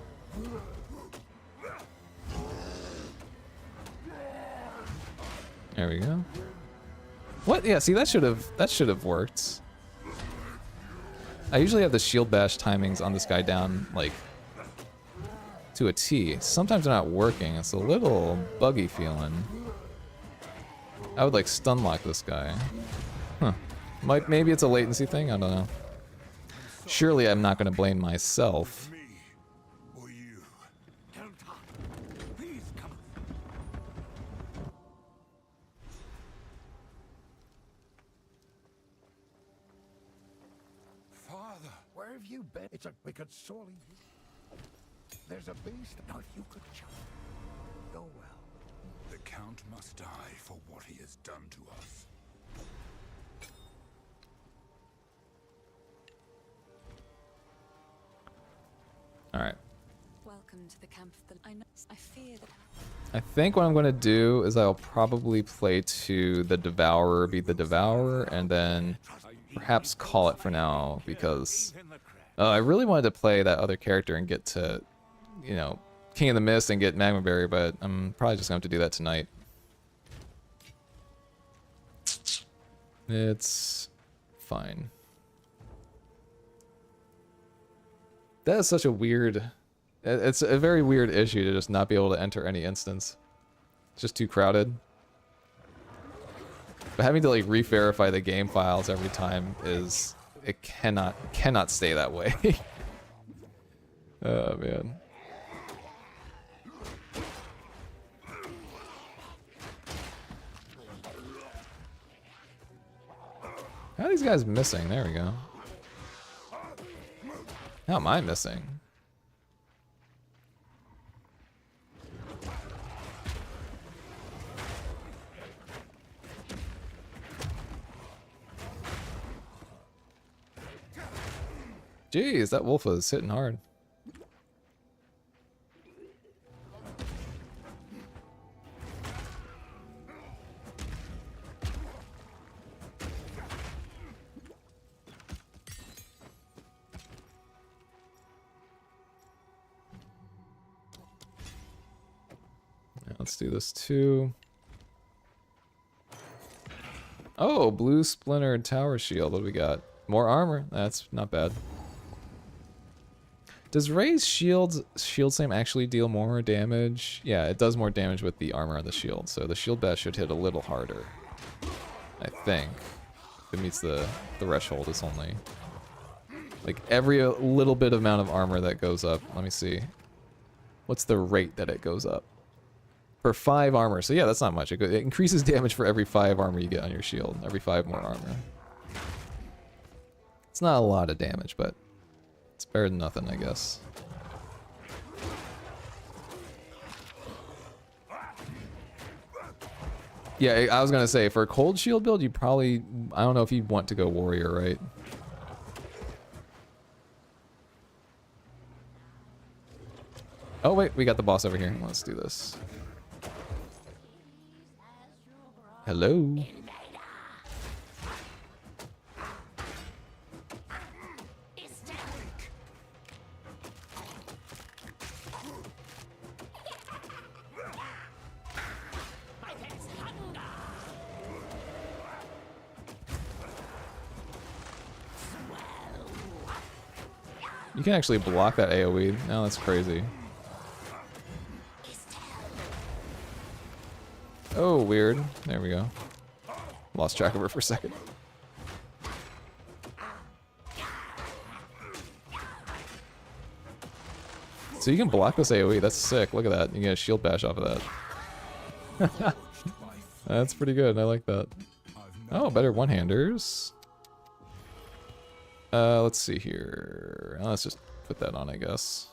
There we go. What? Yeah, see, that should have worked. I usually have the shield bash timings on this guy down like to a T. Sometimes they're not working. It's a little buggy feeling. I would like stun lock this guy. Huh. Maybe it's a latency thing. I don't know. Surely I'm not going to blame myself.
It's a wicked sorely. There's a beast. Now if you could just go well.
The Count must die for what he has done to us.
Alright.
Welcome to the camp of the... I fear that...
I think what I'm going to do is I'll probably play to the Devourer, beat the Devourer, and then perhaps call it for now, because I really wanted to play that other character and get to, you know, King of the Mist and get Magma Barrier, but I'm probably just going to have to do that tonight. It's fine. That is such a weird... It's a very weird issue to just not be able to enter any instance. It's just too crowded. But having to like re-verify the game files every time is... It cannot stay that way. Oh man. How are these guys missing? There we go. How am I missing? Jeez, that wolf was hitting hard. Yeah, let's do this too. Oh, blue splintered tower shield. What do we got? More armor. That's not bad. Does Ray's shield slam actually deal more damage? Yeah, it does more damage with the armor on the shield, so the shield bash should hit a little harder. I think. If it meets the threshold, it's only like every little bit amount of armor that goes up. Let me see. What's the rate that it goes up? For 5 armor. So yeah, that's not much. It increases damage for every 5 armor you get on your shield. Every 5 more armor. It's not a lot of damage, but it's better than nothing, I guess. Yeah, I was gonna say, for a cold shield build, you probably... I don't know if you'd want to go warrior, right? Oh wait, we got the boss over here. Let's do this. Hello? You can actually block that AoE. No, that's crazy. Oh, weird. There we go. Lost track of her for a second. So you can block this AoE. That's sick. Look at that. You can get a shield bash off of that. That's pretty good. I like that. Oh, better one-handers. Let's see here. Let's just put that on, I guess.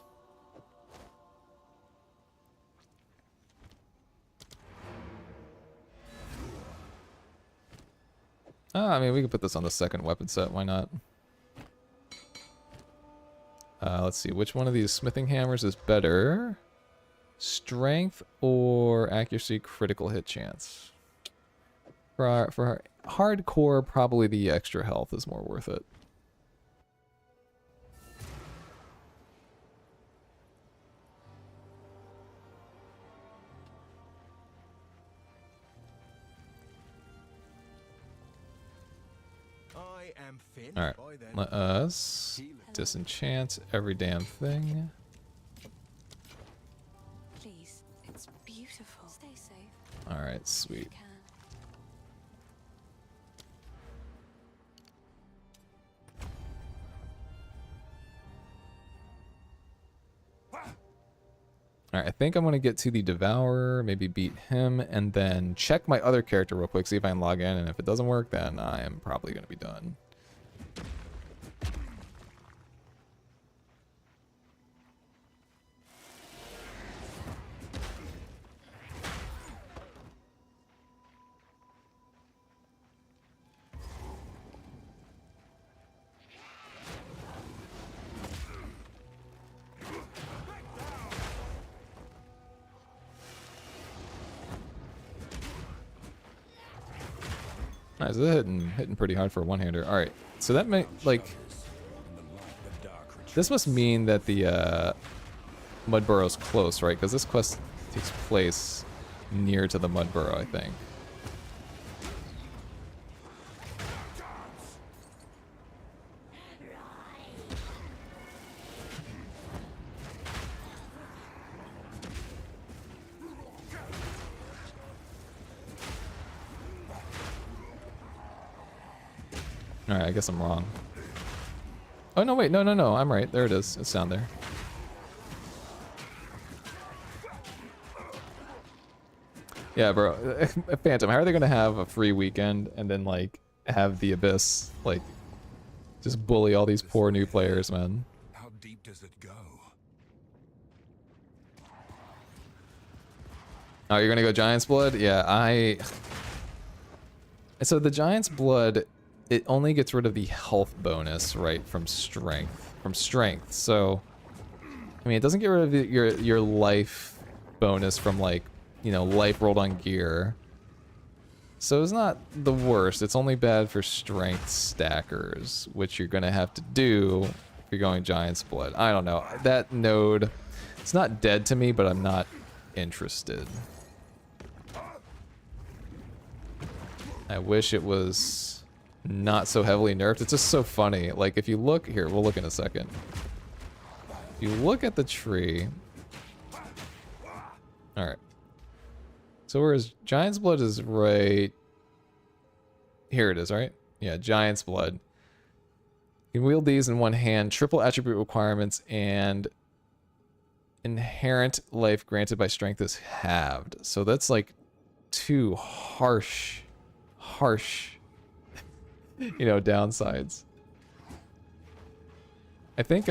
I mean, we could put this on the second weapon set. Why not? Let's see. Which one of these smithing hammers is better? Strength or accuracy, critical hit chance? For hardcore, probably the extra health is more worth it. Alright, let us disenchant every damn thing.
Please, it's beautiful. Stay safe.
Alright, sweet. Alright, I think I'm going to get to the Devourer, maybe beat him, and then check my other character real quick, see if I can log in, and if it doesn't work, then I am probably going to be done. Nice, hitting pretty hard for a one-hander. All right, so that may this must mean that the Mud Burrow's close, right? Because this quest takes place near to the Mud Burrow, I think. Alright, I guess I'm wrong. Oh, no, wait, no, I'm right. There it is. It's down there. Yeah, bro. Phantom, how are they gonna have a free weekend and then, like, have the Abyss, like, just bully all these poor new players, man?
How deep does it go?
Oh, you're gonna go Giant's Blood? Yeah, So the Giant's Blood, it only gets rid of the health bonus, right, from strength. So, I mean, it doesn't get rid of your life bonus from, like, you know, life rolled on gear. So it's not the worst. It's only bad for strength stackers, which you're gonna have to do if you're going Giant's Blood. I don't know. That node, it's not dead to me, but I'm not interested. I wish it was not so heavily nerfed. It's just so funny. Like, if you look here, we'll look in a second. If you look at the tree. Alright. So whereas Giant's Blood is right here, it is, right? Yeah, Giant's Blood. You can wield these in one hand, triple attribute requirements, and inherent life granted by strength is halved. So that's like two harsh you know, downsides. I think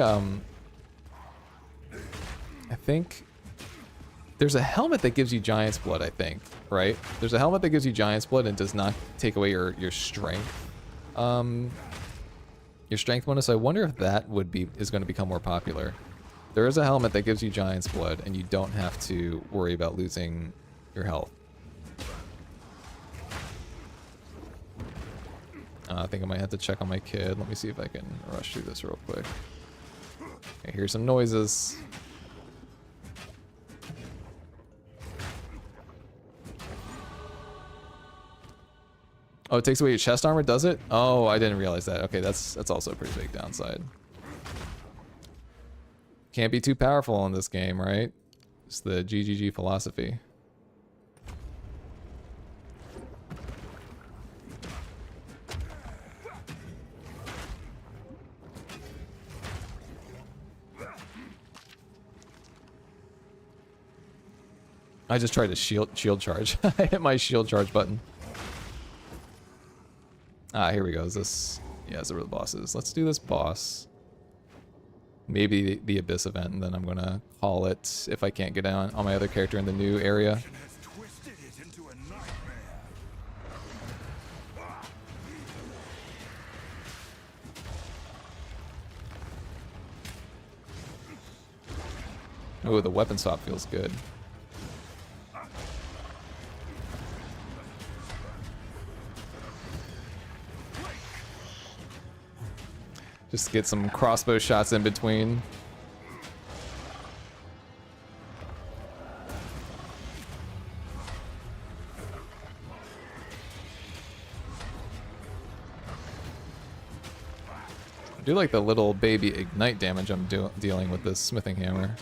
there's a helmet that gives you Giant's Blood, I think, right? There's a helmet that gives you Giant's Blood and does not take away your strength. Your strength bonus. I wonder if that is going to become more popular. There is a helmet that gives you Giant's Blood and you don't have to worry about losing your health. I think I might have to check on my kid. Let me see if I can rush through this real quick. I hear some noises. Oh, it takes away your chest armor, does it? Oh, I didn't realize that. Okay, that's also a pretty big downside. Can't be too powerful in this game, right? It's the GGG philosophy. I just tried to shield charge. I hit my shield charge button. Ah, here we go. Is this... Yeah, these are the bosses. Let's do this boss. Maybe the Abyss event, and then I'm gonna call it if I can't get on my other character in the new area. Oh, the weapon swap feels good. Just get some crossbow shots in between. I do like the little baby ignite damage I'm dealing with this smithing hammer.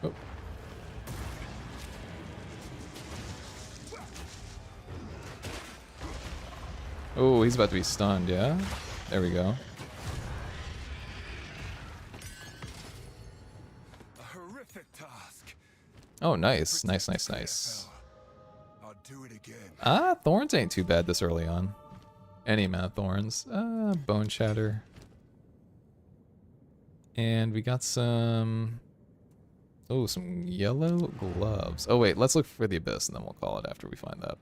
Oh. Oh, he's about to be stunned, yeah? There we go.
A horrific task.
Oh, nice. Nice, nice, nice.
I'll do it again.
Ah, thorns ain't too bad this early on. Any amount of thorns. Bone shatter. And we got some... Oh, some yellow gloves. Oh, wait, let's look for the Abyss, and then we'll call it after we find that.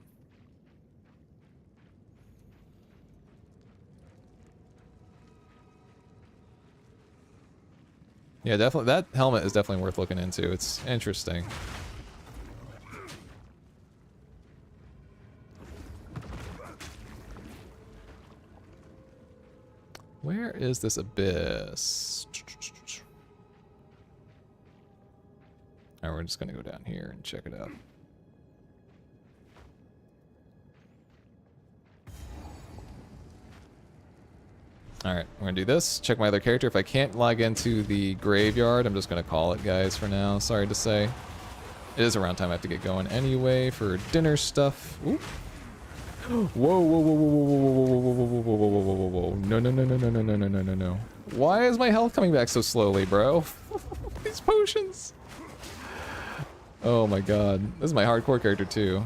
Yeah, definitely. That helmet is definitely worth looking into. It's interesting. Where is this Abyss? Alright, we're just gonna go down here and check it out. Alright, we're gonna do this. Check my other character. If I can't log into the graveyard, I'm just gonna call it, guys, for now. Sorry to say. It is around time I have to get going anyway for dinner stuff. Ooh. Whoa, whoa, whoa, whoa, whoa, whoa, whoa, whoa, whoa, whoa, whoa, whoa, whoa, whoa. No, no, no, no, no, no, no, no, no, no, no. Why is my health coming back so slowly, bro? These potions. Oh my god. This is my hardcore character, too.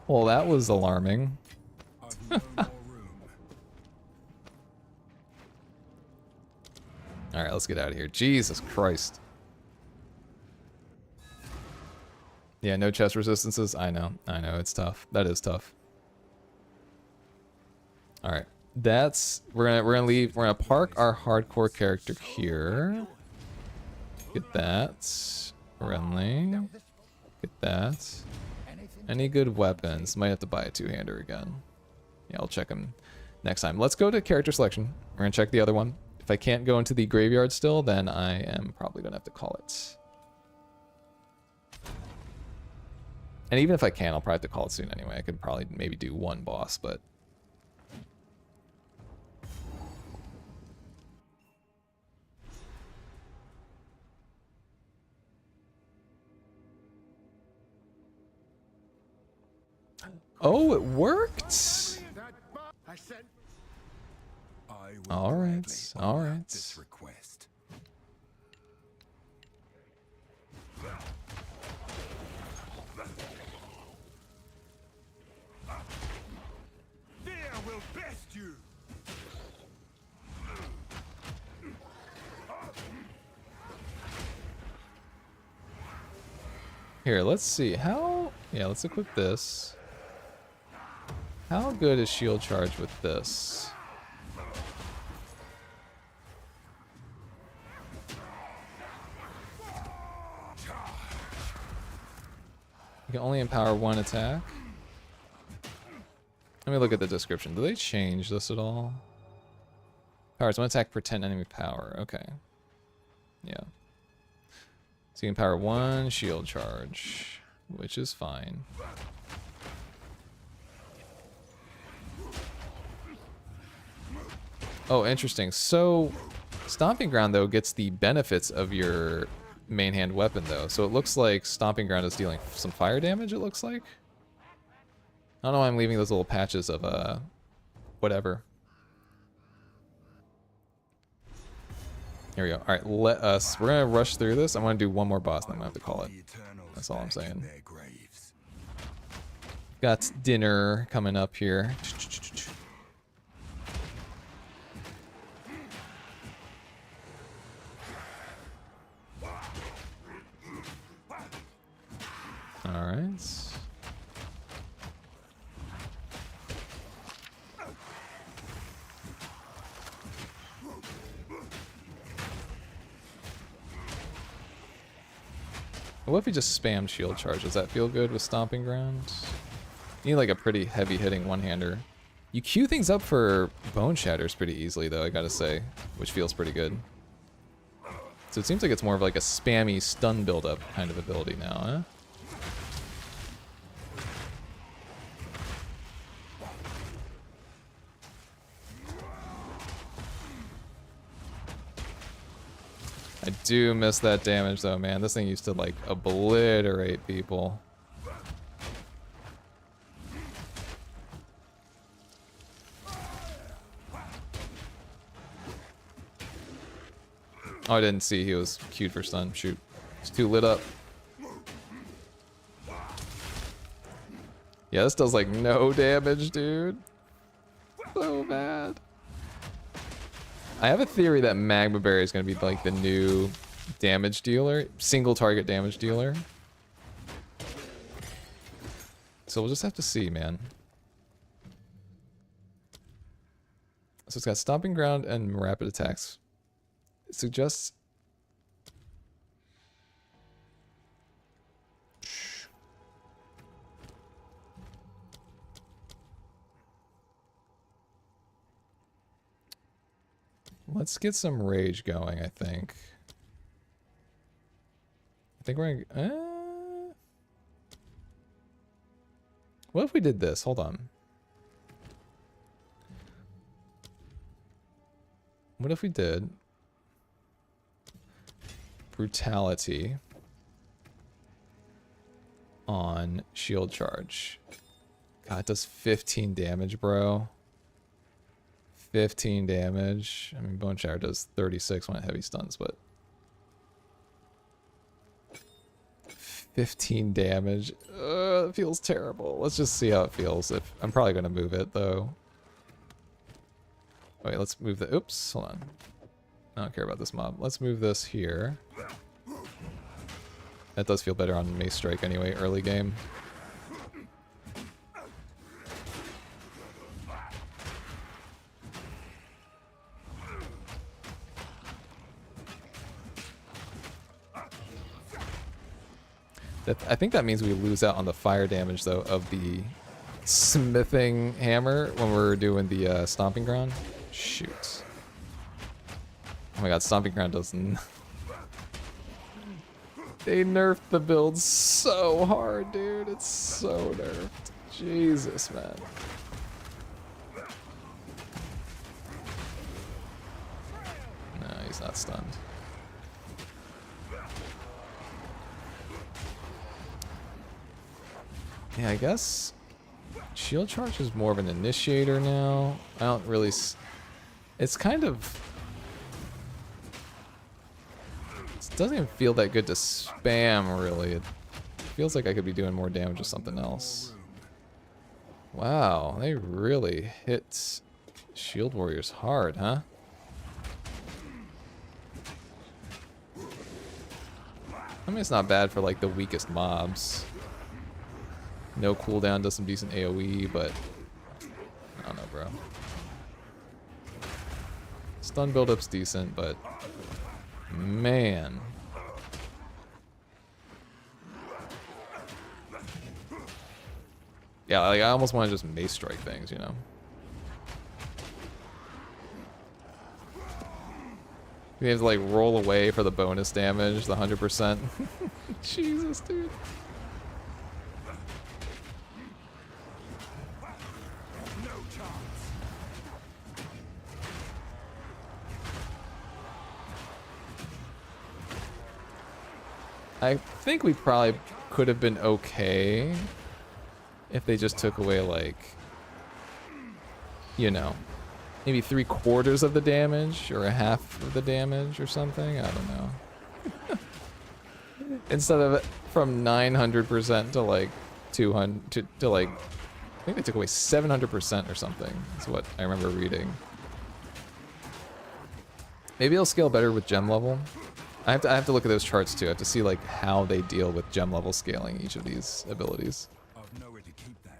Well, that was alarming. Alright, let's get out of here. Jesus Christ. Yeah, no chest resistances. I know, it's tough. That is tough. Alright. That's we're gonna leave. We're gonna park our hardcore character here. Get that. Friendly. Get that. Any good weapons? Might have to buy a two-hander again. Yeah, I'll check them next time. Let's go to character selection. We're gonna check the other one. If I can't go into the graveyard still, then I am probably gonna have to call it. And even if I can, I'll probably have to call it soon anyway. I could probably maybe do one boss, but... Oh, it worked! Alright, alright.
This request.
Fear will best you.
Here, let's see. How... Yeah, let's equip this. How good is Shield Charge with this? You can only empower one attack. Let me look at the description. Do they change this at all? Powers one attack per 10 enemy power. Okay. Yeah. So you can power one Shield Charge, which is fine. Oh, interesting. So, Stomping Ground, though, gets the benefits of your main hand weapon, though. So it looks like Stomping Ground is dealing some fire damage, it looks like. I don't know why I'm leaving those little patches of, whatever. Here we go. Alright, we're gonna rush through this. I want to do one more boss, and I'm gonna have to call it. That's all I'm saying. Got dinner coming up here. Alright. What if we just spam shield charge? Does that feel good with Stomping Ground? You need like a pretty heavy hitting one-hander. You queue things up for Bone Shatters pretty easily though, I gotta say, which feels pretty good. So it seems like it's more of like a spammy stun buildup kind of ability now, huh? I do miss that damage though, man. This thing used to like obliterate people. Oh, I didn't see he was queued for stun. Shoot. It's too lit up. Yeah, this does like no damage, dude. So bad. I have a theory that Magma Barrier is going to be like the new damage dealer, single target damage dealer. So we'll just have to see, man. So it's got Stomping Ground and Rapid Attacks. It suggests... Let's get some rage going, I think. I think we're gonna... What if we did this? Hold on. What if we did... Brutality on Shield Charge. God, it does 15 damage, bro. 15 damage. I mean, Bone Shatter does 36 when it heavy stuns, but 15 damage. It feels terrible. Let's just see how it feels. If I'm probably gonna move it though. Wait, let's move the. Oops, hold on. I don't care about this mob. Let's move this here. That does feel better on Mace Strike anyway, early game. I think that means we lose out on the fire damage, though, of the smithing hammer when we're doing the Stomping Ground. Shoot. Oh my god, Stomping Ground doesn't... They nerfed the build so hard, dude. It's so nerfed. Jesus, man. No, he's not stunned. Yeah, I guess Shield Charge is more of an initiator now. I don't really... It's kind of... It doesn't even feel that good to spam, really. It feels like I could be doing more damage with something else. Wow, they really hit Shield Warriors hard, huh? I mean, it's not bad for, like, the weakest mobs. No cooldown, does some decent AoE, but I don't know, bro. Stun build-up's decent, but man. Yeah, like, I almost want to just Mace Strike things, you know? You have to like roll away for the bonus damage, the 100%. Jesus, dude. I think we probably could have been okay if they just took away, like, you know, maybe 3/4 of the damage or a half of the damage or something. I don't know. Instead of from 900% to like 200 to like, I think they took away 700% or something. That's what I remember reading. Maybe it'll scale better with gem level. I have to look at those charts too. I have to see like how they deal with gem level scaling each of these abilities.
I've nowhere to keep that.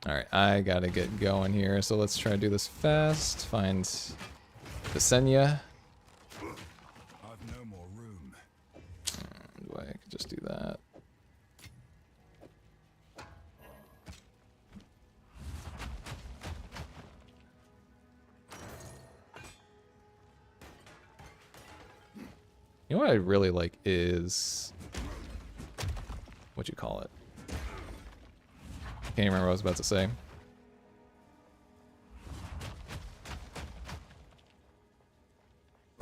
Alright, I gotta get going here, so let's try to do this fast. Find the Senya.
I've no more room.
I could just do that. You know what I really like is what you call it. Can't even remember what I was about to say.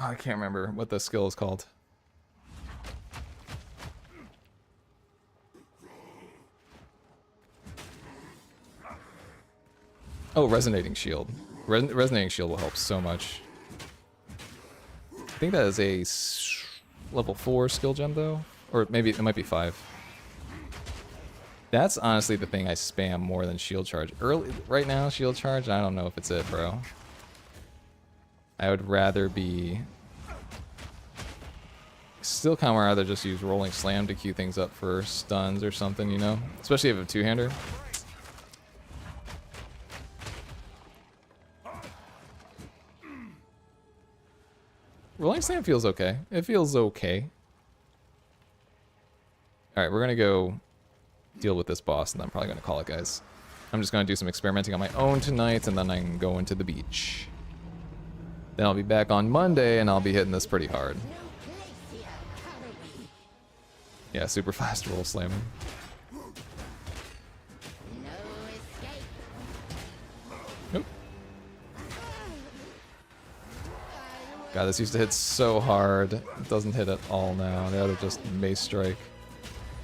Oh, I can't remember what the skill is called. Oh, Resonating Shield. Resonating Shield will help so much. I think that is a level 4 skill gem though, or maybe it might be 5. That's honestly the thing I spam more than Shield Charge. Right now, Shield Charge, I don't know if it's it, bro. I would rather be... Still kind of rather just use Rolling Slam to queue things up for stuns or something, you know? Especially if you have a two-hander. Rolling Slam feels okay. It feels okay. Alright, we're gonna go deal with this boss, and I'm probably gonna call it, guys. I'm just gonna do some experimenting on my own tonight, and then I can go into the beach. Then I'll be back on Monday, and I'll be hitting this pretty hard. Yeah, super fast roll slamming. Nope. God, this used to hit so hard. It doesn't hit at all now. They ought to just Mace Strike.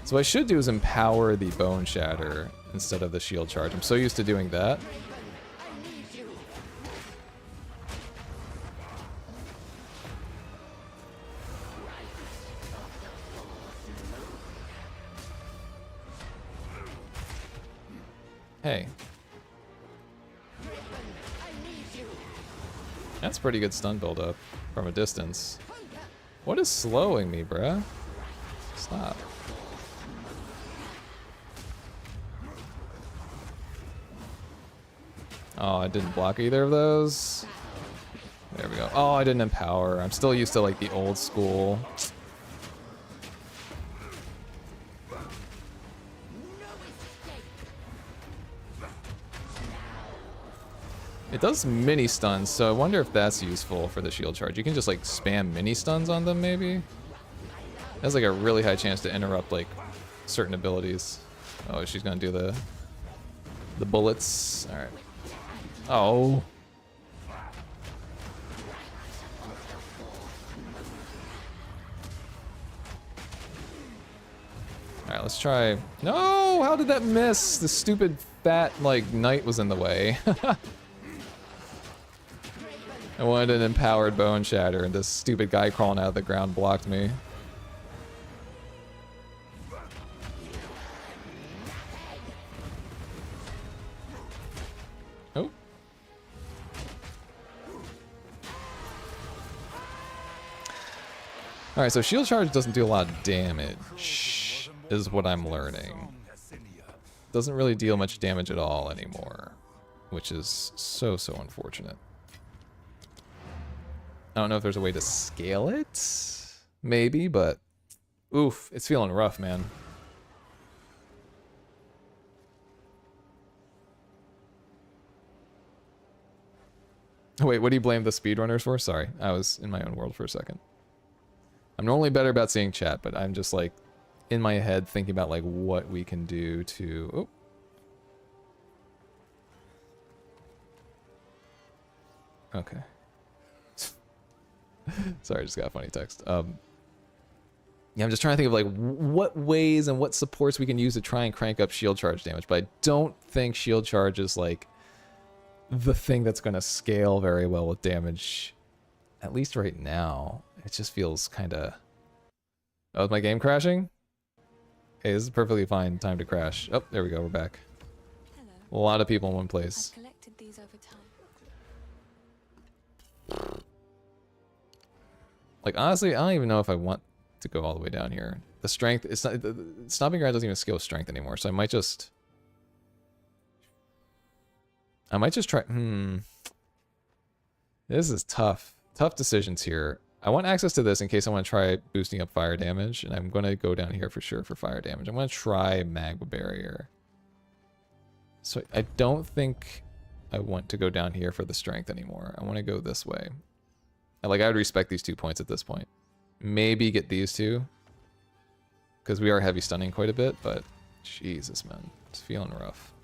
So what I should do is empower the Bone Shatter instead of the Shield Charge. I'm so used to doing that. Hey. That's pretty good stun build-up from a distance. What is slowing me, bruh? Stop. Oh, I didn't block either of those. There we go. Oh, I didn't empower. I'm still used to like the old school. It does mini stuns, so I wonder if that's useful for the shield charge. You can just like spam mini stuns on them, maybe? It has like a really high chance to interrupt like certain abilities. Oh, she's gonna do the bullets. All right. Oh. Alright, let's try. No! How did that miss? The stupid fat, like, knight was in the way. I wanted an empowered Bone Shatter, and this stupid guy crawling out of the ground blocked me. Oh. Alright, so Shield Charge doesn't do a lot of damage, is what I'm learning. Doesn't really deal much damage at all anymore, which is so unfortunate. I don't know if there's a way to scale it, maybe, but oof, it's feeling rough, man. Wait, what do you blame the speedrunners for? Sorry, I was in my own world for a second. I'm normally better about seeing chat, but I'm just like in my head thinking about like what we can do to... Oh. Okay. Sorry, I just got a funny text. Yeah, I'm just trying to think of like what ways and what supports we can use to try and crank up shield charge damage, but I don't think shield charge is like the thing that's going to scale very well with damage, at least right now. It just feels kind of... Oh, is my game crashing? Hey, this is a perfectly fine time to crash. Oh, there we go, we're back.
Hello.
A lot of people in one place.
I've collected these over time.
Like, honestly, I don't even know if I want to go all the way down here. The strength, it's not, the Stomping Ground doesn't even scale with strength anymore, so I might just try, This is tough. Tough decisions here. I want access to this in case I want to try boosting up fire damage, and I'm going to go down here for sure for fire damage. I'm going to try Magma Barrier. So I don't think I want to go down here for the strength anymore. I want to go this way. I would respect these 2 points at this point. Maybe get these two, because we are heavy stunning quite a bit, but Jesus, man, it's feeling rough.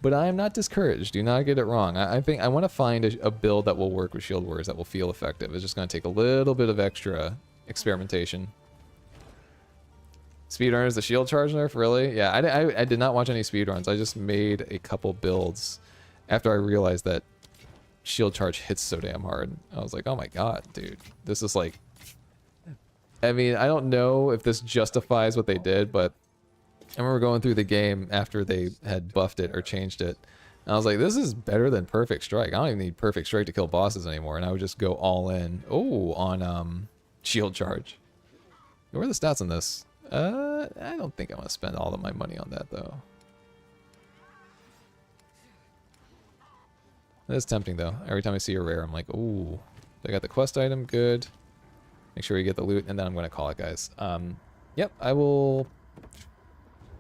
But I am not discouraged. Do not get it wrong. I think I want to find a build that will work with Shield Warriors that will feel effective. It's just going to take a little bit of extra experimentation. Speedrunners, the shield charge nerf, really? Yeah, I did not watch any speedruns. I just made a couple builds after I realized that shield charge hits so damn hard. I was like, oh my god, dude. This is like... I mean, I don't know if this justifies what they did, but I remember going through the game after they had buffed it or changed it. And I was like, this is better than Perfect Strike. I don't even need Perfect Strike to kill bosses anymore. And I would just go all in. Oh, on shield charge. What are the stats on this? I don't think I want to spend all of my money on that, though. That's tempting, though. Every time I see a rare, I'm like, ooh. I got the quest item, good. Make sure we get the loot, and then I'm going to call it, guys. Yep, I'm going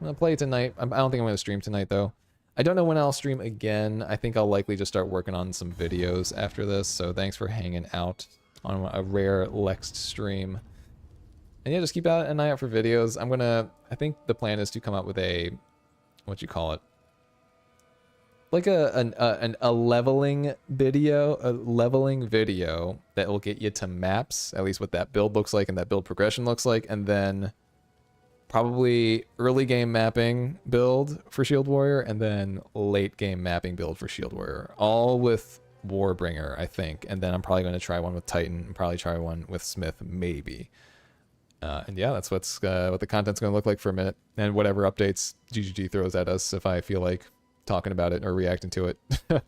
to play tonight. I don't think I'm going to stream tonight, though. I don't know when I'll stream again. I think I'll likely just start working on some videos after this, so thanks for hanging out on a rare Lex stream. And yeah, just keep an eye out for videos. I think the plan is to come up with a, what you call it? Like a leveling video, that will get you to maps, at least what that build looks like and that build progression looks like, and then probably early game mapping build for Shield Warrior, and then late game mapping build for Shield Warrior. All with Warbringer, I think. And then I'm probably going to try one with Titan, and probably try one with Smith, maybe. And yeah, that's what the content's going to look like for a minute. And whatever updates GGG throws at us if I feel like talking about it or reacting to it. But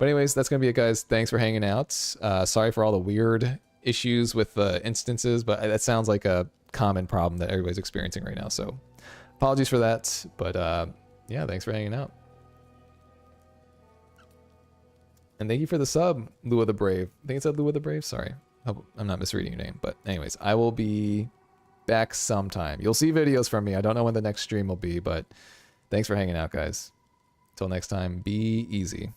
anyways, that's going to be it, guys. Thanks for hanging out. Sorry for all the weird issues with the instances, but that sounds like a common problem that everybody's experiencing right now. So apologies for that. But yeah, thanks for hanging out. And thank you for the sub, Lua the Brave. I think it said Lua the Brave. Sorry. Hope I'm not misreading your name. But anyways, I will be back sometime. You'll see videos from me. I don't know when the next stream will be, but thanks for hanging out, guys. Till next time, be easy.